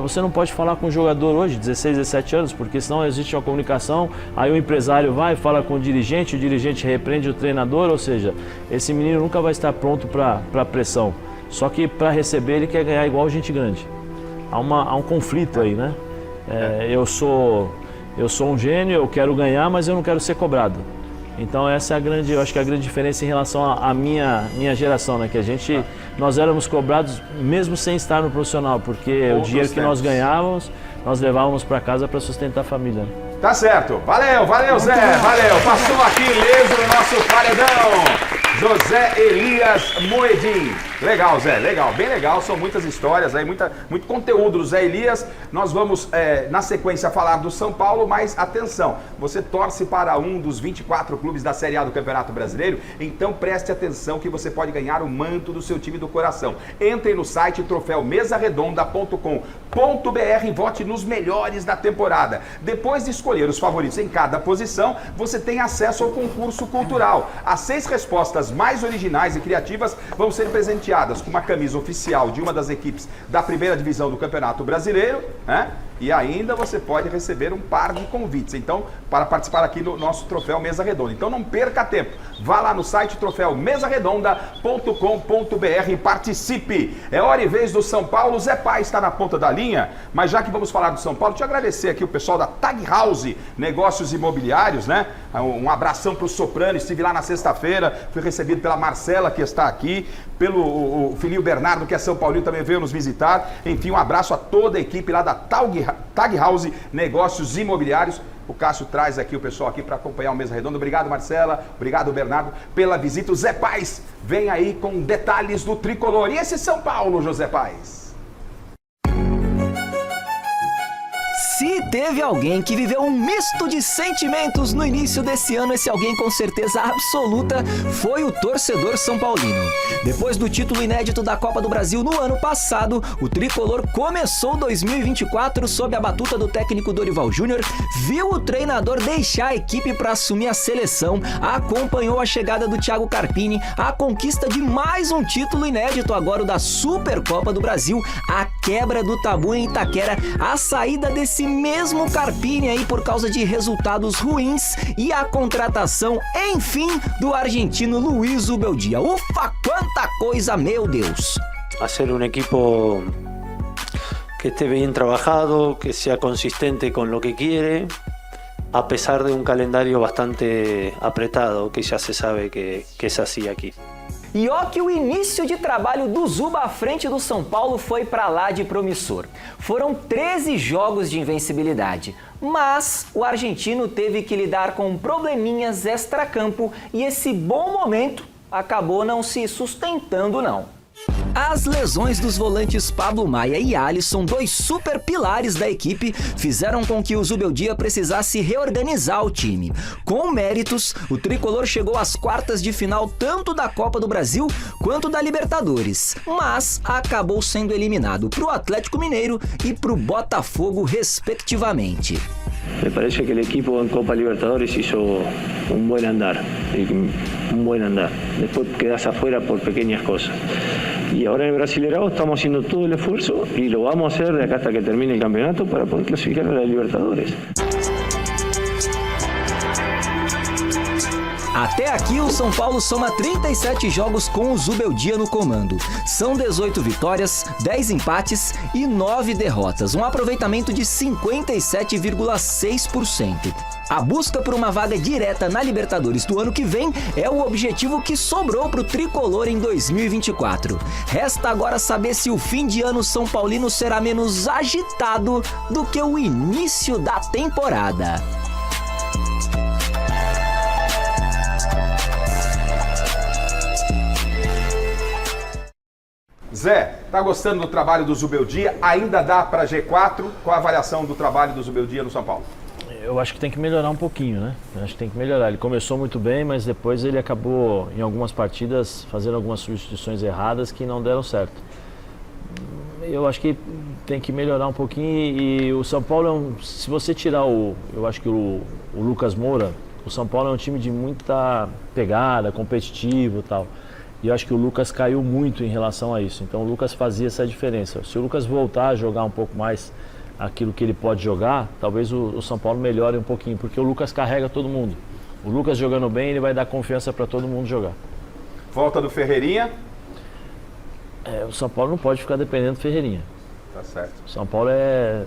Você não pode falar com um jogador hoje, 16, 17 anos, porque senão existe uma comunicação, aí o empresário vai e fala com o dirigente repreende o treinador, ou seja, esse menino nunca vai estar pronto para a pressão. Só que para receber ele quer ganhar igual gente grande. Há um conflito aí, né? Eu sou um gênio, eu quero ganhar, mas eu não quero ser cobrado. Então essa é eu acho que é a grande diferença em relação à minha geração, né? Que nós éramos cobrados mesmo sem estar no profissional, porque o dinheiro que nós ganhávamos, nós levávamos para casa para sustentar a família. Tá certo. Valeu, Zé. Valeu. Passou aqui ileso no nosso paredão. José Elias Moedim. Legal, Zé, legal, bem legal, são muitas histórias aí, muito conteúdo do Zé Elias. Nós vamos, na sequência, falar do São Paulo, mas atenção, você torce para um dos 24 clubes da Série A do Campeonato Brasileiro? Então preste atenção que você pode ganhar o manto do seu time do coração. Entre no site troféumesaredonda.com.br e vote nos melhores da temporada. Depois de escolher os favoritos em cada posição, você tem acesso ao concurso cultural. As 6 respostas mais originais e criativas vão ser presenteadas com uma camisa oficial de uma das equipes da primeira divisão do Campeonato Brasileiro, né? E ainda você pode receber um par de convites, então, para participar aqui do nosso Troféu Mesa Redonda. Então não perca tempo, vá lá no site troféumesaredonda.com.br e participe. É hora e vez do São Paulo. Zé Paz está na ponta da linha, mas já que vamos falar do São Paulo, deixa eu agradecer aqui o pessoal da Tag House Negócios Imobiliários, né? Um abração para o Soprano, estive lá na sexta-feira, fui recebido pela Marcela, que está aqui, pelo o filhinho Bernardo, que é São Paulino, também veio nos visitar. Enfim, um abraço a toda a equipe lá da Tag House Negócios Imobiliários. O Cássio traz aqui o pessoal aqui para acompanhar o Mesa Redonda. Obrigado, Marcela. Obrigado, Bernardo, pela visita. O Zé Paz vem aí com detalhes do tricolor. E esse São Paulo, José Paz? Se teve alguém que viveu um misto de sentimentos no início desse ano, esse alguém com certeza absoluta foi o torcedor são paulino. Depois do título inédito da Copa do Brasil no ano passado, o tricolor começou 2024 sob a batuta do técnico Dorival Júnior, viu o treinador deixar a equipe para assumir a seleção, acompanhou a chegada do Thiago Carpini, a conquista de mais um título inédito agora o da Supercopa do Brasil, a quebra do tabu em Itaquera, a saída desse mesmo Carpini aí por causa de resultados ruins e a contratação, enfim, do argentino Luiz Ubeldia. Ufa, quanta coisa, meu Deus! Hacer un equipo que esté bien trabajado, que sea consistente con lo que quiere, a pesar de un calendario bastante apretado, que ya se sabe que es así aquí. E ó que o início de trabalho do Zuba à frente do São Paulo foi pra lá de promissor. Foram 13 jogos de invencibilidade, mas o argentino teve que lidar com probleminhas extracampo e esse bom momento acabou não se sustentando não. As lesões dos volantes Pablo Maia e Alisson, 2 super pilares da equipe, fizeram com que o Zubeldia precisasse reorganizar o time. Com méritos, o tricolor chegou às quartas de final tanto da Copa do Brasil quanto da Libertadores, mas acabou sendo eliminado para o Atlético Mineiro e para o Botafogo, respectivamente. Me parece que el equipo en Copa Libertadores hizo un buen andar. Después quedas afuera por pequeñas cosas. Y ahora en el Brasileirão estamos haciendo todo el esfuerzo y lo vamos a hacer de acá hasta que termine el campeonato para poder clasificar a la Libertadores. Até aqui o São Paulo soma 37 jogos com o Zubeldia no comando. São 18 vitórias, 10 empates e 9 derrotas, um aproveitamento de 57,6%. A busca por uma vaga direta na Libertadores do ano que vem é o objetivo que sobrou para o tricolor em 2024. Resta agora saber se o fim de ano São Paulino será menos agitado do que o início da temporada. Zé, tá gostando do trabalho do Zubeldia? Ainda dá para G4? Qual a avaliação do trabalho do Zubeldia no São Paulo? Eu acho que tem que melhorar um pouquinho, né? Eu acho que tem que melhorar. Ele começou muito bem, mas depois ele acabou, em algumas partidas, fazendo algumas substituições erradas que não deram certo. Eu acho que tem que melhorar um pouquinho e o São Paulo se você tirar eu acho que o Lucas Moura, o São Paulo é um time de muita pegada, competitivo e tal. E eu acho que o Lucas caiu muito em relação a isso. Então o Lucas fazia essa diferença. Se o Lucas voltar a jogar um pouco mais aquilo que ele pode jogar, talvez o São Paulo melhore um pouquinho, porque o Lucas carrega todo mundo. O Lucas jogando bem, ele vai dar confiança para todo mundo jogar. Volta do Ferreirinha? O São Paulo não pode ficar dependendo do Ferreirinha. Tá certo. O São Paulo é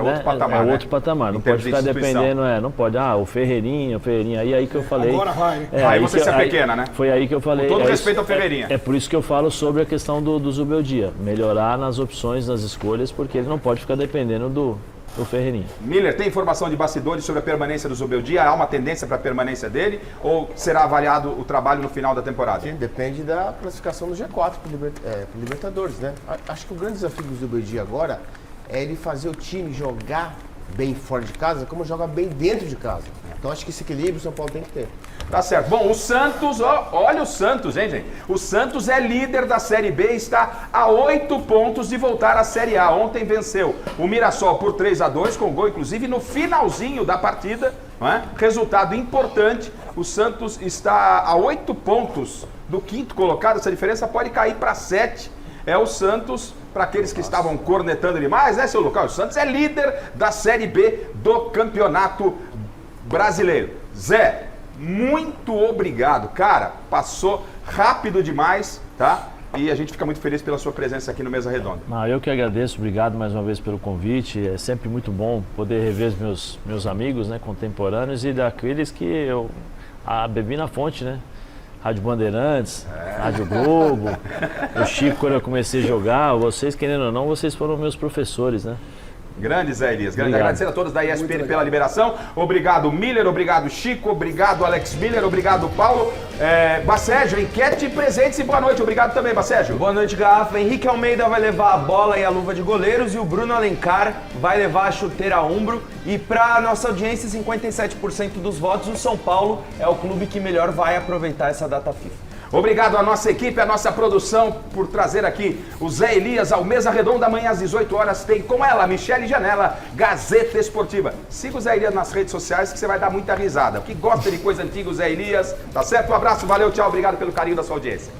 outro patamar, é outro patamar, não pode ficar dependendo, não pode, o Ferreirinha, aí que eu falei... Agora vai. Aí você se apequena, né? Foi aí que eu falei... Com todo respeito ao Ferreirinha. É por isso que eu falo sobre a questão do Zubeldia, melhorar nas opções, nas escolhas, porque ele não pode ficar dependendo o Ferreirinha. Miller, tem informação de bastidores sobre a permanência do Zubeldia? Há uma tendência para a permanência dele ou será avaliado o trabalho no final da temporada? Sim, depende da classificação do G4 para o Libertadores, né? Acho que o grande desafio do Zubeldia agora é ele fazer o time jogar bem fora de casa, como joga bem dentro de casa. Então acho que esse equilíbrio o São Paulo tem que ter. Tá certo. Bom, o Santos, olha o Santos, hein, gente? O Santos é líder da Série B e está a 8 pontos de voltar à Série A. Ontem venceu o Mirassol por 3-2, com gol, inclusive, no finalzinho da partida. Não é? Resultado importante. O Santos está a 8 pontos do quinto colocado. Essa diferença pode cair para 7. É o Santos, para aqueles que estavam cornetando demais, né, seu Lucas? O Santos é líder da Série B do Campeonato Brasileiro. Zé, muito obrigado, cara, passou rápido demais, tá? E a gente fica muito feliz pela sua presença aqui no Mesa Redonda. Eu que agradeço, obrigado mais uma vez pelo convite, é sempre muito bom poder rever meus amigos, né, contemporâneos e daqueles que eu bebi na fonte, né? Rádio Bandeirantes, Rádio Globo, o Chico quando eu comecei a jogar, vocês querendo ou não, vocês foram meus professores, né? Grande Zé Elias, grande agradecer a todos da ESPN pela liberação. Obrigado Miller, obrigado Chico, obrigado Alex Miller, obrigado Paulo. Bacégio, enquete e presentes e boa noite. Obrigado também, Bacégio. Boa noite, Garrafa. Henrique Almeida vai levar a bola e a luva de goleiros e o Bruno Alencar vai levar a chuteira a ombro. E para nossa audiência, 57% dos votos, o São Paulo é o clube que melhor vai aproveitar essa data FIFA. Obrigado à nossa equipe, à nossa produção por trazer aqui o Zé Elias ao Mesa Redonda. Amanhã às 18 horas tem com ela, Michele Janela, Gazeta Esportiva. Siga o Zé Elias nas redes sociais que você vai dar muita risada. Que gosta de coisa antiga, o Zé Elias, tá certo? Um abraço, valeu, tchau, obrigado pelo carinho da sua audiência.